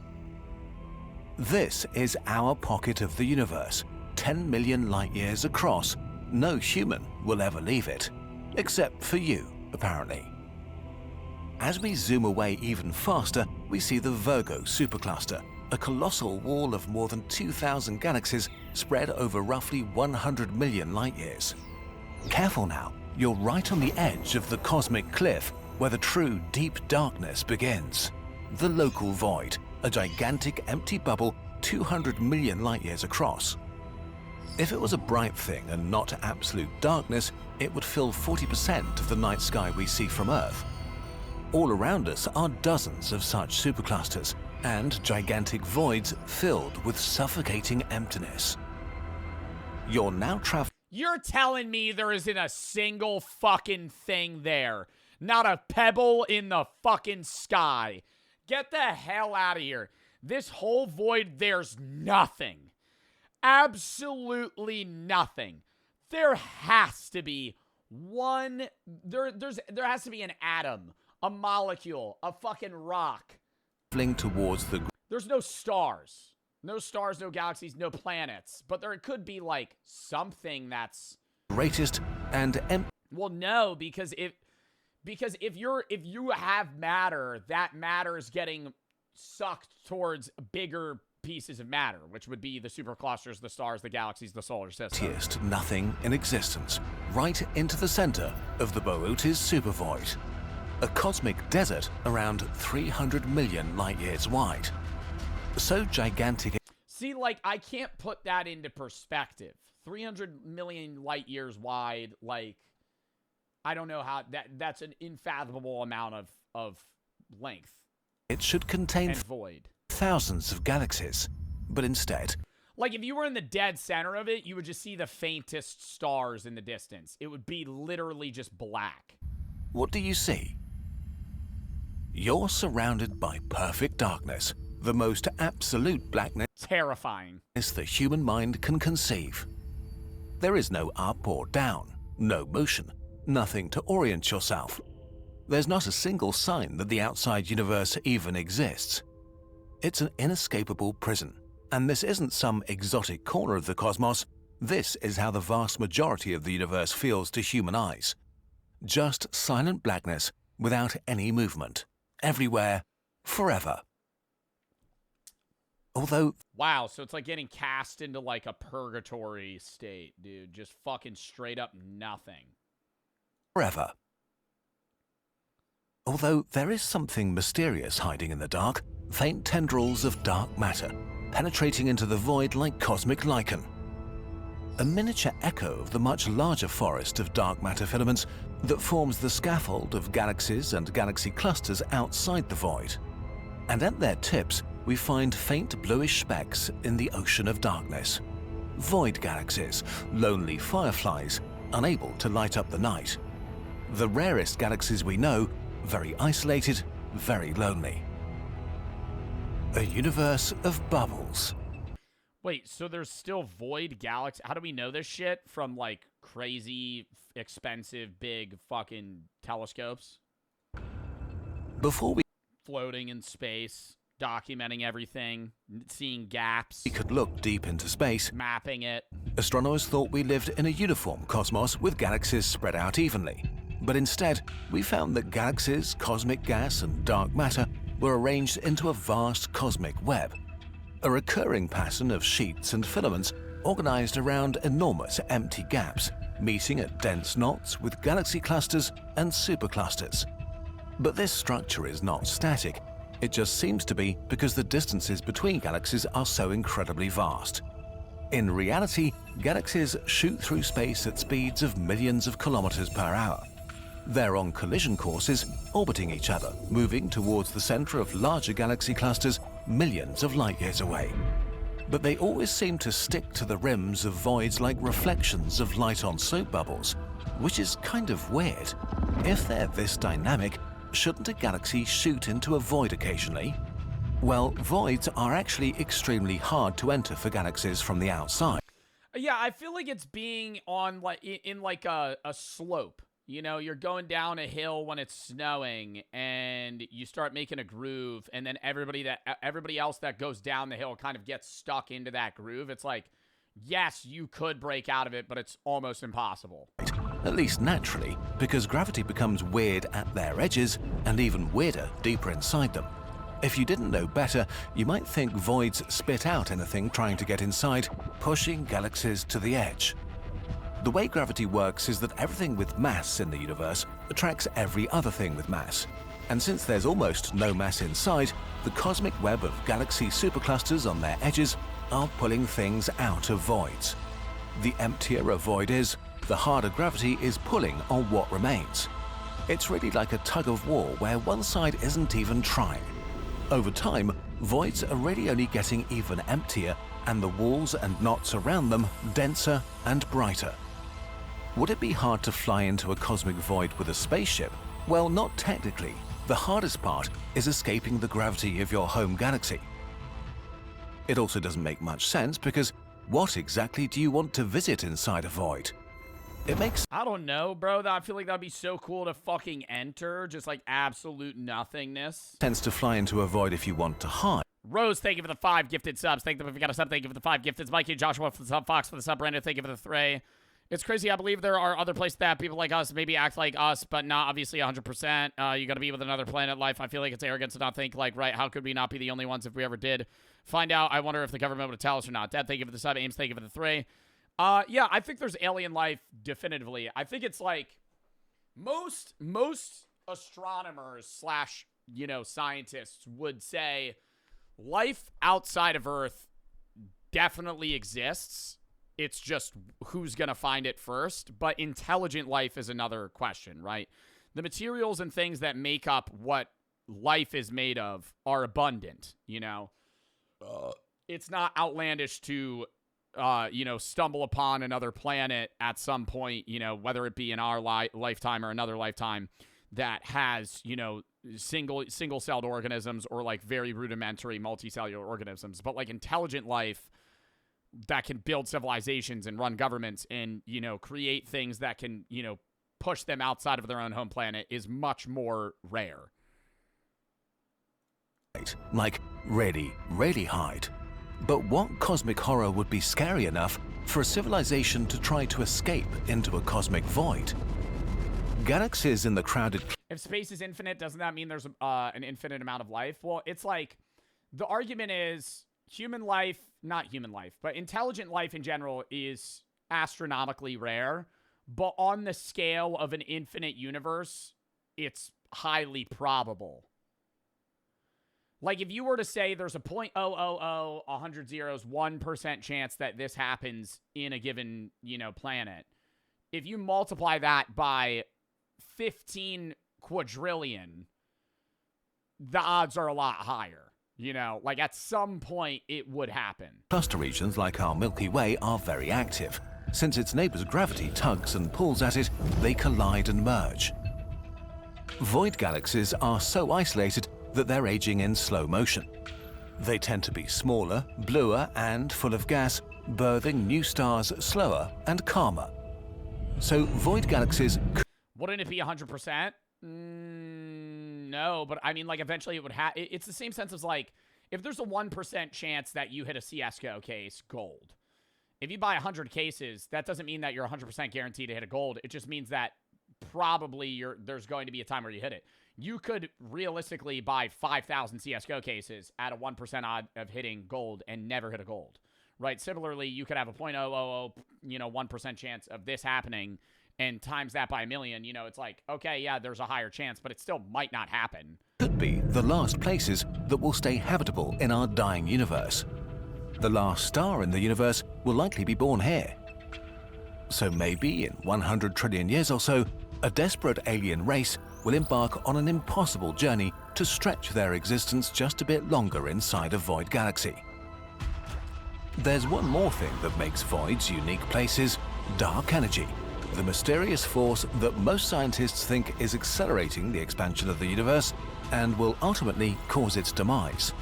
This is our pocket of the universe, 10 million light-years across. No human will ever leave it, except for you, apparently. As we zoom away even faster, we see the Virgo supercluster, a colossal wall of more than 2,000 galaxies spread over roughly 100 million light-years. Careful now, you're right on the edge of the cosmic cliff where the true deep darkness begins. The local void, a gigantic empty bubble 200 million light-years across. If it was a bright thing and not absolute darkness, it would fill 40% of the night sky we see from Earth. All around us are dozens of such superclusters and gigantic voids filled with suffocating emptiness. You're now traveling. You're telling me there isn't a single fucking thing there. Not a pebble in the fucking sky. Get the hell out of here. This whole void, there's nothing. Absolutely nothing. There has to be one. There has to be an atom, a molecule, a fucking rock. Towards the. There's no stars. No stars, no galaxies, no planets. But there could be, like, something that's greatest and well, no, because if you have matter, that matter is getting sucked towards bigger pieces of matter, which would be the superclusters, the stars, the galaxies, the solar system. Nothing in existence, right into the center of the Boötes supervoid. A cosmic desert around 300 million light-years wide. So gigantic. See, like, I can't put that into perspective. 300 million light years wide, like, I don't know how, that's an unfathomable amount of length. It should contain and void. thousands of galaxies, but instead... Like, if you were in the dead center of it, you would just see the faintest stars in the distance. It would be literally just black. What do you see? You're surrounded by perfect darkness, the most absolute blackness terrifying the human mind can conceive. There is no up or down, no motion, nothing to orient yourself. There's not a single sign that the outside universe even exists. It's an inescapable prison, and this isn't some exotic corner of the cosmos. This is how the vast majority of the universe feels to human eyes. Just silent blackness without any movement. Everywhere, forever. Although... Wow, so it's like getting cast into like a purgatory state, dude. Just fucking straight up nothing. Forever. Although there is something mysterious hiding in the dark, faint tendrils of dark matter, penetrating into the void like cosmic lichen. A miniature echo of the much larger forest of dark matter filaments that forms the scaffold of galaxies and galaxy clusters outside the void. And at their tips, we find faint bluish specks in the ocean of darkness. Void galaxies, lonely fireflies, unable to light up the night. The rarest galaxies we know, very isolated, very lonely. A universe of bubbles. Wait, so there's still void galaxies? How do we know this shit? From, like, crazy, expensive, big fucking telescopes? Before we... Floating in space, documenting everything, seeing gaps. We could look deep into space. Mapping it. Astronomers thought we lived in a uniform cosmos with galaxies spread out evenly. But instead, we found that galaxies, cosmic gas, and dark matter were arranged into a vast cosmic web. A recurring pattern of sheets and filaments organized around enormous empty gaps, meeting at dense knots with galaxy clusters and superclusters. But this structure is not static. It just seems to be because the distances between galaxies are so incredibly vast. In reality, galaxies shoot through space at speeds of millions of kilometers per hour. They're on collision courses, orbiting each other, moving towards the center of larger galaxy clusters millions of light years away. But they always seem to stick to the rims of voids like reflections of light on soap bubbles, which is kind of weird. If they're this dynamic, shouldn't a galaxy shoot into a void occasionally? Well, voids are actually extremely hard to enter for galaxies from the outside. Yeah, I feel like it's being on like in like a slope. You know, you're going down a hill when it's snowing and you start making a groove, and then everybody else that goes down the hill kind of gets stuck into that groove. It's like, yes, you could break out of it, but it's almost impossible. At least naturally, because gravity becomes weird at their edges and even weirder deeper inside them. If you didn't know better, you might think voids spit out anything trying to get inside, pushing galaxies to the edge. The way gravity works is that everything with mass in the universe attracts every other thing with mass. And since there's almost no mass inside, the cosmic web of galaxy superclusters on their edges are pulling things out of voids. The emptier a void is, the harder gravity is pulling on what remains. It's really like a tug of war where one side isn't even trying. Over time, voids are really only getting even emptier, and the walls and knots around them denser and brighter. Would it be hard to fly into a cosmic void with a spaceship? Well, not technically. The hardest part is escaping the gravity of your home galaxy. It also doesn't make much sense because what exactly do you want to visit inside a void? It makes... I don't know, bro. I feel like that'd be so cool to fucking enter, just like absolute nothingness. ...sense to fly into a void if you want to hide. Rose, thank you for the 5 gifted subs. Thank you if you got a sub. Thank you for the 5 gifted. Mikey, Joshua for the sub. Fox for the sub. Brandon, thank you for the 3. It's crazy. I believe there are other places that people like us maybe act like us, but not obviously 100%. You got to be with another planet life. I feel like it's arrogant to not think like, right, how could we not be the only ones if we ever did find out? I wonder if the government would tell us or not. Dad, thank you for the sub. Ames, thank you for the 3. Yeah, I think there's alien life definitively. I think it's like most astronomers slash, you know, scientists would say life outside of Earth definitely exists. It's just who's going to find it first. But intelligent life is another question, right? The materials and things that make up what life is made of are abundant, you know? It's not outlandish to, you know, stumble upon another planet at some point, you know, whether it be in our lifetime or another lifetime that has, you know, single-celled organisms or like very rudimentary multicellular organisms. But like intelligent life that can build civilizations and run governments and, you know, create things that can, you know, push them outside of their own home planet is much more rare. Like really, really hide. But what cosmic horror would be scary enough for a civilization to try to escape into a cosmic void? Galaxies in the crowded... If space is infinite, doesn't that mean there's an infinite amount of life? Well, it's like, the argument is human life, not human life, but intelligent life in general is astronomically rare. But on the scale of an infinite universe, it's highly probable. Like, if you were to say there's a 0.000, 100 zeros, 1% chance that this happens in a given, you know, planet, if you multiply that by 15 quadrillion, the odds are a lot higher. You know, like at some point it would happen. Cluster regions like our Milky Way are very active. Since its neighbor's gravity tugs and pulls at it, they collide and merge. Void galaxies are so isolated that they're aging in slow motion. They tend to be smaller, bluer, and full of gas, birthing new stars slower and calmer. So void galaxies... Wouldn't it be 100%? No, but I mean, like, eventually it would have... It's the same sense as, like, if there's a 1% chance that you hit a CSGO case, gold. If you buy 100 cases, that doesn't mean that you're 100% guaranteed to hit a gold. It just means that probably there's going to be a time where you hit it. You could realistically buy 5,000 CSGO cases at a 1% odd of hitting gold and never hit a gold, right? Similarly, you could have a 0.000, you know, 1% chance of this happening and times that by a million. You know, it's like, okay, yeah, there's a higher chance, but it still might not happen. Could be the last places that will stay habitable in our dying universe. The last star in the universe will likely be born here. So maybe in 100 trillion years or so, a desperate alien race will embark on an impossible journey to stretch their existence just a bit longer inside a void galaxy. There's one more thing that makes voids unique places: dark energy, the mysterious force that most scientists think is accelerating the expansion of the universe and will ultimately cause its demise.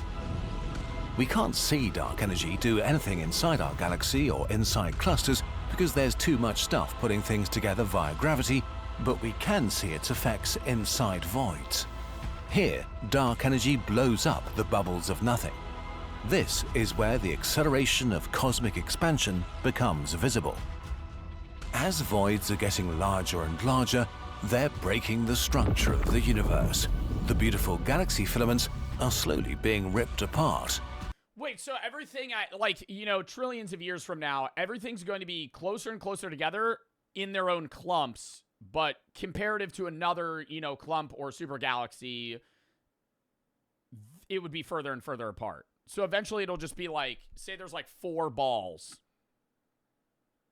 We can't see dark energy do anything inside our galaxy or inside clusters because there's too much stuff putting things together via gravity, but we can see its effects inside voids. Here, dark energy blows up the bubbles of nothing. This is where the acceleration of cosmic expansion becomes visible. As voids are getting larger and larger, they're breaking the structure of the universe. The beautiful galaxy filaments are slowly being ripped apart. Wait, so everything, like, you know, trillions of years from now, everything's going to be closer and closer together in their own clumps, but comparative to another, you know, clump or super galaxy, it would be further and further apart. So eventually it'll just be like, say there's like 4 balls.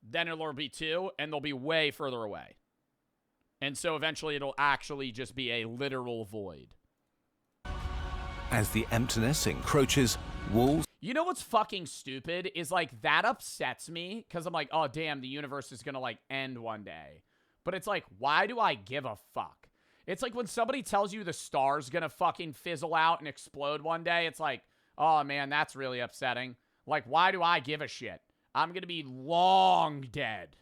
Then it'll be 2, and they'll be way further away. And so eventually it'll actually just be a literal void. As the emptiness encroaches, walls... You know what's fucking stupid is, like, that upsets me because I'm like, oh, damn, the universe is going to, like, end one day. But it's like, why do I give a fuck? It's like when somebody tells you the star's going to fucking fizzle out and explode one day. It's like, oh, man, that's really upsetting. Like, why do I give a shit? I'm going to be long dead.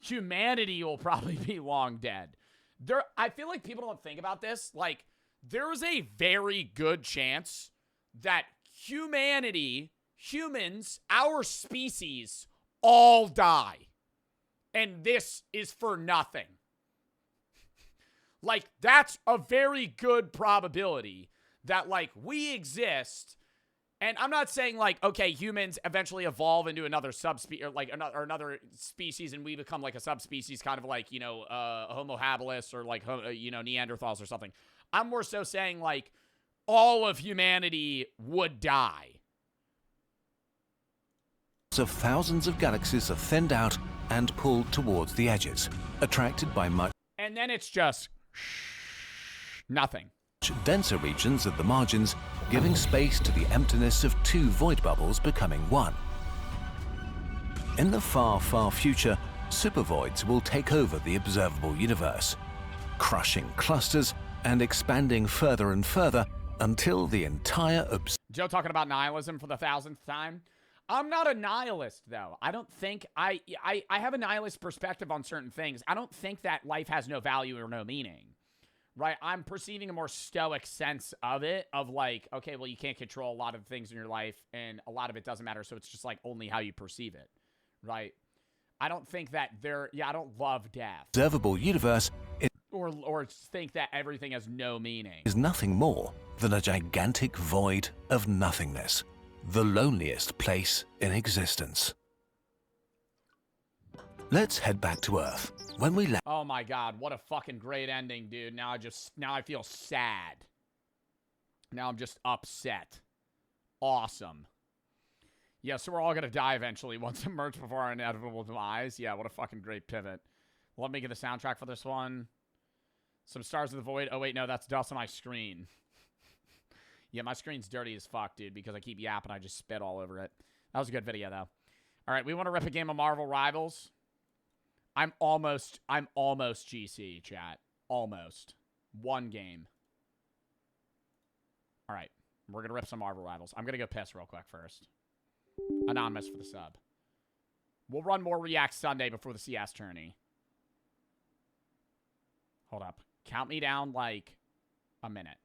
Humanity will probably be long dead. I feel like people don't think about this. Like, there is a very good chance that humans, our species, all die. And this is for nothing. Like, that's a very good probability that, like, we exist. And I'm not saying, like, okay, humans eventually evolve into another subspecies, or like another species, and we become like a subspecies, kind of like, you know, Homo habilis or like, you know, Neanderthals or something. I'm more so saying, like, all of humanity would die. of thousands of galaxies are thinned out and pulled towards the edges, attracted by much And then it's just nothing. denser regions at the margins, giving space to the emptiness of two void bubbles becoming one. In the far, far future, supervoids will take over the observable universe, crushing clusters and expanding further and further until the entire Joe talking about nihilism for the 1000th time. I'm not a nihilist, though. I don't think I have a nihilist perspective on certain things. I don't think that life has no value or no meaning, right? I'm perceiving a more stoic sense of it, of like, okay, well, you can't control a lot of things in your life, and a lot of it doesn't matter, so it's just like only how you perceive it, right? I don't think that I don't love death. observable universe Or think that everything has no meaning. is nothing more than a gigantic void of nothingness, the loneliest place in existence. Let's head back to Earth. When we land, Oh my god, what a fucking great ending, dude. Now I feel sad. Now I'm just upset. Awesome. Yeah, so we're all gonna die eventually once emerge before our inevitable demise. Yeah, what a fucking great pivot. Let me get the soundtrack for this one. Some Stars of the Void. Oh wait, no, that's dust on my screen. Yeah, my screen's dirty as fuck, dude, because I keep yapping. I just spit all over it. That was a good video, though. All right, we want to rip a game of Marvel Rivals. I'm almost GC, chat. Almost. One game. All right, we're going to rip some Marvel Rivals. I'm going to go piss real quick first. Anonymous for the sub. We'll run more React Sunday before the CS tourney. Hold up. Count me down like a minute.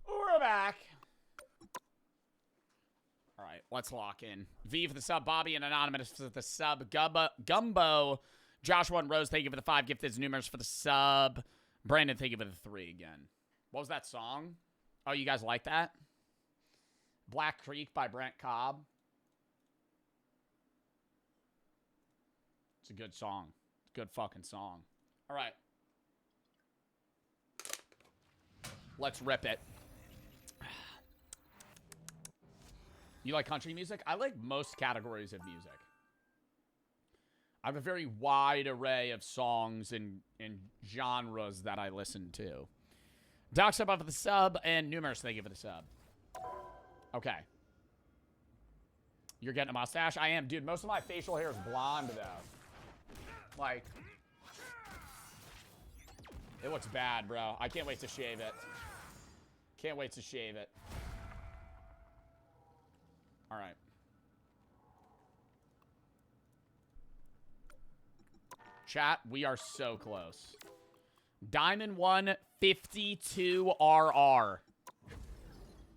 We're back. All right, let's lock in. V for the sub, Bobby, and Anonymous for the sub. Gumbo, Joshua and Rose, thank you for the 5 gifted numerous for the sub. Brandon, thank you for the 3 again. What was that song? Oh, you guys like that? Black Creek by Brent Cobb. It's a good song. It's a good fucking song. All right. Let's rip it. You like country music? I like most categories of music. I have a very wide array of songs and genres that I listen to. Doc sub up for the sub, and Numerous, thank you for the sub. Okay. You're getting a mustache? I am. Dude, most of my facial hair is blonde, though. Like, it looks bad, bro. I can't wait to shave it. Can't wait to shave it. All right. Chat, we are so close. Diamond 1, 52 RR.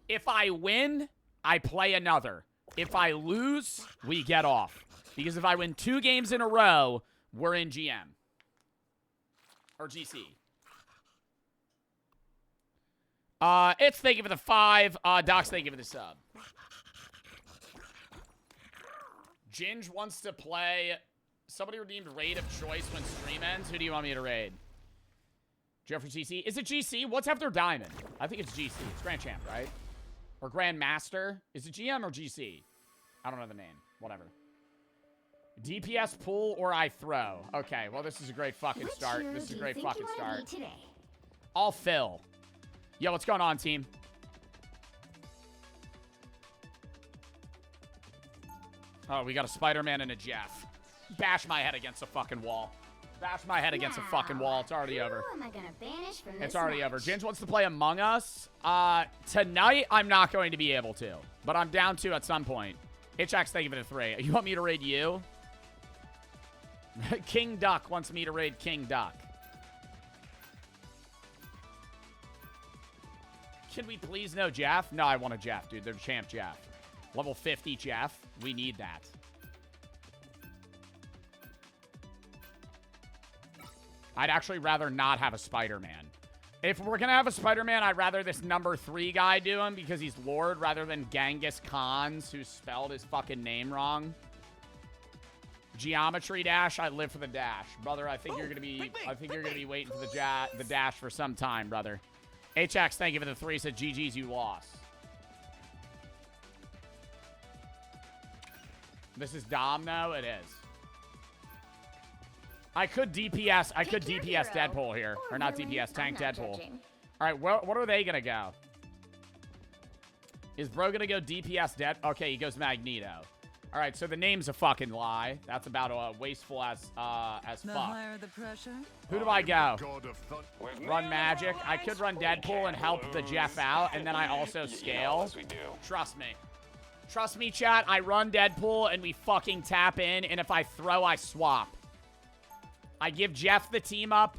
If I win, I play another. If I lose, we get off. Because if I win 2 games in a row, we're in GM. Or GC. It's thank you for the 5. Docs, thank you for the sub. Ginge wants to play... Somebody redeemed raid of choice when stream ends. Who do you want me to raid? Jeffrey GC. Is it GC? What's after Diamond? I think it's GC. It's Grand Champ, right? Or Grand Master. Is it GM or GC? I don't know the name. Whatever. DPS pull or I throw. Okay, well, this is a great fucking start. This is a great fucking start. I'll fill. Yo, what's going on, team? Oh, we got a Spider-Man and a Jeff. Bash my head against a fucking wall. Bash my head against a fucking wall. It's already over. Who am I gonna banish from It's this already match? over. Ginge wants to play Among Us. Tonight, I'm not going to be able to. But I'm down to at some point. Hitchx, thank you for the 3. You want me to raid you? King Duck wants me to raid King Duck. Can we please know Jeff? No, I want a Jeff, dude. They're champ Jeff. Level 50 Jeff. We need that. I'd actually rather not have a Spider-Man. If we're going to have a Spider-Man, I'd rather this number 3 guy do him because he's Lord rather than Genghis Khan's who spelled his fucking name wrong. Geometry Dash, I live for the dash. Brother, I think you're going to be waiting for the dash for some time, brother. HX, thank you for the 3. Said GG's, you lost. This is Dom, though? It is. I could DPS Deadpool here. Or not DPS, tank Deadpool. Alright, what are they gonna go? Is bro gonna go DPS Dead? Okay, he goes Magneto. Alright, so the name's a fucking lie. That's about wasteful as The fuck. higher the pressure. Who do I go? Run Magic. I could run Deadpool and help the Jeff out, and then I also scale. Trust me. Trust me, chat. I run Deadpool, and we fucking tap in, and if I throw, I swap. I give Jeff the team up,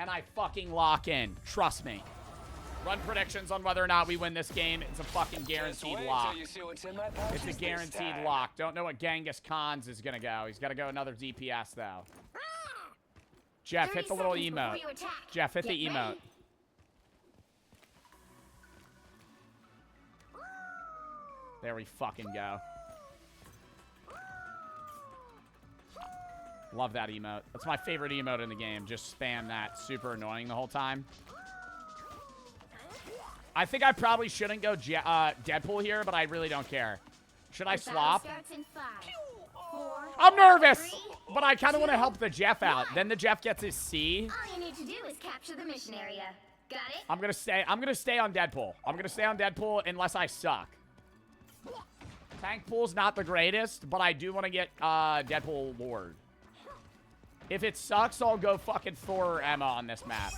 and I fucking lock in. Trust me. Run predictions on whether or not we win this game. It's a fucking guaranteed lock. It's a guaranteed lock. Don't know what Genghis Khan's is going to go. He's got to go another DPS, though. Jeff, hit the little emote. Jeff, hit the emote. There we fucking go. Love that emote. That's my favorite emote in the game. Just spam that. Super annoying the whole time. I think I probably shouldn't go Deadpool here, but I really don't care. Should I swap? I'm nervous, but I kind of want to help the Jeff out. Then the Jeff gets his C. All you need to do is capture the mission area. Got it? I'm gonna stay on Deadpool. I'm gonna stay on Deadpool unless I suck. Tank pool's not the greatest, but I do want to get Deadpool Lord. If it sucks, I'll go fucking Thor or Emma on this map.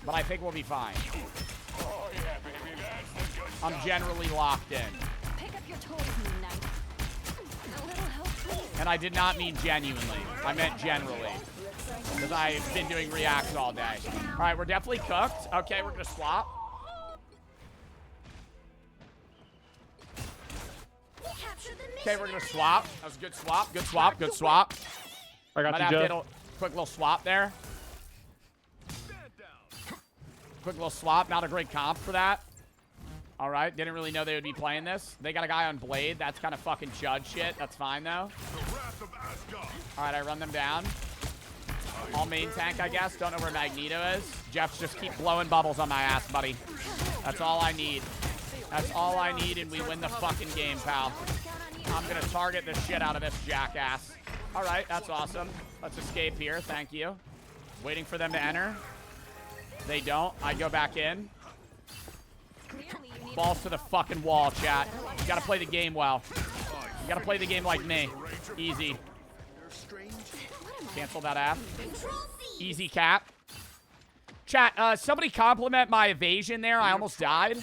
But I think we'll be fine. I'm generally locked in. Pick up your toys, Moon Knight. A little help, please. And I did not mean genuinely. I meant generally. Because I've been doing reacts all day. Alright, we're definitely cooked. Okay, we're gonna swap. Okay, we're gonna swap. That was a good swap. Good swap. Good swap. I got Might you, have to Joe. hit a quick little swap there. Quick little swap. Not a great comp for that. All right. Didn't really know they would be playing this. They got a guy on Blade. That's kind of fucking Judge shit. That's fine, though. All right. I run them down. All main tank, I guess. Don't know where Magneto is. Jeff's just keep blowing bubbles on my ass, buddy. That's all I need. That's all I need, and we win the fucking game, pal. I'm gonna target the shit out of this jackass. All right, that's awesome. Let's escape here. Thank you. Waiting for them to enter. They don't. I go back in. Balls to the fucking wall, chat. You gotta play the game well. You gotta play the game like me. Easy. Cancel that app. Easy cap. Chat, somebody compliment my evasion there. I almost died.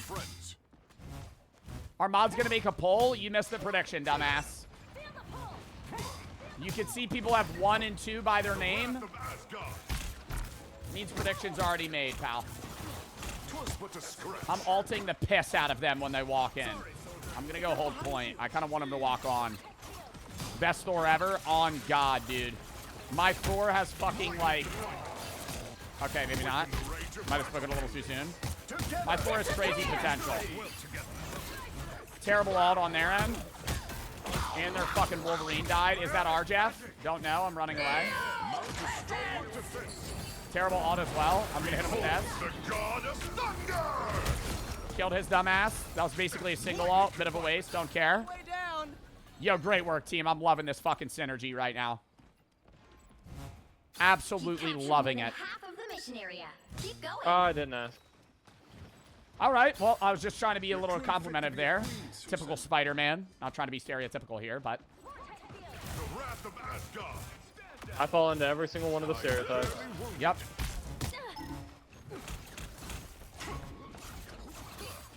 Our mod's gonna make a poll. You missed the prediction, dumbass. You can see people have 1 and 2 by their name. Means predictions already made, pal. I'm ulting the piss out of them when they walk in. I'm gonna go hold point. I kind of want them to walk on. Best Thor ever? On God, dude. My Thor has fucking, like... Okay, maybe not. Might have spoken a little too soon. My Thor has crazy potential. Terrible ult on their end. And their fucking Wolverine died. Is that our Jeff? Don't know. I'm running away. Terrible ult as well. I'm gonna hit him with that. Killed his dumbass. That was basically a single ult. Bit of a waste. Don't care. Yo, great work, team. I'm loving this fucking synergy right now. Absolutely loving it. Oh, I didn't ask. All right. Well, I was just trying to be a little complimented there. Typical Spider-Man. Not trying to be stereotypical here, but... I fall into every single one of the stereotypes. Yep.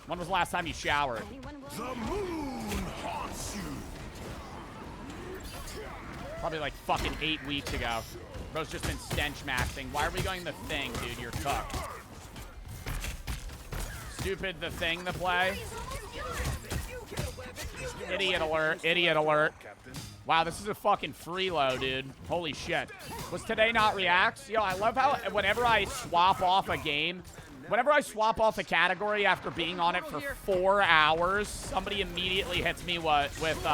When was the last time you showered? The moon haunts you. Probably like fucking 8 weeks ago. Bro's just been stench maxing. Why are we going the thing, dude? You're cooked. Stupid the thing to play. Idiot alert. Idiot alert. Wow, this is a fucking freeload, dude. Holy shit. Was today not reacts? Yo, I love how whenever I swap off a game, whenever I swap off a category after being on it for 4 hours, somebody immediately hits me with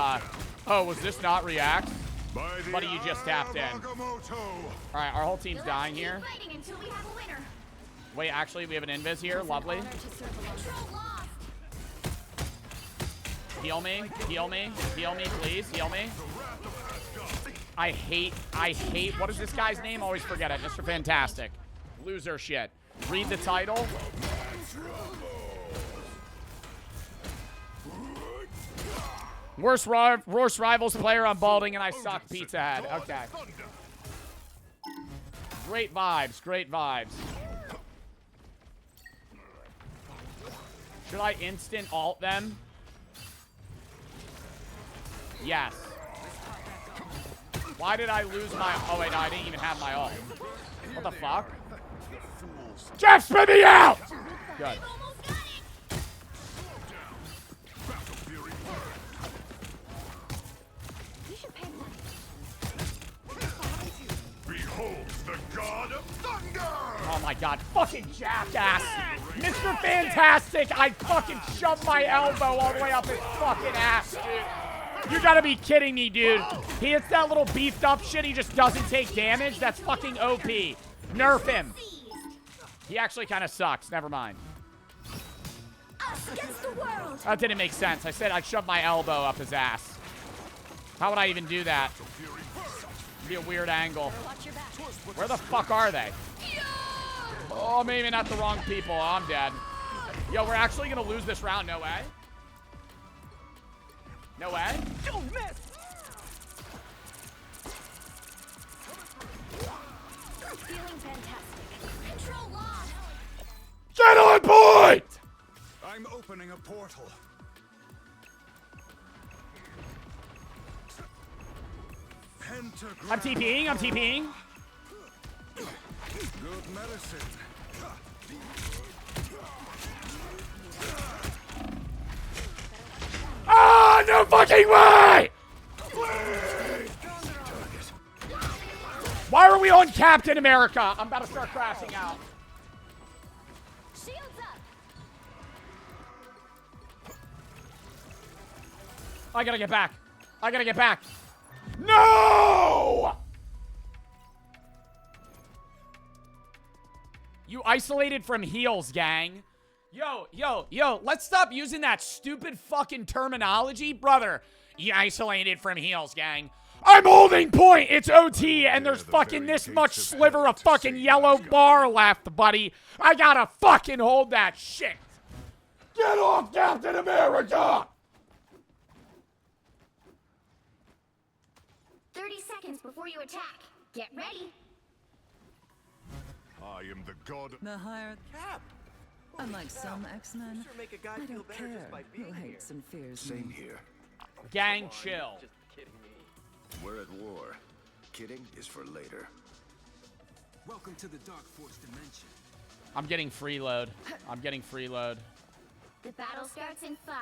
oh, was this not reacts? Buddy, you just tapped in. Alright, our whole team's dying here. Wait, actually, we have an invis here. Lovely. Heal me. Heal me. Heal me, please. Heal me. I hate, what is this guy's name? Always forget it. Mr. Fantastic. Loser shit. Read the title. Worst rivals player on Balding, and I suck. Pizza Head. Okay. Great vibes. Great vibes. Should I instant alt them? Yes. Why did I lose my... Oh, wait, no, I didn't even have my ult. What the fuck? Jeff, spin me out! Good. Behold the god of thunder! Oh my god, fucking jackass! Mr. Fantastic, I fucking shoved my elbow all the way up his fucking ass, dude. You gotta be kidding me, dude. He hits that little beefed up shit, he just doesn't take damage? That's fucking OP. Nerf him. He actually kind of sucks, never mind. That didn't make sense. I said I'd shove my elbow up his ass. How would I even do that? It'd be a weird angle. Where the fuck are they? Oh, maybe not the wrong people. Oh, I'm dead. Yo, we're actually gonna lose this round. No way. No way. Don't miss. Feeling fantastic. Control lost. Get on point! I'm opening a portal. I'm TPing. I'm TPing. Good medicine. Ah, no fucking way! Why are we on Captain America? I'm about to start crashing out. Shields up. I gotta get back. I gotta get back. No! You isolated from heals, gang. Yo, let's stop using that stupid fucking terminology. Brother, You isolated from heals, gang. I'm holding point. It's OT, and there's fucking this much sliver of fucking yellow bar left, buddy. I gotta fucking hold that shit. Get off, Captain America! 30 seconds before you attack. Get ready. I am the god. The higher Cap. Unlike some X-Men, I don't care who hates and fears me. Same here. Gang, chill. We're at war. Kidding is for later. Welcome to the Dark Force dimension. I'm getting freeload. I'm getting freeload. The battle starts in 5,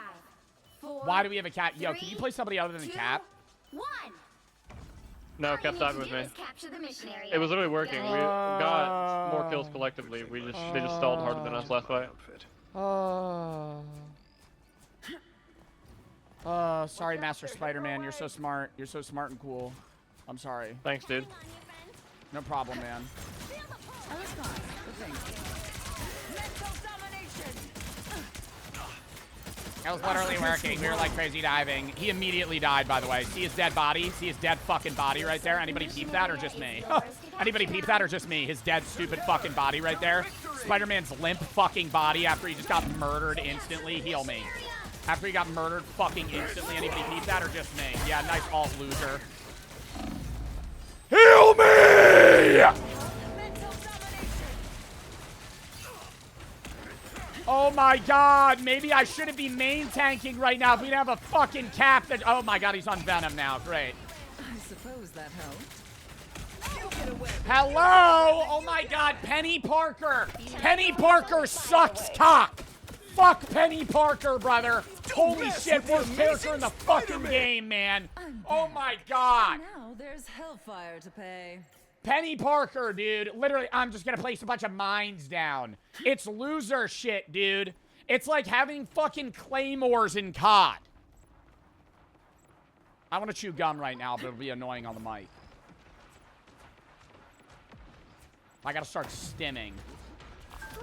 4. Why do we have a cat? Yo, can you play somebody other than Cap? 1. No, Cap died with me. It was literally working. We got more kills collectively. They just stalled harder than us last fight. Sorry, Master Spider-Man. You're so smart. You're so smart and cool. I'm sorry. Thanks, dude. No problem, man. I was fine, but thank you. Mental domination. That was literally working. We were like crazy diving. He immediately died, by the way. See his dead body? See his dead fucking body right there? Anybody peep that or just me? Anybody peep that or just me? His dead, stupid fucking body right there. Spider-Man's limp fucking body after he just got murdered instantly. Heal me. After he got murdered fucking instantly. Anybody peep that or just me? Yeah, nice alt loser. Heal me! Oh my god, maybe I shouldn't be main tanking right now if we didn't have a fucking Cap that— oh my god, he's on Venom now, great. I suppose that helped. Hello! Oh my god, Penny Parker! Penny Parker sucks cock! Fuck Penny Parker, brother! Holy shit, worst character in the fucking game, man! Oh my god! Now there's hellfire to pay. Penny Parker, dude. Literally, I'm just gonna place a bunch of mines down. It's loser shit, dude. It's like having fucking claymores in COD. I want to chew gum right now, but it'll be annoying on the mic. I gotta start stimming.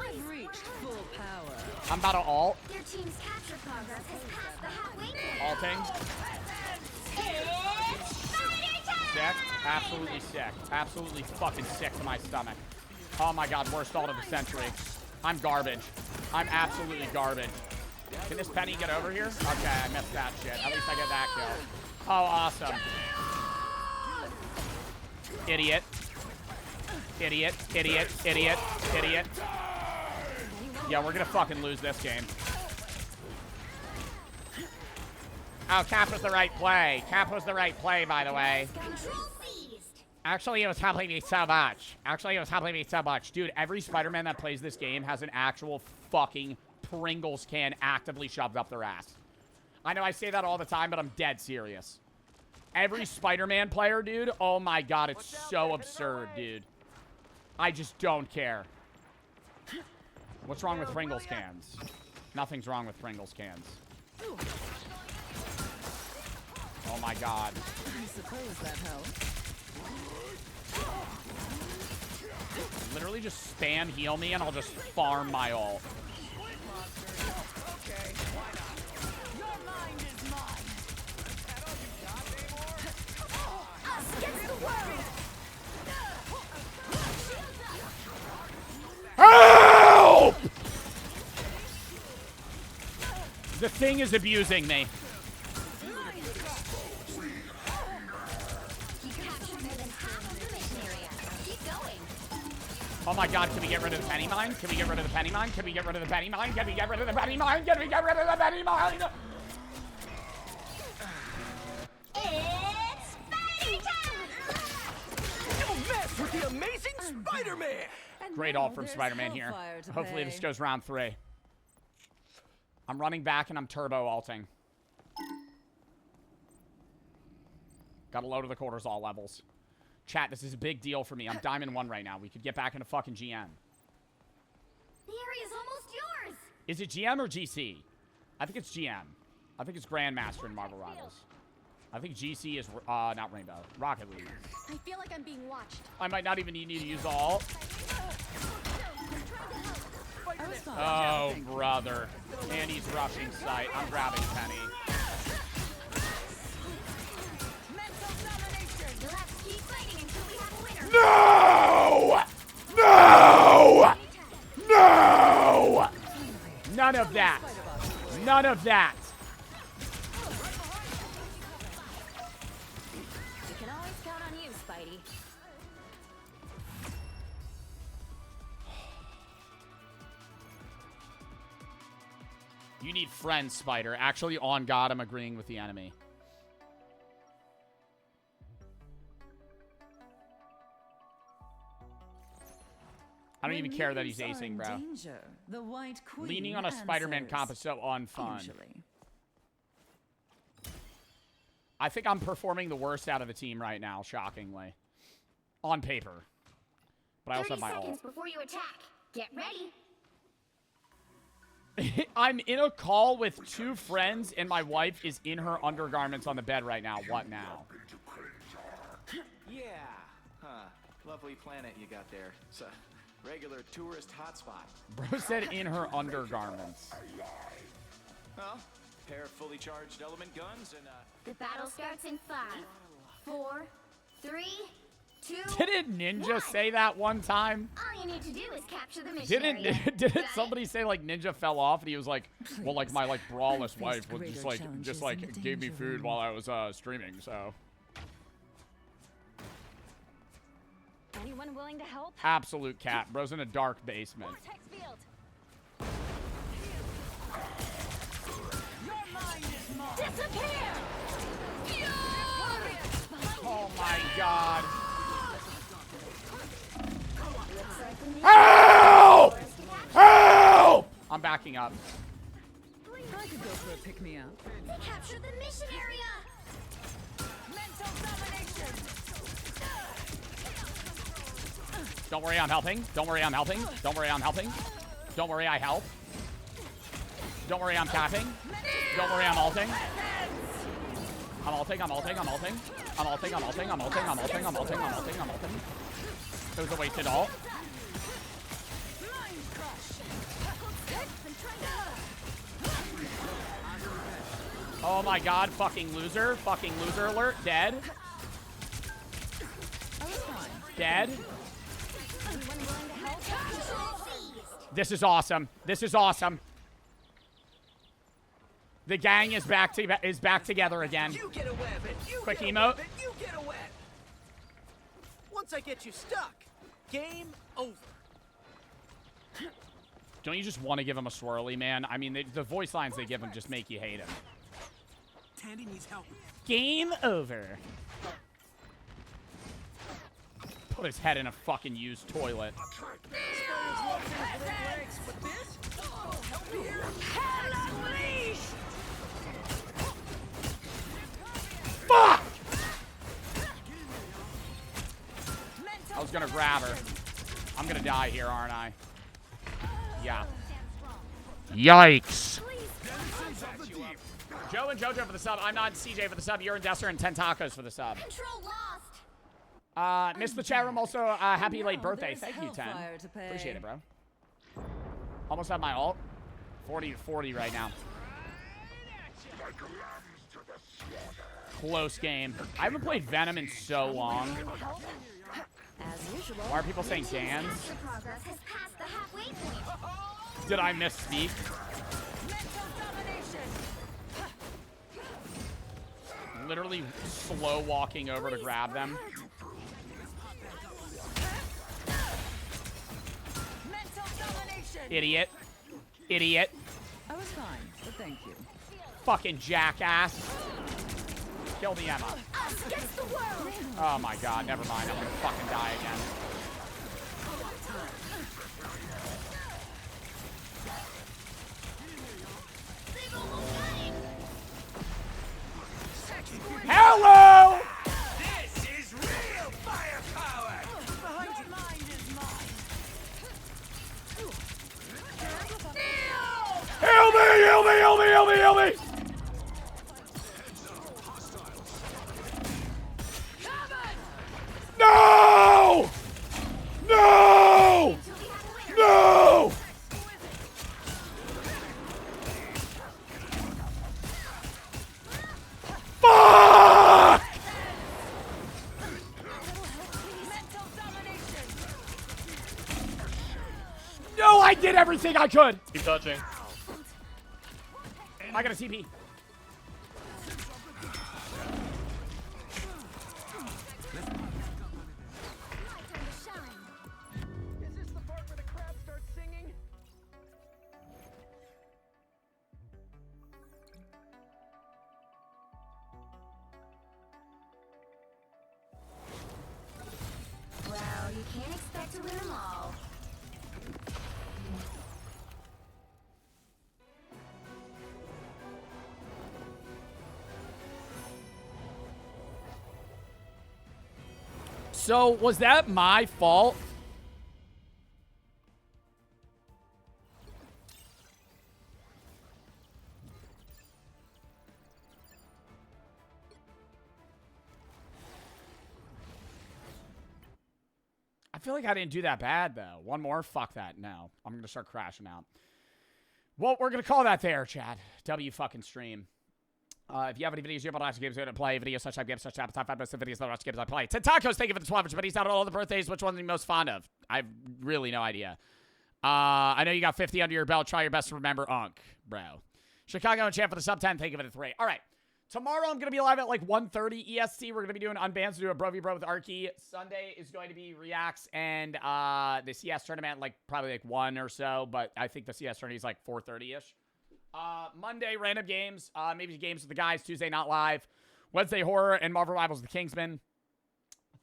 I've reached full power. I'm about to alt. Your team's capture progress has passed the halfway point. Alting. Sick. Absolutely sick. Absolutely fucking sick to my stomach. Oh my god, worst ult of the century. I'm garbage. I'm absolutely garbage. Can this Penny get over here? Okay, I missed that shit. At least I get that kill. Oh, awesome. Idiot. Idiot. Idiot. Idiot. Idiot. Yeah, we're gonna fucking lose this game. Oh, Cap was the right play. Cap was the right play, by the way. Actually, it was helping me so much. Actually, it was helping me so much. Dude, every Spider-Man that plays this game has an actual fucking Pringles can actively shoved up their ass. I know I say that all the time, but I'm dead serious. Every Spider-Man player, dude, oh my god, it's so absurd, dude. I just don't care. What's wrong with Pringles cans? Nothing's wrong with Pringles cans. Oh my god. I suppose that helps. Literally just spam heal me and I'll just farm my ult. Help! The thing is abusing me. Oh my god, can we get rid of the penny mine? Can we get rid of the penny mine? Can we get rid of the penny mine? Can we get rid of the penny mine? Can we get rid of the penny mine? It's Spidey time! Don't mess with the amazing Spider-Man! Great ult from Spider-Man here. Hopefully this goes round 3. I'm running back and I'm turbo ulting. Got a load of the quarters all levels. Chat, this is a big deal for me. I'm Diamond 1 right now. We could get back into fucking GM. The area's almost yours. Is it GM or GC? I think it's GM. I think it's Grandmaster in Marvel Rivals. I think GC is, not Rainbow. Rocket League. I feel like I'm being watched. I might not even need you to use the ult. Oh, brother. And he's rushing sight. I'm grabbing Penny. on you, Spidey. You need friends, Spider. Actually, on God, I'm agreeing with the enemy. I don't even care that he's acing, bro. The White Queen Leaning on a Spider-Man comp is so unfun. Usually. I think I'm performing the worst out of the team right now, shockingly. On paper. But I also have my ult. 30 seconds before you attack. Get ready. I'm in a call with 2 friends, and my wife is in her undergarments on the bed right now. What now? Yeah. Huh. Lovely planet you got there. It's a regular tourist hotspot. Bro said in her undergarments. Well, pair of fully charged element guns and The battle starts in 5, 4, 3, 2. Didn't Ninja say that one time? All you need to do is capture the mission area. Didn't somebody say like Ninja fell off and he was like, well, like my like braless wife was just like gave me food while I was streaming, so. Anyone willing to help? Absolute cat. Bro's in a dark basement. Vortex field. Your mind is mine. Disappear! Oh my God. Help! Help! I'm backing up. I could go for a pick-me-up. They captured the mission area! Mental domination! Don't worry, I'm helping. Don't worry, I'm helping. Don't worry, I'm helping. Don't worry, I help. Don't worry, I'm tapping. Don't worry, I'm ulting. I'm ulting, I'm ulting, I'm ulting. I'm ulting, I'm ulting, I'm ulting, I'm ulting, I'm ulting, I'm ulting, I'm ulting. It was a wasted ult. Oh my God, fucking loser. Fucking loser alert. Dead. Dead. This is awesome. This is awesome. The gang is back together again. You get a web and you Quick get emote. A web and you get a web. Once I get you stuck, game over. Don't you just want to give him a swirly, man? I mean, the voice lines they give him just make you hate him. Tandy needs help. Game over. Put his head in a fucking used toilet. Fuck! I was gonna grab her. I'm gonna die here, aren't I? Yeah. Yikes. Joe and JoJo for the sub. I'm not CJ for the sub. You're in Desser and 10 tacos for the sub. Missed the chat room also. Happy late birthday. Thank you, 10. Appreciate it, bro. Almost have my ult. 40 to 40 right now. Close game. I haven't played Venom in so long. Why are people saying dance? Did I misspeak? Literally slow walking over to grab them. Idiot. Idiot. I was fine, but thank you. Fucking jackass. Kill the Emma. Oh my God, never mind. I'm gonna fucking die again. Hello! This is real firepower! Your mind is mine. Help me! Help me! Help me! Help me! Help me! No! No! No! Fuck! No, I did everything I could. Keep touching. I got a TP. You can't expect to win them all. So, was that my fault? I feel like I didn't do that bad, though. One more? Fuck that. No. I'm going to start crashing out. Well, we're going to call that there, chat. W fucking stream. If you have any videos you're about to watch games you're going to play, videos such games such top 5 best videos that watch games I play. Tacos, thank you for the 12, but he's out on all the birthdays. Which one's you most fond of? I have really no idea. I know you got 50 under your belt. Try your best to remember Unk, bro. Chicago and Champ for the sub 10. Thank you for the 3. All right. Tomorrow I'm going to be live at like 1:30 EST. We're going to be doing Unbanned to do a Bro v Bro with Arky. Sunday is going to be Reacts and the CS tournament, like probably like 1 or so. But I think the CS tournament is like 4:30-ish. Monday, random games. Maybe games with the guys. Tuesday, not live. Wednesday, horror and Marvel Rivals, the Kingsman.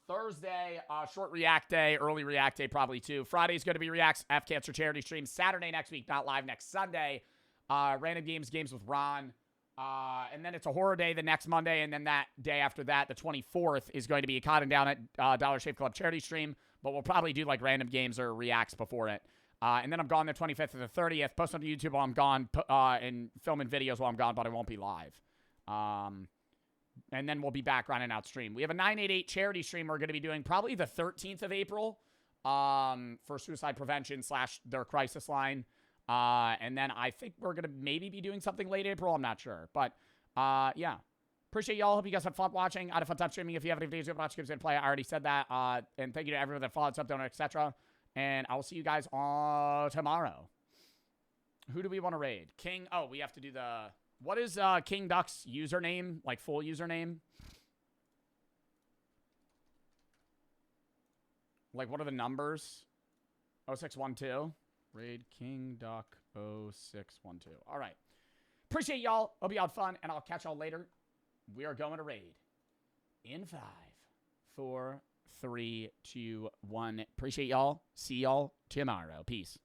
Thursday, short React day. Early React day probably too. Friday's going to be Reacts, F Cancer charity stream. Saturday next week, not live next Sunday. Random games with Ron. And then it's a horror day the next Monday, and then that day after that, the 24th, is going to be a Cotton Down at Dollar Shave Club charity stream, but we'll probably do like random games or reacts before it. And then I'm gone the 25th and the 30th. Post on YouTube while I'm gone, and filming videos while I'm gone, but I won't be live. And then we'll be back running out stream. We have a 988 charity stream we're going to be doing probably the 13th of April for suicide prevention / their crisis line. And then I think we're going to maybe be doing something late April. I'm not sure. But, yeah. Appreciate y'all. Hope you guys had fun watching. I had a fun time streaming. If you have any videos you want to watch, games and play, I already said that. And thank you to everyone that followed, sub, donor, etc. And I will see you guys tomorrow. Who do we want to raid? King. Oh, we have to do the... What is King Duck's username? Like, full username? Like, what are the numbers? 0612. Raid King Duck 0612. All right. Appreciate y'all. Hope you had fun, and I'll catch y'all later. We are going to raid in 5, 4, 3, 2, 1. Appreciate y'all. See y'all tomorrow. Peace.